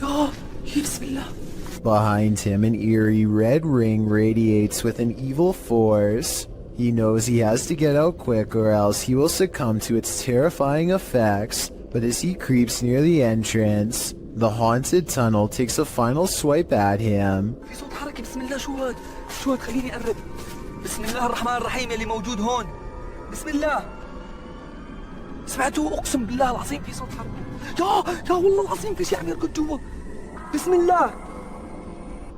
يا بسم الله. Behind him, an eerie red ring radiates with an evil force. He knows he has to get out quick or else he will succumb to its terrifying effects, but as he creeps near the entrance, the haunted tunnel takes a final swipe at him. في صوت حركة بسم الله شو هاد خليني أقرب بسم الله الرحمن الرحيم اللي موجود هون بسم الله سمعتوا أقسم بالله العظيم في صوت حركة يا والله العظيم في شيء عم يركض جوا بسم الله.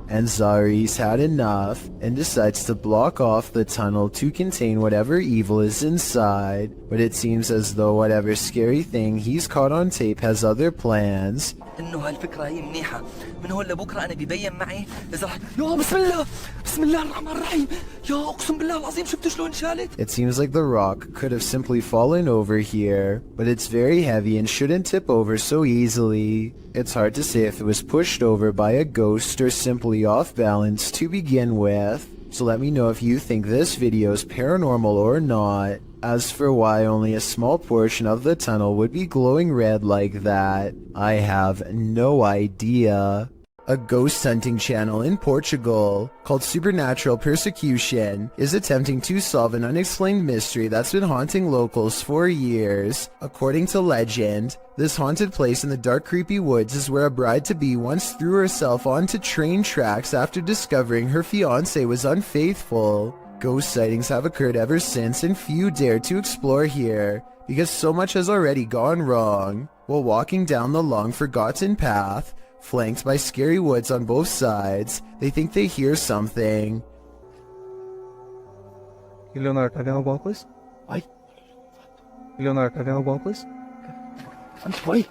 Ansari's had enough and decides to block off the tunnel to contain whatever evil is inside, but it seems as though whatever scary thing he's caught on tape has other plans. إنه هالفكرة هي منيحة من هون لبكرة أنا بيبين معي إذا رح يا بسم الله الرحمن الرحيم يا أقسم بالله العظيم شفتوا شلون شالت. It seems like the rock could have simply fallen over here, but it's very heavy and shouldn't tip over so easily. It's hard to say if it was pushed over by a ghost or simply off balance to begin with. So let me know if you think this video is paranormal or not. As for why only a small portion of the tunnel would be glowing red like that, I have no idea. A ghost hunting channel in Portugal called Supernatural Persecution is attempting to solve an unexplained mystery that's been haunting locals for years. According to legend, this haunted place in the dark, creepy woods is where a bride-to-be once threw herself onto train tracks after discovering her fiancé was unfaithful. Ghost sightings have occurred ever since, and few dare to explore here because so much has already gone wrong. While walking down the long forgotten path, flanked by scary woods on both sides, they think they hear something. Leonardo, cadê o óculos? Vai. Leonardo, cadê o óculos? Vai.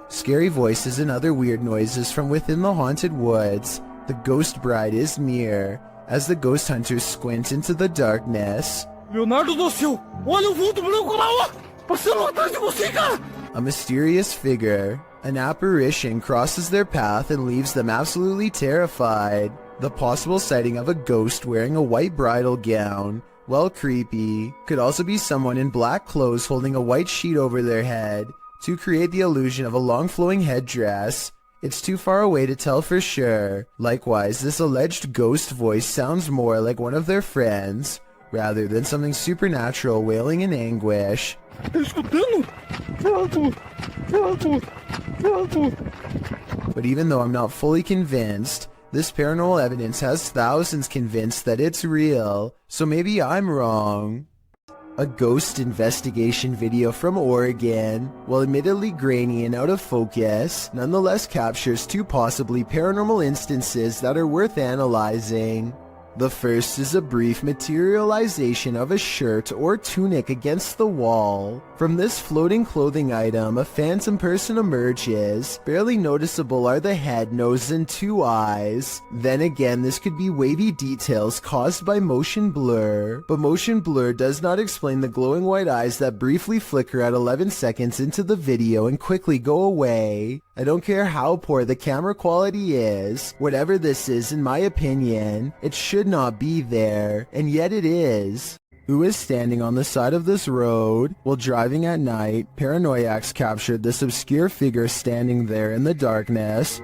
Scary voices and other weird noises from within the haunted woods. The ghost bride is near. As the ghost hunters squint into the darkness, Leonardo do céu! Olha o vulto branco lá, ó! Passando atrás de você, cara! a mysterious figure, an apparition, crosses their path and leaves them absolutely terrified. The possible sighting of a ghost wearing a white bridal gown, while creepy, could also be someone in black clothes holding a white sheet over their head to create the illusion of a long flowing headdress. It's too far away to tell for sure. Likewise, this alleged ghost voice sounds more like one of their friends, rather than something supernatural wailing in anguish. But even though I'm not fully convinced, this paranormal evidence has thousands convinced that it's real, so maybe I'm wrong. A ghost investigation video from Oregon, while admittedly grainy and out of focus, nonetheless captures two possibly paranormal instances that are worth analyzing. The first is a brief materialization of a shirt or tunic against the wall. From this floating clothing item, a phantom person emerges. Barely noticeable are the head, nose, and two eyes. Then again, this could be wavy details caused by motion blur. But motion blur does not explain the glowing white eyes that briefly flicker at 11 seconds into the video and quickly go away. I don't care how poor the camera quality is. Whatever this is, in my opinion, it should not be there, and yet it is. Who is standing on the side of this road? While driving at night, paranoiacs captured this obscure figure standing there in the darkness.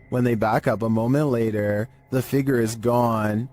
When they back up a moment later, the figure is gone.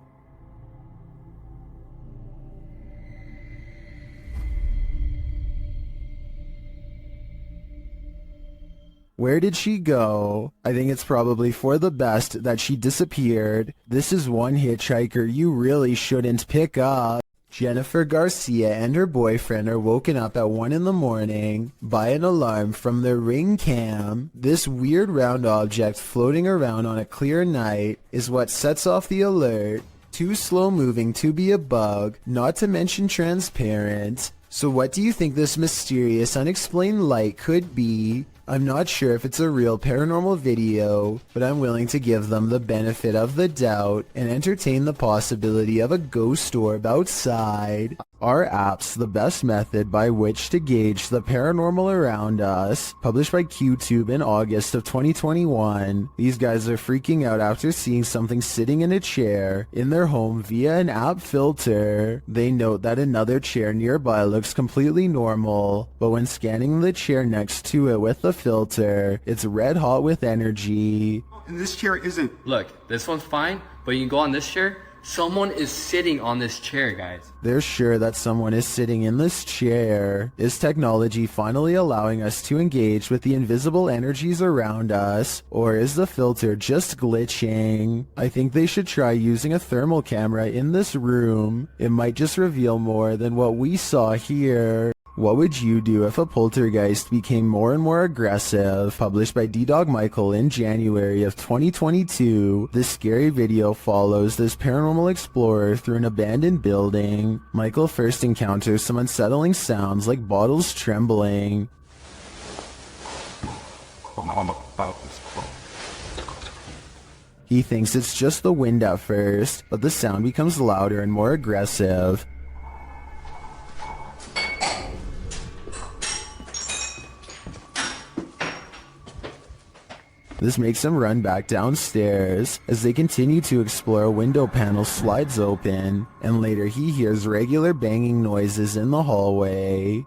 Where did she go? I think it's probably for the best that she disappeared. This is one hitchhiker you really shouldn't pick up. Jennifer Garcia and her boyfriend are woken up at 1 in the morning by an alarm from their Ring cam. This weird round object floating around on a clear night is what sets off the alert. Too slow moving to be a bug, not to mention transparent. So what do you think this mysterious unexplained light could be? I'm not sure if it's a real paranormal video, but I'm willing to give them the benefit of the doubt and entertain the possibility of a ghost orb outside. Are apps the best method by which to gauge the paranormal around us? Published by QTube in August of 2021. These guys are freaking out after seeing something sitting in a chair in their home via an app filter. They note that another chair nearby looks completely normal, but when scanning the chair next to it with the filter, it's red hot with energy. And this chair isn't. Look, this one's fine, but you can go on this chair. Someone is sitting on this chair, guys. They're sure that someone is sitting in this chair. Is technology finally allowing us to engage with the invisible energies around us, or is the filter just glitching? I think they should try using a thermal camera in this room. It might just reveal more than what we saw here. What would you do if a poltergeist became more and more aggressive? Published by D-Dog Michael in January of 2022. This scary video follows this paranormal explorer through an abandoned building. Michael first encounters some unsettling sounds like bottles trembling. He thinks it's just the wind at first, but the sound becomes louder and more aggressive. This makes him run back downstairs. As they continue to explore, a window panel slides open, and later he hears regular banging noises in the hallway.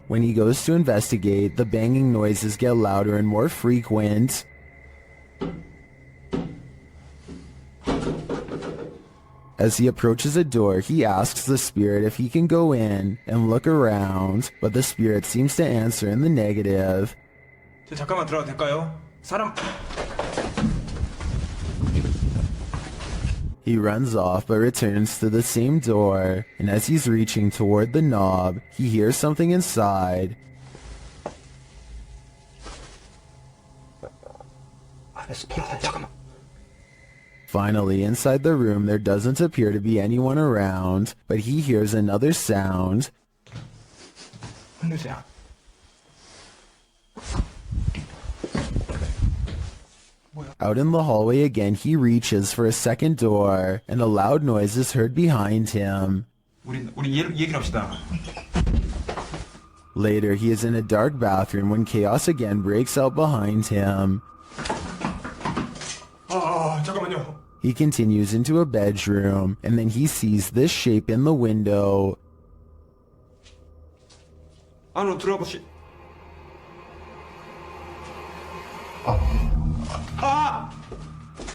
When he goes to investigate, the banging noises get louder and more frequent. As he approaches a door, he asks the spirit if he can go in and look around, but the spirit seems to answer in the negative. 잠깐만 들어가도 될까요? 사람. He runs off but returns to the same door, and as he's reaching toward the knob, he hears something inside. Finally, inside the room, there doesn't appear to be anyone around, but he hears another sound. Out in the hallway again, he reaches for a second door, and a loud noise is heard behind him. Later, he is in a dark bathroom when chaos again breaks out behind him. 잠깐만요. He continues into a bedroom, and then he sees this shape in the window. 안으로 들어가 보시.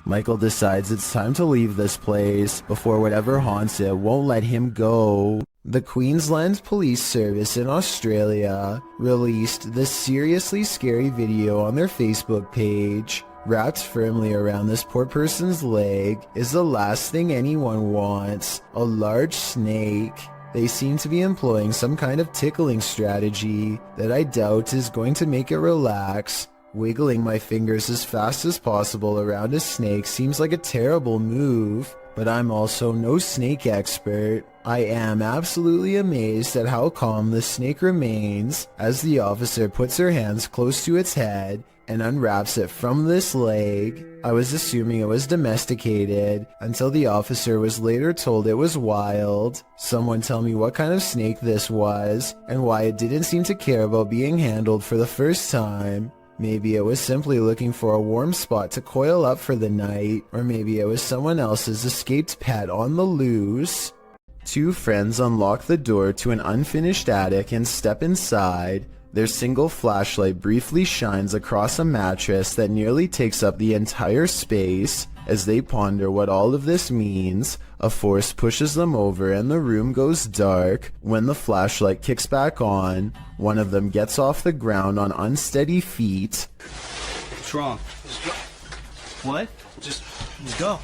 Michael decides it's time to leave this place before whatever haunts it won't let him go. The Queensland Police Service in Australia released this seriously scary video on their Facebook page. Wrapped firmly around this poor person's leg is the last thing anyone wants, a large snake. They seem to be employing some kind of tickling strategy that I doubt is going to make it relax. Wiggling my fingers as fast as possible around a snake seems like a terrible move, but I'm also no snake expert. I am absolutely amazed at how calm the snake remains as the officer puts her hands close to its head and unwraps it from this leg. I was assuming it was domesticated until the officer was later told it was wild. Someone tell me what kind of snake this was and why it didn't seem to care about being handled for the first time. Maybe it was simply looking for a warm spot to coil up for the night, or maybe it was someone else's escaped pet on the loose. Two friends unlock the door to an unfinished attic and step inside. Their single flashlight briefly shines across a mattress that nearly takes up the entire space. As they ponder what all of this means, a force pushes them over and the room goes dark. When the flashlight kicks back on, one of them gets off the ground on unsteady feet. What's wrong? What? Just go.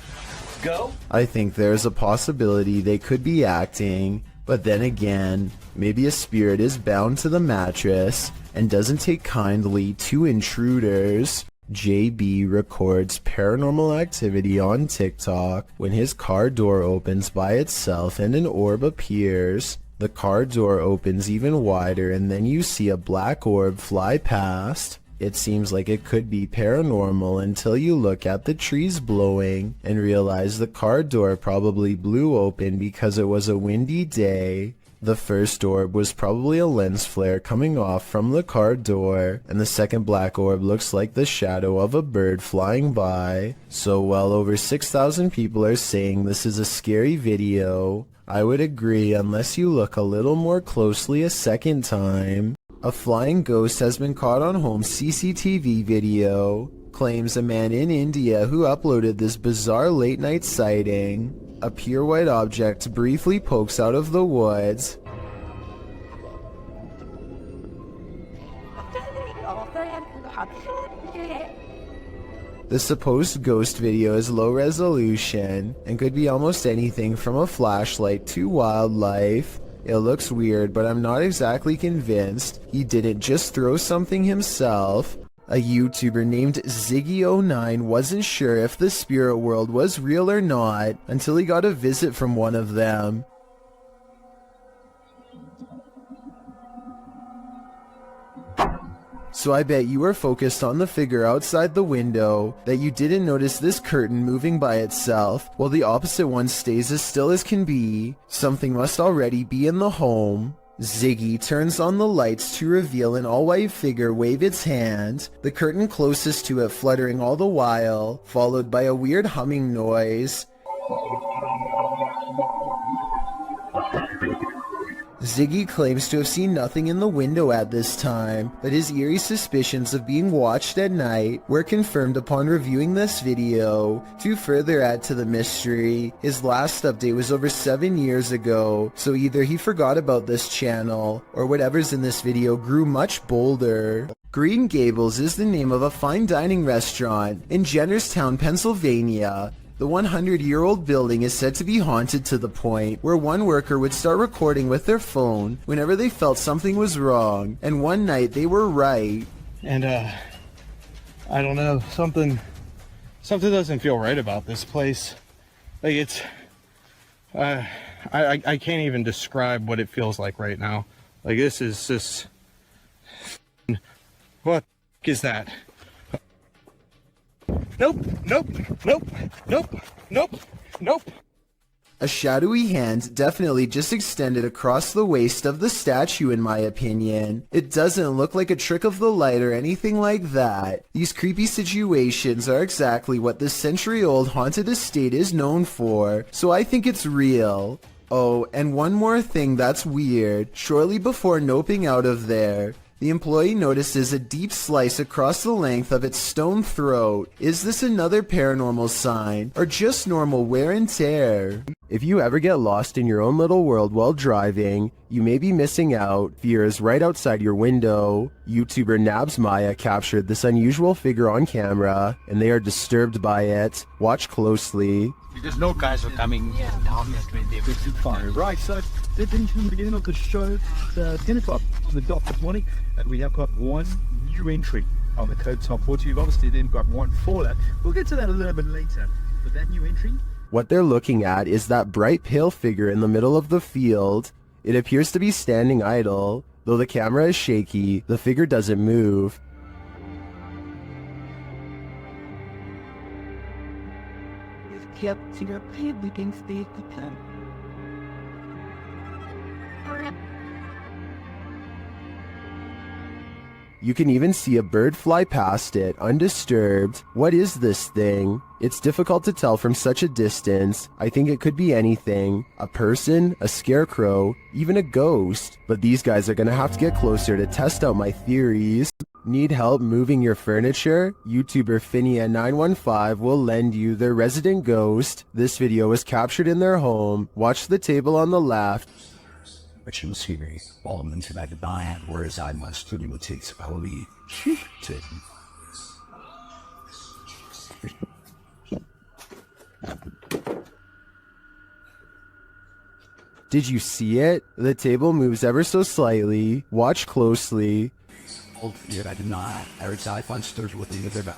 Go? I think there's a possibility they could be acting, but then again, maybe a spirit is bound to the mattress and doesn't take kindly to intruders. JB records paranormal activity on TikTok when his car door opens by itself and an orb appears. The car door opens even wider and then you see a black orb fly past. It seems like it could be paranormal until you look at the trees blowing and realize the car door probably blew open because it was a windy day. The first orb was probably a lens flare coming off from the car door, and the second black orb looks like the shadow of a bird flying by. So well over 6,000 people are saying this is a scary video. I would agree unless you look a little more closely a second time. A flying ghost has been caught on home CCTV video. Claims a man in India who uploaded this bizarre late night sighting. A pure white object briefly pokes out of the woods. The supposed ghost video is low resolution and could be almost anything from a flashlight to wildlife. It looks weird, but I'm not exactly convinced he didn't just throw something himself. A YouTuber named Ziggy09 wasn't sure if the spirit world was real or not until he got a visit from one of them. So I bet you were focused on the figure outside the window that you didn't notice this curtain moving by itself while the opposite one stays as still as can be. Something must already be in the home. Ziggy turns on the lights to reveal an all-white figure wave its hand, the curtain closest to it fluttering all the while, followed by a weird humming noise. Ziggy claims to have seen nothing in the window at this time, but his eerie suspicions of being watched at night were confirmed upon reviewing this video. To further add to the mystery, his last update was over 7 years ago, so either he forgot about this channel, or whatever's in this video grew much bolder. Green Gables is the name of a fine dining restaurant in Jennerstown, Pennsylvania. The 100-year-old building is said to be haunted to the point where one worker would start recording with their phone whenever they felt something was wrong, and one night they were right. And I don't know, something doesn't feel right about this place. Like it's, I can't even describe what it feels like right now. Like this is just, what is that? Nope, nope, nope, nope, nope, nope. A shadowy hand definitely just extended across the waist of the statue in my opinion. It doesn't look like a trick of the light or anything like that. These creepy situations are exactly what this century-old haunted estate is known for, so I think it's real. Oh, and one more thing that's weird. Shortly before noping out of there, the employee notices a deep slice across the length of its stone throat. Is this another paranormal sign, or just normal wear and tear? If you ever get lost in your own little world while driving, you may be missing out. Fear is right outside your window. YouTuber Nabs Maya captured this unusual figure on camera, and they are disturbed by it. Watch closely. Because no guys are coming down the street. They visit fire. Right, so they've been to the beginning of the show, 10 o'clock on the dot this morning, and we have got one new entry on the code top 40. We've obviously then got one for that. We'll get to that a little bit later. But that new entry. What they're looking at is that bright pale figure in the middle of the field. It appears to be standing idle. Though the camera is shaky, the figure doesn't move. Kept your paid looking speed to them. You can even see a bird fly past it, undisturbed. What is this thing? It's difficult to tell from such a distance. I think it could be anything. A person, a scarecrow, even a ghost. But these guys are gonna have to get closer to test out my theories. Need help moving your furniture? YouTuber Finia915 will lend you their resident ghost. This video was captured in their home. Watch the table on the left. Which was here, all of them to that diet, whereas I must to the takes probably to Did you see it? The table moves ever so slightly. Watch closely. Oh, yeah, I did not. Every time I find stirs with the other back.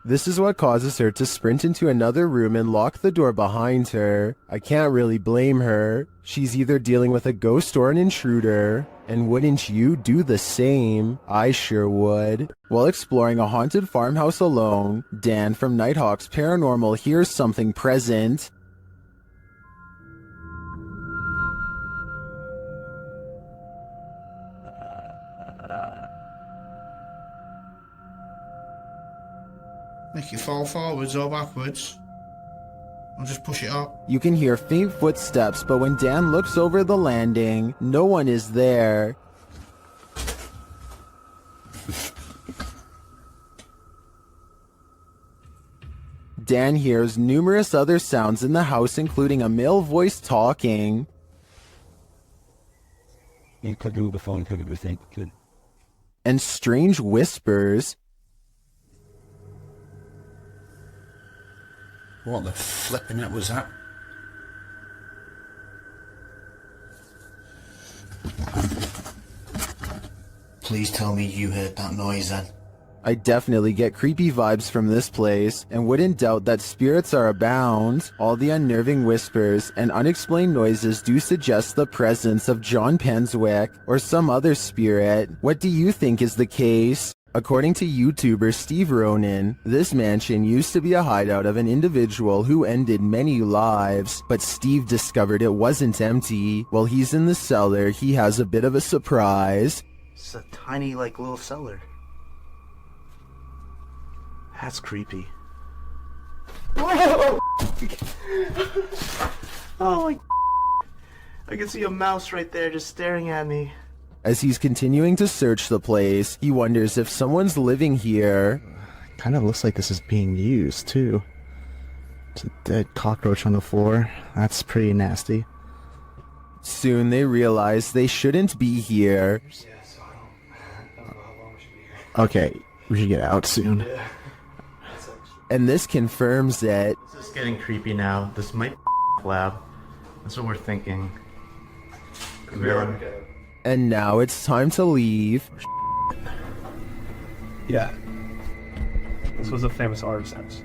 This is what causes her to sprint into another room and lock the door behind her. I can't really blame her. She's either dealing with a ghost or an intruder. And wouldn't you do the same? I sure would. While exploring a haunted farmhouse alone, Dan from Nighthawk's Paranormal hears something present. Make it fall forwards or backwards. I'll just push it up. You can hear faint footsteps, but when Dan looks over the landing, no one is there. Dan hears numerous other sounds in the house, including a male voice talking. You could do the phone, could do the could. And strange whispers. What the flipping it was that? Please tell me you heard that noise then. I definitely get creepy vibes from this place, and wouldn't doubt that spirits are abound. All the unnerving whispers and unexplained noises do suggest the presence of John Penswick or some other spirit. What do you think is the case? According to YouTuber Steve Ronan, this mansion used to be a hideout of an individual who ended many lives, but Steve discovered it wasn't empty. While he's in the cellar, he has a bit of a surprise. It's a tiny, little cellar. That's creepy. Oh my. I can see a mouse right there just staring at me. As he's continuing to search the place, he wonders if someone's living here. Kind of looks like this is being used, too. It's a dead cockroach on the floor. That's pretty nasty. Soon they realize they shouldn't be here. Okay, we should get out soon. And this confirms it. This is getting creepy now. This might be lab. That's what we're thinking. And now it's time to leave. Yeah. This was a famous artist's house.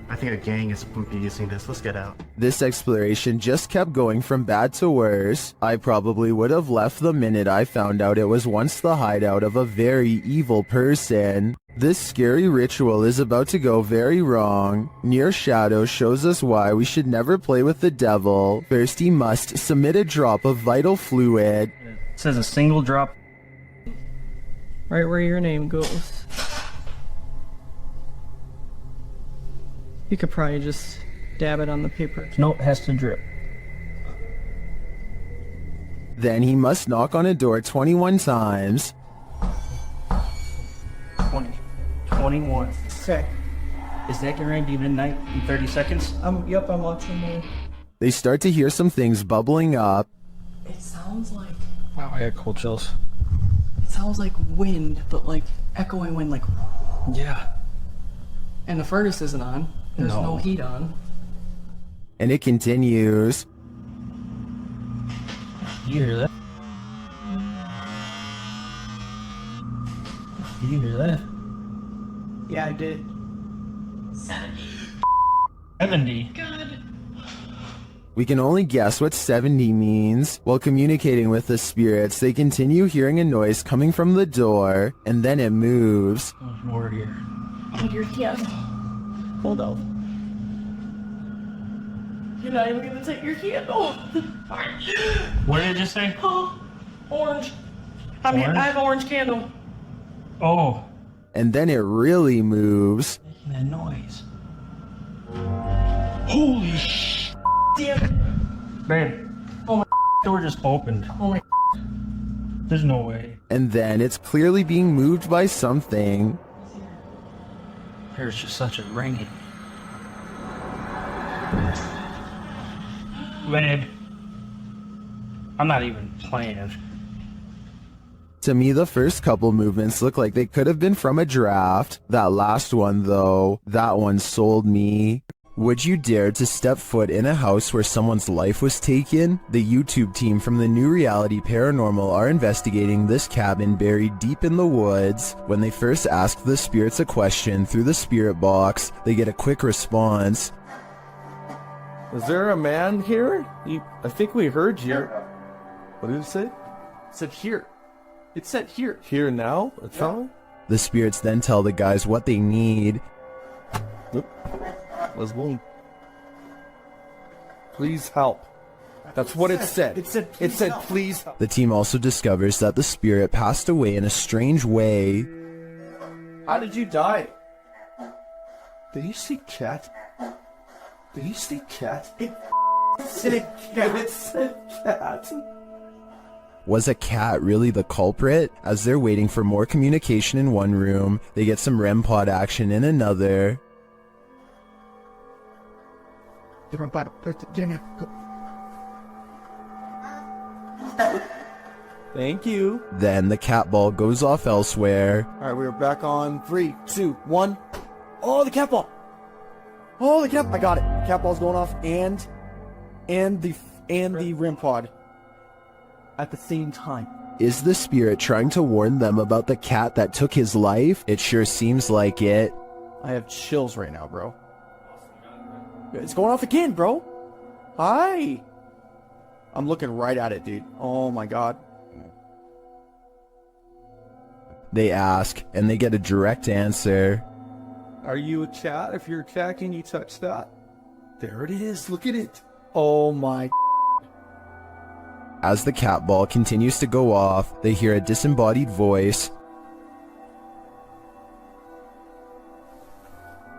I think a gang is using this. Let's get out. This exploration just kept going from bad to worse. I probably would have left the minute I found out it was once the hideout of a very evil person. This scary ritual is about to go very wrong. Near Shadow shows us why we should never play with the devil. First he must submit a drop of vital fluid. It says a single drop. Right where your name goes. You could probably just dab it on the paper. No, it has to drip. Then he must knock on a door 21 times. 20. 21. Okay. Is that getting ready to be midnight in 30 seconds? Yep, I'm watching the... They start to hear some things bubbling up. It sounds like... Wow, I got cold chills. It sounds like wind, but like echoing wind, like... Yeah. And the furnace isn't on. There's no heat on. And it continues. You hear that? You hear that? Yeah, I did. 70. God. We can only guess what 70 means. While communicating with the spirits, they continue hearing a noise coming from the door, and then it moves. There's more here. Oh, you're dead. Hold on. You're not even gonna take your candle. What did it just say? Oh, orange. I mean, Orange? I have orange candle. Oh. And then it really moves. That noise. Holy sh! Damn. Babe. Oh my door just opened. Oh my. There's no way. And then it's clearly being moved by something. There's just such a ringing. Babe. I'm not even playing. To me, the first couple movements look like they could have been from a draft. That last one, though, that one sold me. Would you dare to step foot in a house where someone's life was taken? The YouTube team from the New Reality Paranormal are investigating this cabin buried deep in the woods. When they first ask the spirits a question through the spirit box, they get a quick response. Is there a man here? I think we heard you. What did it say? It said here. It said here. Here now? It's on? The spirits then tell the guys what they need. Let's go. Please help. That's what it said. It said please help. The team also discovers that the spirit passed away in a strange way. How did you die? Did you see cat? Did you see cat? It said cat. It said cat. Was a cat really the culprit? As they're waiting for more communication in one room, they get some REM pod action in another. Thank you. Then the cat ball goes off elsewhere. Alright, we're back on 3, 2, 1. Oh, the cat ball! Oh, the cat! I got it. Cat ball's going off, and the REM pod at the same time. Is the spirit trying to warn them about the cat that took his life? It sure seems like it. I have chills right now, bro. It's going off again, bro. Hi. I'm looking right at it, dude. Oh my god. They ask, and they get a direct answer. Are you a cat? If you're a cat, can you touch that? There it is. Look at it. Oh my. As the cat ball continues to go off, they hear a disembodied voice.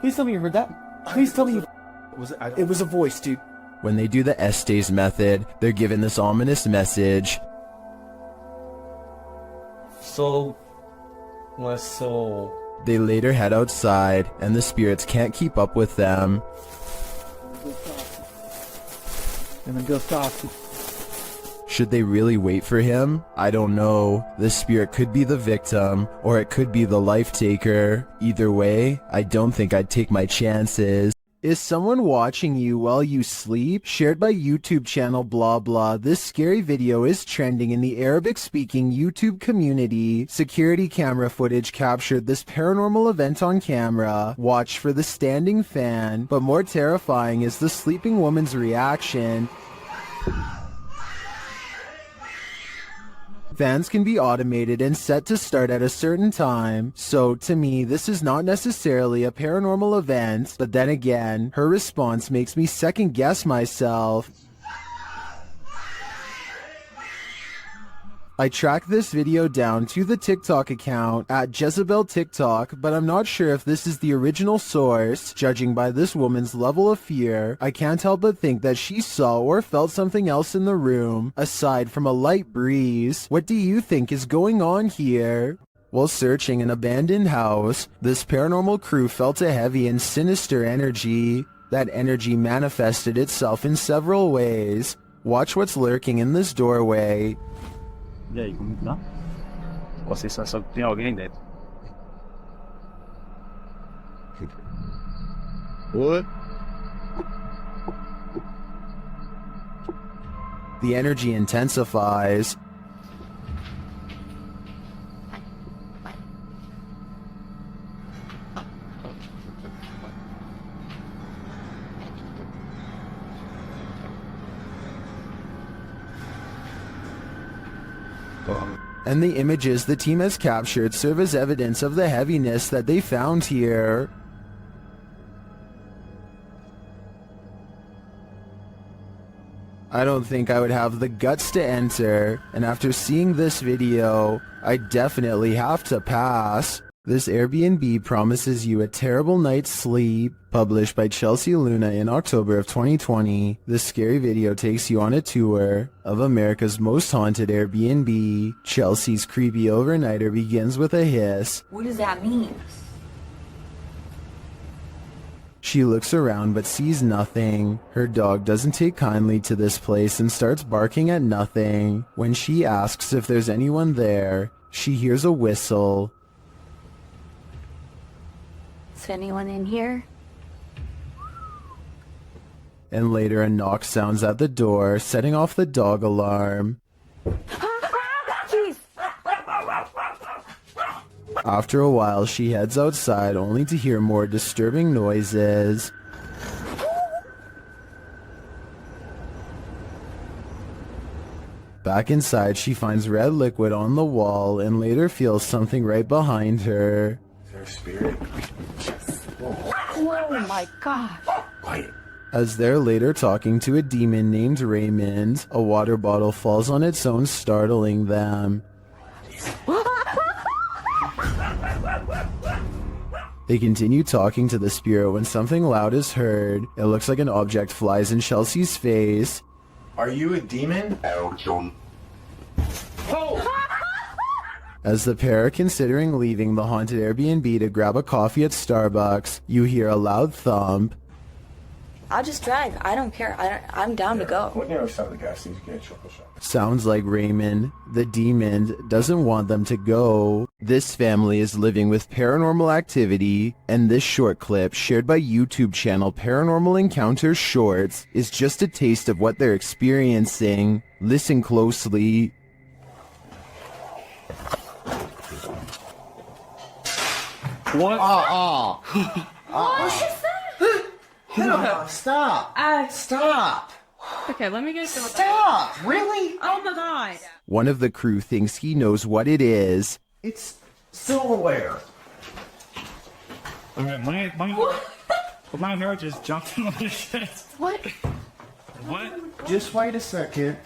Please tell me you heard that. Please tell me you... It was a voice, dude. When they do the Estes method, they're given this ominous message. Soul. My soul. They later head outside, and the spirits can't keep up with them. And then go soft. Should they really wait for him? I don't know. The spirit could be the victim, or it could be the life taker. Either way, I don't think I'd take my chances. Is someone watching you while you sleep? Shared by YouTube channel blah blah. This scary video is trending in the Arabic-speaking YouTube community. Security camera footage captured this paranormal event on camera. Watch for the standing fan. But more terrifying is the sleeping woman's reaction. Fans can be automated and set to start at a certain time, so to me this is not necessarily a paranormal event, but then again, her response makes me second guess myself. I tracked this video down to the TikTok account at Jezebel TikTok, but I'm not sure if this is the original source. Judging by this woman's level of fear, I can't help but think that she saw or felt something else in the room, aside from a light breeze. What do you think is going on here? While searching an abandoned house, this paranormal crew felt a heavy and sinister energy. That energy manifested itself in several ways. Watch what's lurking in this doorway. E aí, como tá? Você só tem alguém dentro. What? The energy intensifies. And the images the team has captured serve as evidence of the heaviness that they found here. I don't think I would have the guts to enter, and after seeing this video, I definitely have to pass. This Airbnb promises you a terrible night's sleep. Published by Chelsea Luna in October of 2020, this scary video takes you on a tour of America's most haunted Airbnb. Chelsea's creepy overnighter begins with a hiss. What does that mean? She looks around but sees nothing. Her dog doesn't take kindly to this place and starts barking at nothing. When she asks if there's anyone there, she hears a whistle. Is anyone in here? And later a knock sounds at the door, setting off the dog alarm. Jeez. After a while, she heads outside only to hear more disturbing noises. Back inside, she finds red liquid on the wall and later feels something right behind her. Is there a spirit? Oh my gosh. Quiet. As they're later talking to a demon named Raymond, a water bottle falls on its own, startling them. They continue talking to the spirit when something loud is heard. It looks like an object flies in Chelsea's face. Are you a demon? As the pair are considering leaving the haunted Airbnb to grab a coffee at Starbucks, you hear a loud thump. I'll just drive. I don't care. I'm down to go. Sounds like Raymond, the demon, doesn't want them to go. This family is living with paranormal activity, and this short clip, shared by YouTube channel Paranormal Encounters Shorts, is just a taste of what they're experiencing. Listen closely. What? No, stop! Stop! Okay, let me get to Stop! Really? Oh my god! One of the crew thinks he knows what it is. It's silverware. Alright, my hair just jumped on the shit. What? What? Just wait a second.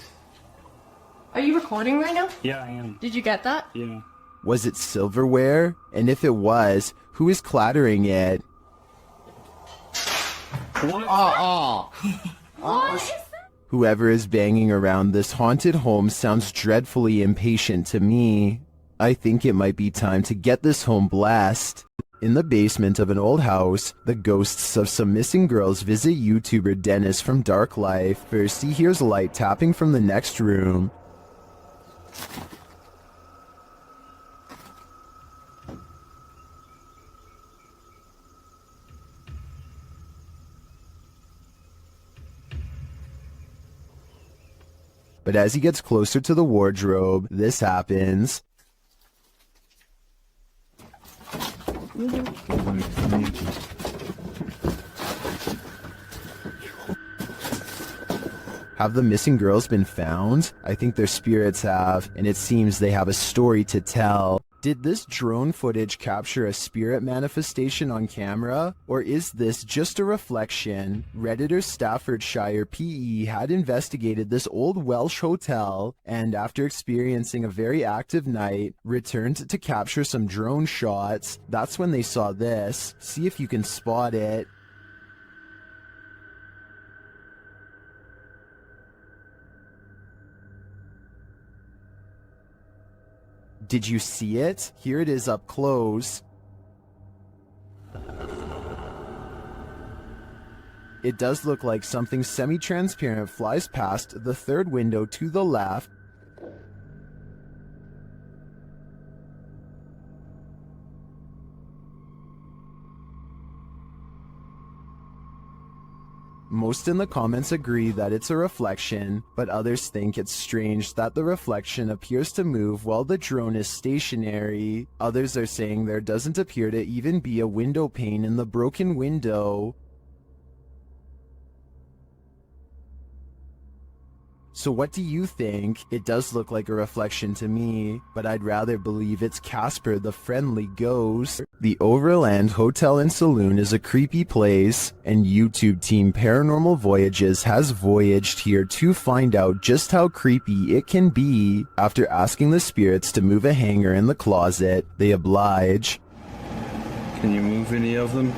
Are you recording right now? Yeah, I am. Did you get that? Yeah. Was it silverware? And if it was, who is clattering it? What? Whoever is banging around this haunted home sounds dreadfully impatient to me. I think it might be time to get this home blessed. In the basement of an old house, the ghosts of some missing girls visit YouTuber Dennis from Dark Life. First, he hears light tapping from the next room. But as he gets closer to the wardrobe, this happens. Have the missing girls been found? I think their spirits have, and it seems they have a story to tell. Did this drone footage capture a spirit manifestation on camera, or is this just a reflection? Redditor Staffordshire PE had investigated this old Welsh hotel, and after experiencing a very active night, returned to capture some drone shots. That's when they saw this. See if you can spot it. Did you see it? Here it is up close. It does look like something semi-transparent flies past the third window to the left. Most in the comments agree that it's a reflection, but others think it's strange that the reflection appears to move while the drone is stationary. Others are saying there doesn't appear to even be a window pane in the broken window. So what do you think? It does look like a reflection to me, but I'd rather believe it's Casper the friendly ghost. The Overland Hotel and Saloon is a creepy place, and YouTube team Paranormal Voyages has voyaged here to find out just how creepy it can be. After asking the spirits to move a hanger in the closet, they oblige. Can you move any of them?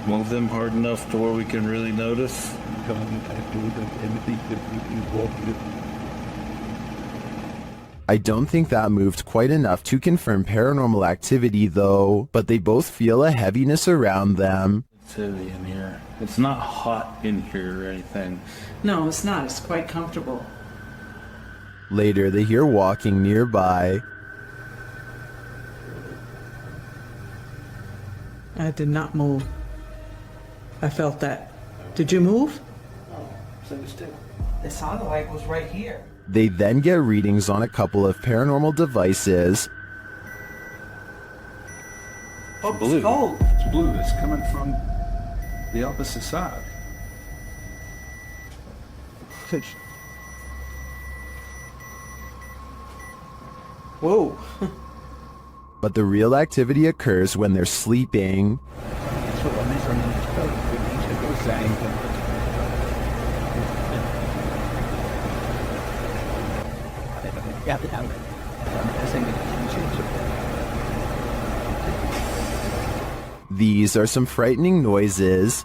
Move them hard enough to where we can really notice? I don't think that moved quite enough to confirm paranormal activity though, but they both feel a heaviness around them. It's heavy in here. It's not hot in here or anything. No, it's not. It's quite comfortable. Later, they hear walking nearby. I did not move. I felt that. Did you move? It sounded like it was right here. They then get readings on a couple of paranormal devices. Oh, blue. Gold. It's blue. It's coming from the opposite side. Whoa. But the real activity occurs when they're sleeping. These are some frightening noises.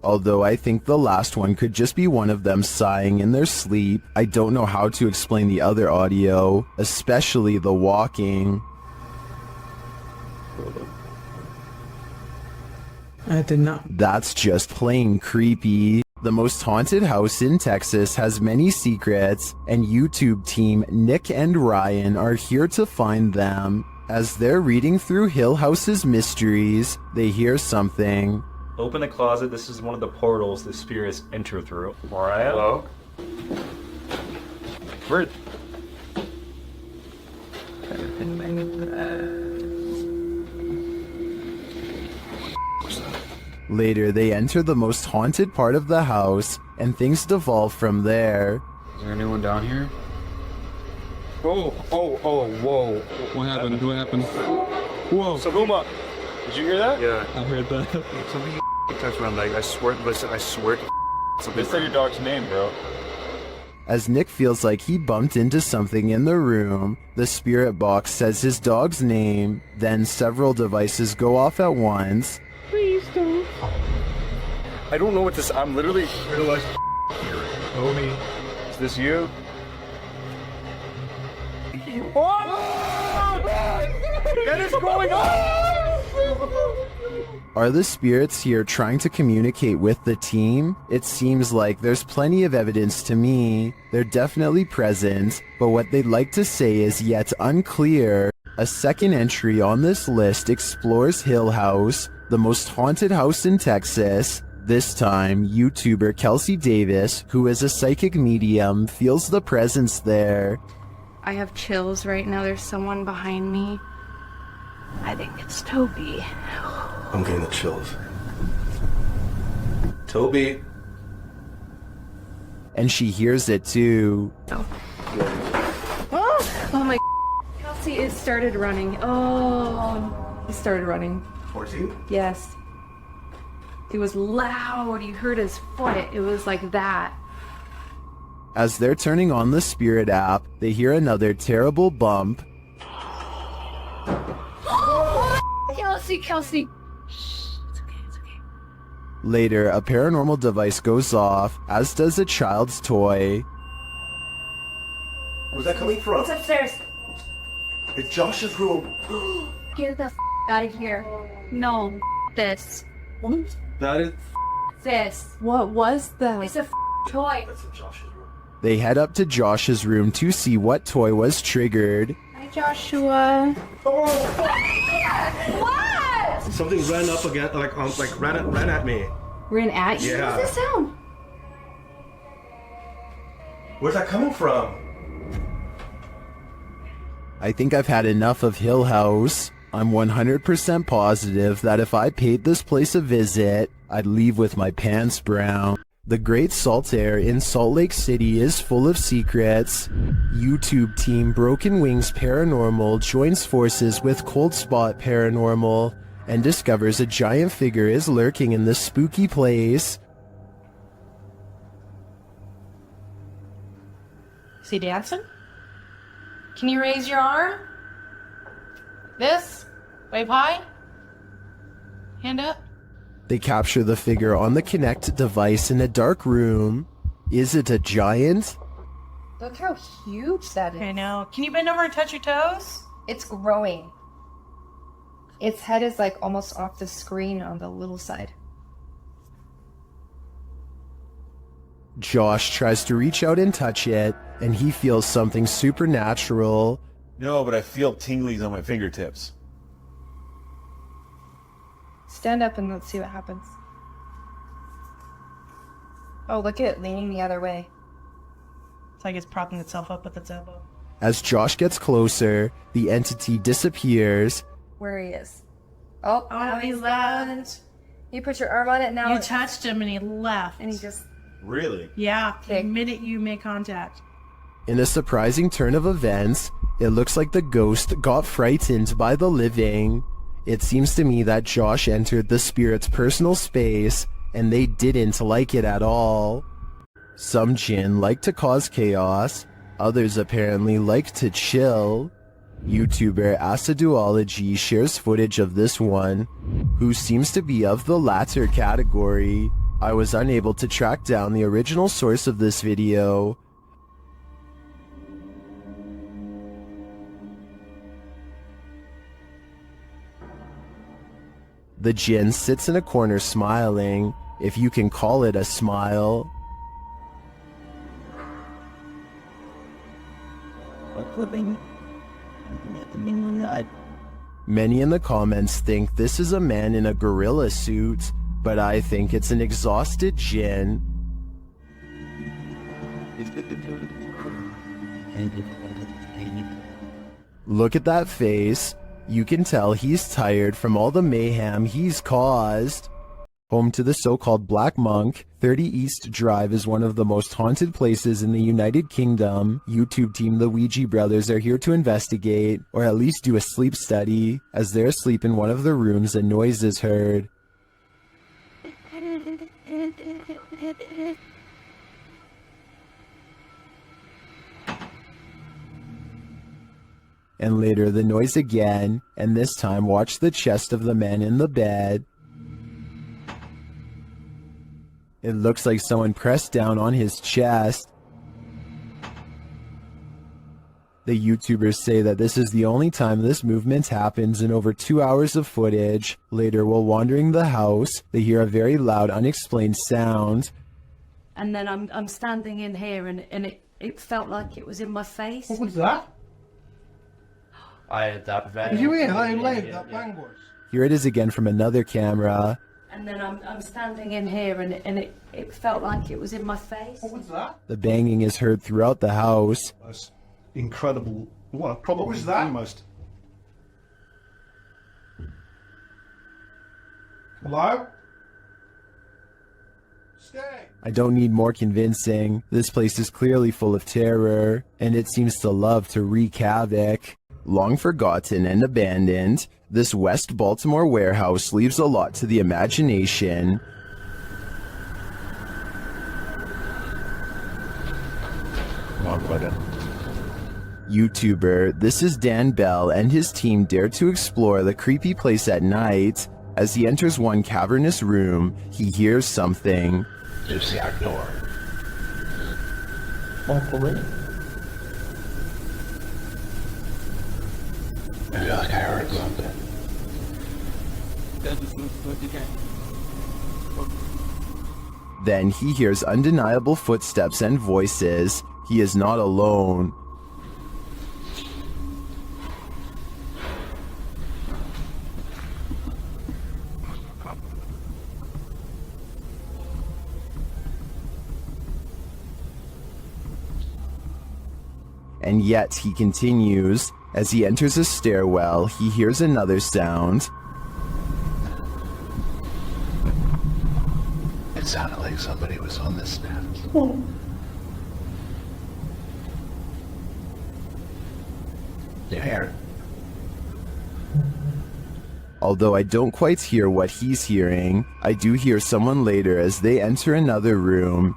Although I think the last one could just be one of them sighing in their sleep, I don't know how to explain the other audio, especially the walking. I did not. That's just plain creepy. The most haunted house in Texas has many secrets, and YouTube team Nick and Ryan are here to find them. As they're reading through Hill House's mysteries, they hear something. Open the closet. This is one of the portals the spirits enter through. Mariah? Hello? Where? Later, they enter the most haunted part of the house, and things devolve from there. Is there anyone down here? Oh, whoa. What happened? What happened? Whoa. Saguma, did you hear that? Yeah. I heard that. Something times when I'm like, I swear, listen, I swear to something. Just say your dog's name, bro. As Nick feels like he bumped into something in the room, the spirit box says his dog's name, then several devices go off at once. Please don't. I don't know what this. I'm literally. Toby, is this you? What is going on? Are the spirits here trying to communicate with the team? It seems like there's plenty of evidence to me. They're definitely present, but what they'd like to say is yet unclear. A second entry on this list explores Hill House, the most haunted house in Texas. This time, YouTuber Kelsey Davis, who is a psychic medium, feels the presence there. I have chills right now. There's someone behind me. I think it's Toby. I'm getting the chills. Toby. And she hears it too. Oh my. Kelsey, it started running. Oh, it started running. Towards you? Yes. It was loud. You heard his foot. It was like that. As they're turning on the spirit app, they hear another terrible bump. Kelsey. Later, a paranormal device goes off, as does a child's toy. Where's that coming from? It's upstairs. It's Josh's room. Get the out of here. No, this. That is. This. What was that? It's a toy. That's in Josh's room. They head up to Josh's room to see what toy was triggered. Hi, Joshua. What? Something ran up again, ran at me. Ran at you? Yeah. What's this sound? Where's that coming from? I think I've had enough of Hill House. I'm 100% positive that if I paid this place a visit, I'd leave with my pants brown. The Great Salt Air in Salt Lake City is full of secrets. YouTube team Broken Wings Paranormal joins forces with Cold Spot Paranormal and discovers a giant figure is lurking in this spooky place. Is he dancing? Can you raise your arm? This? Wave high? Hand up? They capture the figure on the Kinect device in a dark room. Is it a giant? Look how huge that is. Okay, now, can you bend over and touch your toes? It's growing. Its head is like almost off the screen on the little side. Josh tries to reach out and touch it, and he feels something supernatural. No, but I feel tinglies on my fingertips. Stand up and let's see what happens. Oh, look at it leaning the other way. It's like it's propping itself up with its elbow. As Josh gets closer, the entity disappears. Where he is. Oh, he left. You put your arm on it now. You touched him and he left. And he just... Really? Yeah, the minute you make contact. In a surprising turn of events, it looks like the ghost got frightened by the living. It seems to me that Josh entered the spirit's personal space, and they didn't like it at all. Some jinn like to cause chaos, others apparently like to chill. YouTuber Aciduology shares footage of this one, who seems to be of the latter category. I was unable to track down the original source of this video. The jinn sits in a corner smiling, if you can call it a smile. Many in the comments think this is a man in a gorilla suit, but I think it's an exhausted jinn. Look at that face. You can tell he's tired from all the mayhem he's caused. Home to the so-called Black Monk, 30 East Drive is one of the most haunted places in the United Kingdom. YouTube team the Ouija brothers are here to investigate, or at least do a sleep study. As they're asleep in one of the rooms, a noise is heard. And later the noise again, and this time watch the chest of the man in the bed. It looks like someone pressed down on his chest. The YouTubers say that this is the only time this movement happens in over 2 hours of footage. Later, while wandering the house, they hear a very loud, unexplained sound. And then I'm standing in here and it felt like it was in my face. What was that? I had that very. You hear how loud that bang was? Here it is again from another camera. And then I'm standing in here and it felt like it was in my face. What was that? The banging is heard throughout the house. That's incredible. Well, probably What was that? almost. Hello? Stay. I don't need more convincing. This place is clearly full of terror, and it seems to love to wreak havoc. Long forgotten and abandoned, this West Baltimore warehouse leaves a lot to the imagination. YouTuber, this is Dan Bell and his team dare to explore the creepy place at night. As he enters one cavernous room, he hears something. There's the out door. I feel like I heard something. Then he hears undeniable footsteps and voices. He is not alone. And yet he continues. As he enters a stairwell, he hears another sound. It sounded like somebody was on the steps. You hear it? Although I don't quite hear what he's hearing, I do hear someone later as they enter another room.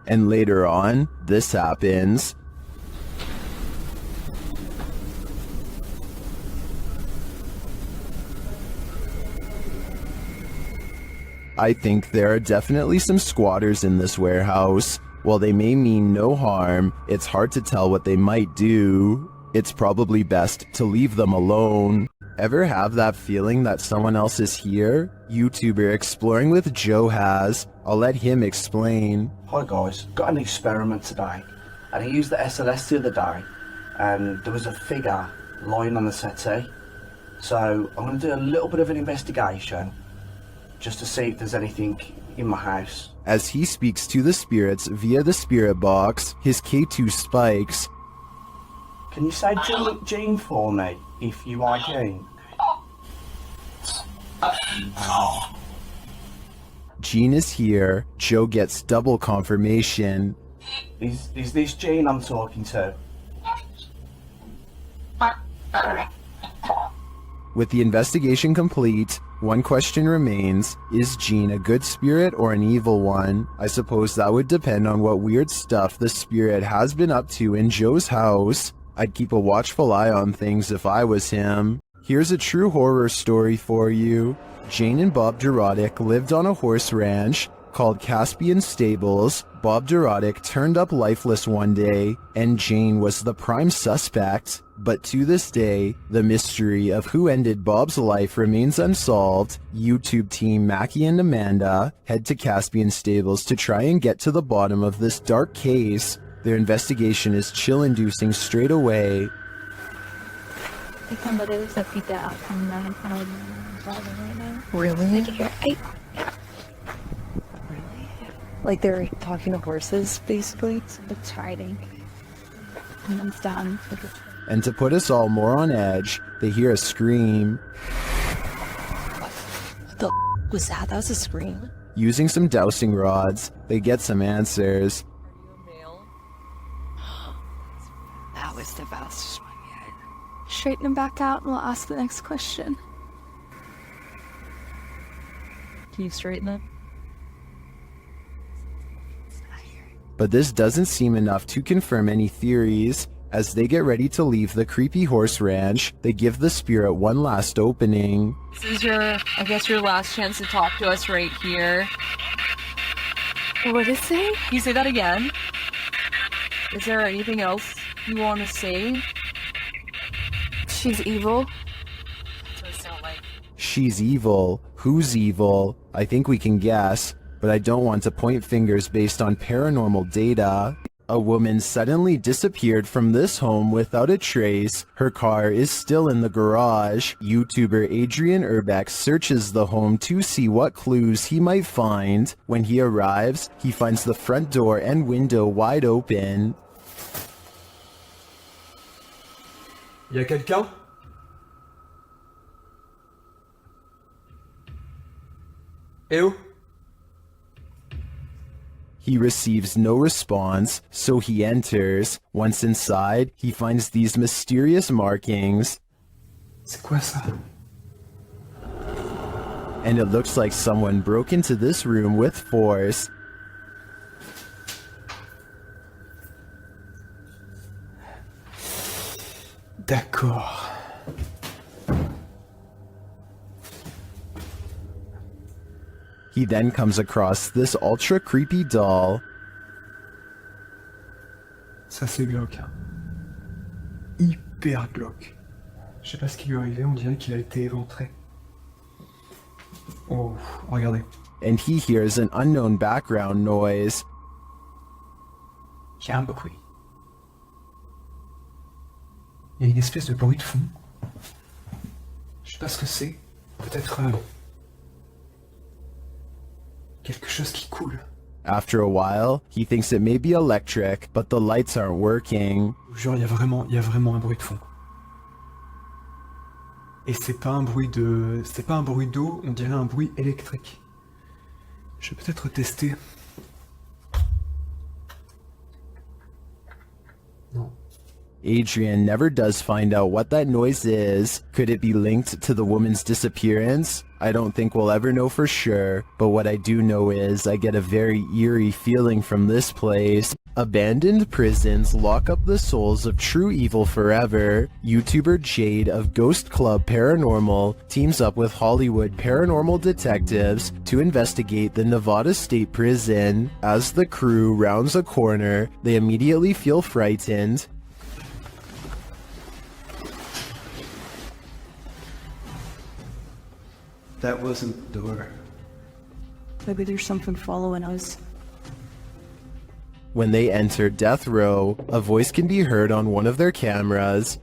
And later on, this happens. I think there are definitely some squatters in this warehouse. While they may mean no harm, it's hard to tell what they might do. It's probably best to leave them alone. Ever have that feeling that someone else is here? YouTuber Exploring with Joe has. I'll let him explain. Hi guys, got an experiment today, and I used the SLS the other day, and there was a figure lying on the settee. So I'm going to do a little bit of an investigation, just to see if there's anything in my house. As he speaks to the spirits via the spirit box, his K2 spikes. Can you say Jean for me, if you are Jean? Jean is here. Joe gets double confirmation. Is this Jean I'm talking to? With the investigation complete, one question remains. Is Jean a good spirit or an evil one? I suppose that would depend on what weird stuff the spirit has been up to in Joe's house. I'd keep a watchful eye on things if I was him. Here's a true horror story for you. Jane and Bob Durotic lived on a horse ranch called Caspian Stables. Bob Durotic turned up lifeless one day, and Jane was the prime suspect. But to this day, the mystery of who ended Bob's life remains unsolved. YouTube team Mackie and Amanda head to Caspian Stables to try and get to the bottom of this dark case. Their investigation is chill-inducing straight away. Really? Like they're talking to horses, basically? It's hiding. And then it's done. And to put us all more on edge, they hear a scream. What the was that? That was a scream. Using some dowsing rods, they get some answers. That was the best one yet. Straighten him back out and we'll ask the next question. Can you straighten it? But this doesn't seem enough to confirm any theories. As they get ready to leave the creepy horse ranch, they give the spirit one last opening. This is I guess your last chance to talk to us right here. What did it say? Can you say that again? Is there anything else you want to say? She's evil. That's what it sounds like. She's evil. Who's evil? I think we can guess, but I don't want to point fingers based on paranormal data. A woman suddenly disappeared from this home without a trace. Her car is still in the garage. YouTuber Adrian Urbeck searches the home to see what clues he might find. When he arrives, he finds the front door and window wide open. Y a quelqu'un? Eh oh? He receives no response, so he enters. Once inside, he finds these mysterious markings. C'est quoi ça? And it looks like someone broke into this room with force. D'accord. He then comes across this ultra creepy doll. Ça c'est glauque. Hyper glauque. Je sais pas ce qui lui est arrivé, on dirait qu'il a été éventré. Oh, regardez. And he hears an unknown background noise. Il y a un bruit. Il y a une espèce de bruit de fond. Je sais pas ce que c'est. Peut-être quelque chose qui coule. After a while, he thinks it may be electric, but the lights aren't working. Genre, il y a vraiment un bruit de fond. Et c'est pas un bruit d'eau, on dirait un bruit électrique. Je vais peut-être tester. Non. Adrian never does find out what that noise is. Could it be linked to the woman's disappearance? I don't think we'll ever know for sure, but what I do know is I get a very eerie feeling from this place. Abandoned prisons lock up the souls of true evil forever. YouTuber Jade of Ghost Club Paranormal teams up with Hollywood paranormal detectives to investigate the Nevada State Prison. As the crew rounds a corner, they immediately feel frightened. That wasn't the door. Maybe there's something following us. When they enter death row, a voice can be heard on one of their cameras.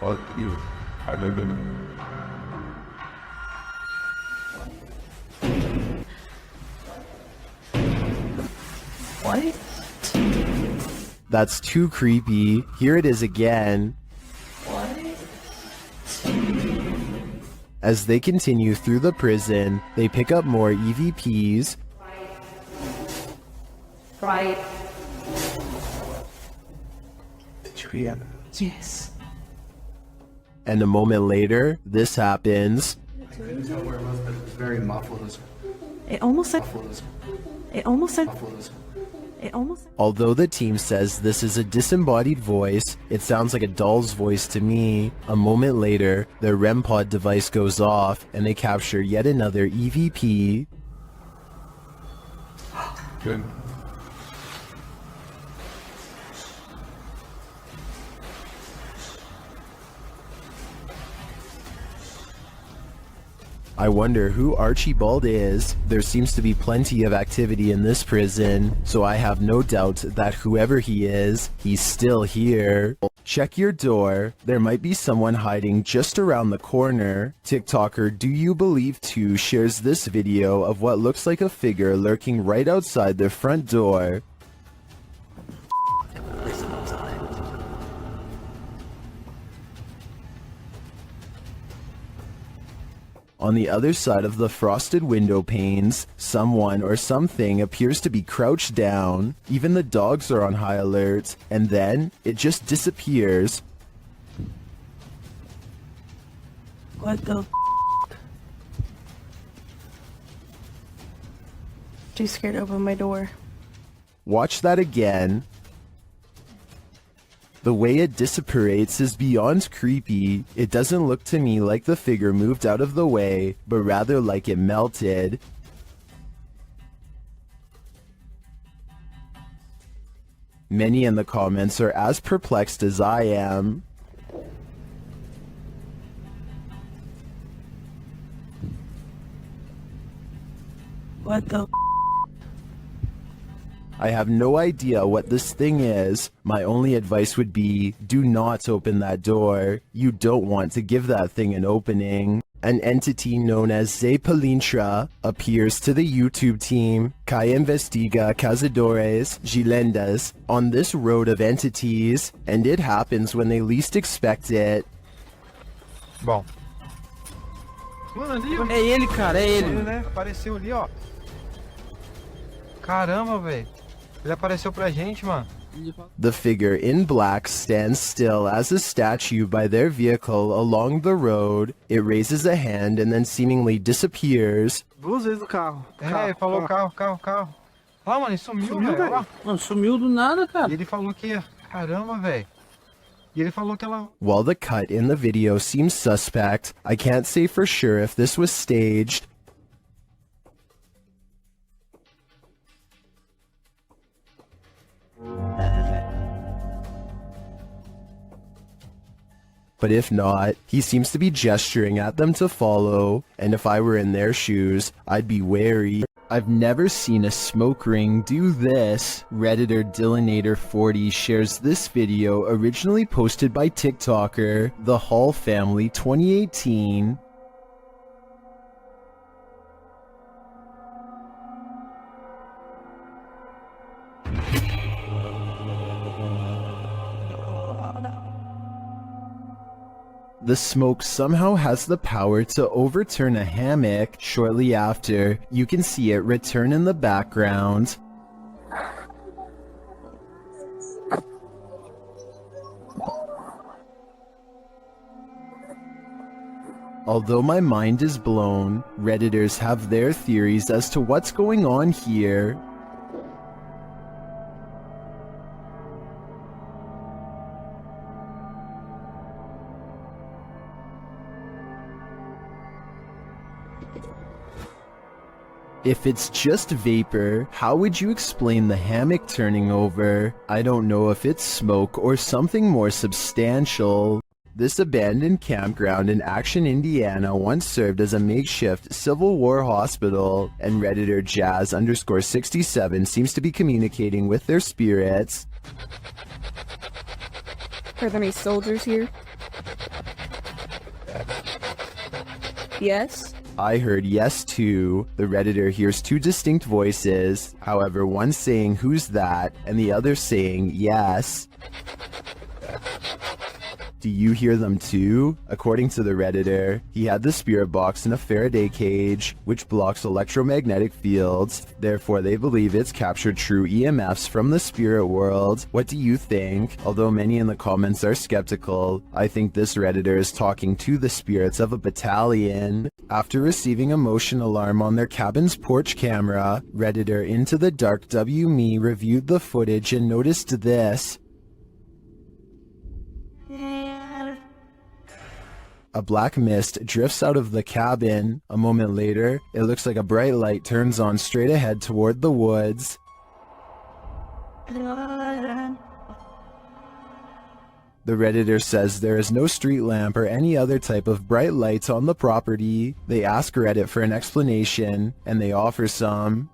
Fuck you. I live in What? That's too creepy. Here it is again. As they continue through the prison, they pick up more EVPs. Right. Did you hear? Yes. And a moment later, this happens. I couldn't tell where it was, but it was very muffled. It almost said. Although the team says this is a disembodied voice, it sounds like a doll's voice to me. A moment later, their REM pod device goes off and they capture yet another EVP. Good. I wonder who Archibald is. There seems to be plenty of activity in this prison, so I have no doubt that whoever he is, he's still here. Check your door. There might be someone hiding just around the corner. TikToker Do You Believe 2 shares this video of what looks like a figure lurking right outside their front door. On the other side of the frosted window panes, someone or something appears to be crouched down. Even the dogs are on high alert, and then it just disappears. What the Too scared to open my door. Watch that again. The way it dissipates is beyond creepy. It doesn't look to me like the figure moved out of the way, but rather like it melted. Many in the comments are as perplexed as I am. What the I have no idea what this thing is. My only advice would be, do not open that door. You don't want to give that thing an opening. An entity known as Zepalintra appears to the YouTube team que investiga cazadores de lendas on this road of entities, and it happens when they least expect it. Bom. Mano, ali, ó. É ele, cara, é ele. Né? Apareceu ali, ó. Caramba, velho. Ele apareceu pra gente, mano. The figure in black stands still as a statue by their vehicle along the road. It raises a hand and then seemingly disappears. Duas vezes o carro. Ele falou carro. Ah, mano, ele sumiu, velho. Mano, sumiu do nada, cara. E ele falou que... Caramba, velho. E ele falou que ela... While the cut in the video seems suspect, I can't say for sure if this was staged. But if not, he seems to be gesturing at them to follow, and if I were in their shoes, I'd be wary. I've never seen a smoke ring do this. Redditor Dillinator40 shares this video originally posted by TikToker, The Hall Family 2018. The smoke somehow has the power to overturn a hammock. Shortly after, you can see it return in the background. Although my mind is blown, Redditors have their theories as to what's going on here. If it's just vapor, how would you explain the hammock turning over? I don't know if it's smoke or something more substantial. This abandoned campground in Action, Indiana once served as a makeshift Civil War hospital, and Redditor Jazz_67 seems to be communicating with their spirits. Are there any soldiers here? Yes? I heard yes too. The Redditor hears two distinct voices, however one saying who's that and the other saying yes. Do you hear them too? According to the Redditor, he had the spirit box in a Faraday cage, which blocks electromagnetic fields. Therefore, they believe it's captured true EMFs from the spirit world. What do you think? Although many in the comments are skeptical, I think this Redditor is talking to the spirits of a battalion. After receiving a motion alarm on their cabin's porch camera, Redditor Into the Dark WMe reviewed the footage and noticed this. A black mist drifts out of the cabin. A moment later, it looks like a bright light turns on straight ahead toward the woods. The Redditor says there is no street lamp or any other type of bright lights on the property. They ask Reddit for an explanation, and they offer some.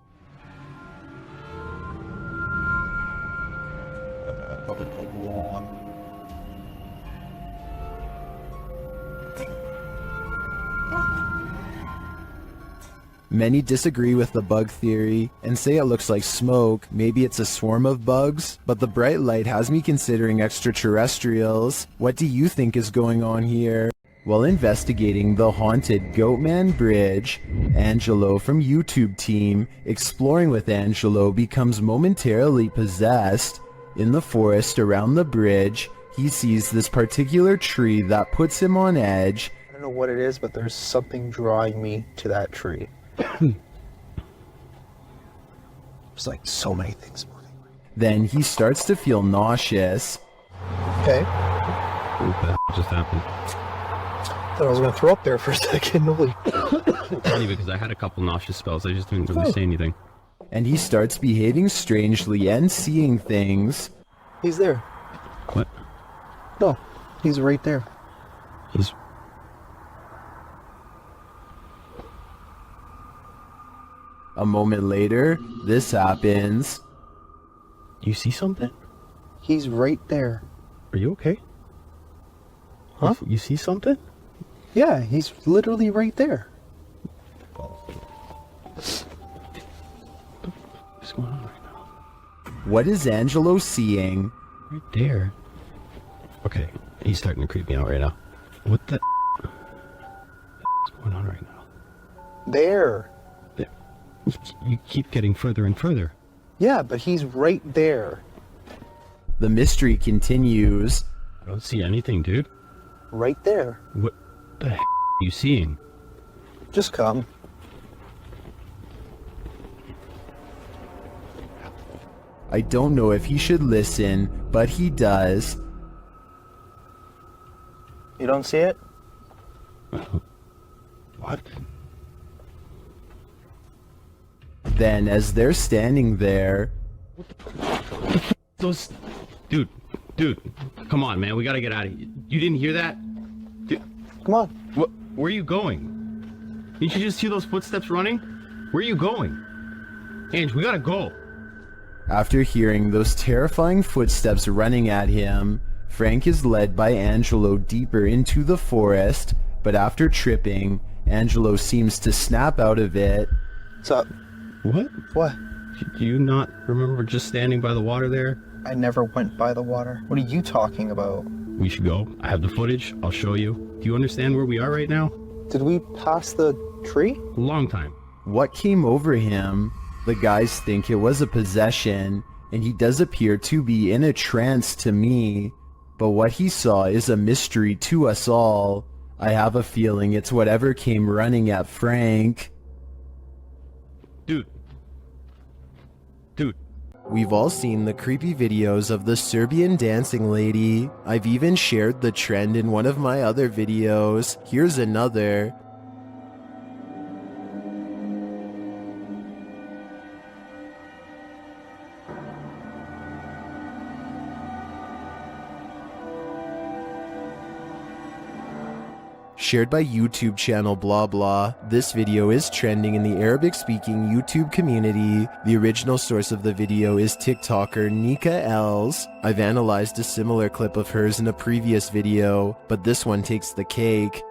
Many disagree with the bug theory and say it looks like smoke. Maybe it's a swarm of bugs, but the bright light has me considering extraterrestrials. What do you think is going on here? While investigating the haunted Goatman Bridge, Angelo from YouTube team Exploring with Angelo becomes momentarily possessed. In the forest around the bridge, he sees this particular tree that puts him on edge. I don't know what it is, but there's something drawing me to that tree. There's like so many things moving. Then he starts to feel nauseous. Okay. What the hell just happened? Thought I was gonna throw up there for a second. Holy. Funny because I had a couple nauseous spells. I just didn't really say anything. And he starts behaving strangely and seeing things. He's there. What? No, he's right there. He's... A moment later, this happens. You see something? He's right there. Are you okay? Huh? You see something? Yeah, he's literally right there. What's going on right now? What is Angelo seeing? Right there. Okay, he's starting to creep me out right now. What the what's going on right now? There. You keep getting further and further. Yeah, but he's right there. The mystery continues. I don't see anything, dude. Right there. What the heck are you seeing? Just come. I don't know if he should listen, but he does. You don't see it? What? Then, as they're standing there... Those... Dude, come on, man. We gotta get out of here. You didn't hear that? Dude, come on. Where are you going? Didn't you just see those footsteps running? Where are you going? Ange, we gotta go. After hearing those terrifying footsteps running at him, Frank is led by Angelo deeper into the forest, but after tripping, Angelo seems to snap out of it. What's up? What? What? Do you not remember just standing by the water there? I never went by the water. What are you talking about? We should go. I have the footage. I'll show you. Do you understand where we are right now? Did we pass the tree? A long time. What came over him? The guys think it was a possession, and he does appear to be in a trance to me. But what he saw is a mystery to us all. I have a feeling it's whatever came running at Frank. Dude. We've all seen the creepy videos of the Serbian dancing lady. I've even shared the trend in one of my other videos. Here's another. Shared by YouTube channel blah blah. This video is trending in the Arabic-speaking YouTube community. The original source of the video is TikToker Nika Els. I've analyzed a similar clip of hers in a previous video, but this one takes the cake.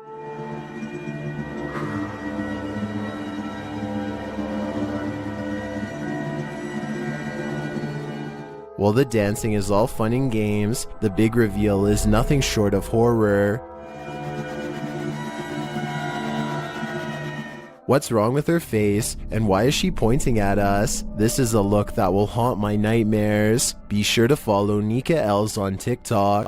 While the dancing is all fun and games, the big reveal is nothing short of horror. What's wrong with her face, and why is she pointing at us? This is a look that will haunt my nightmares. Be sure to follow Nika Els on TikTok.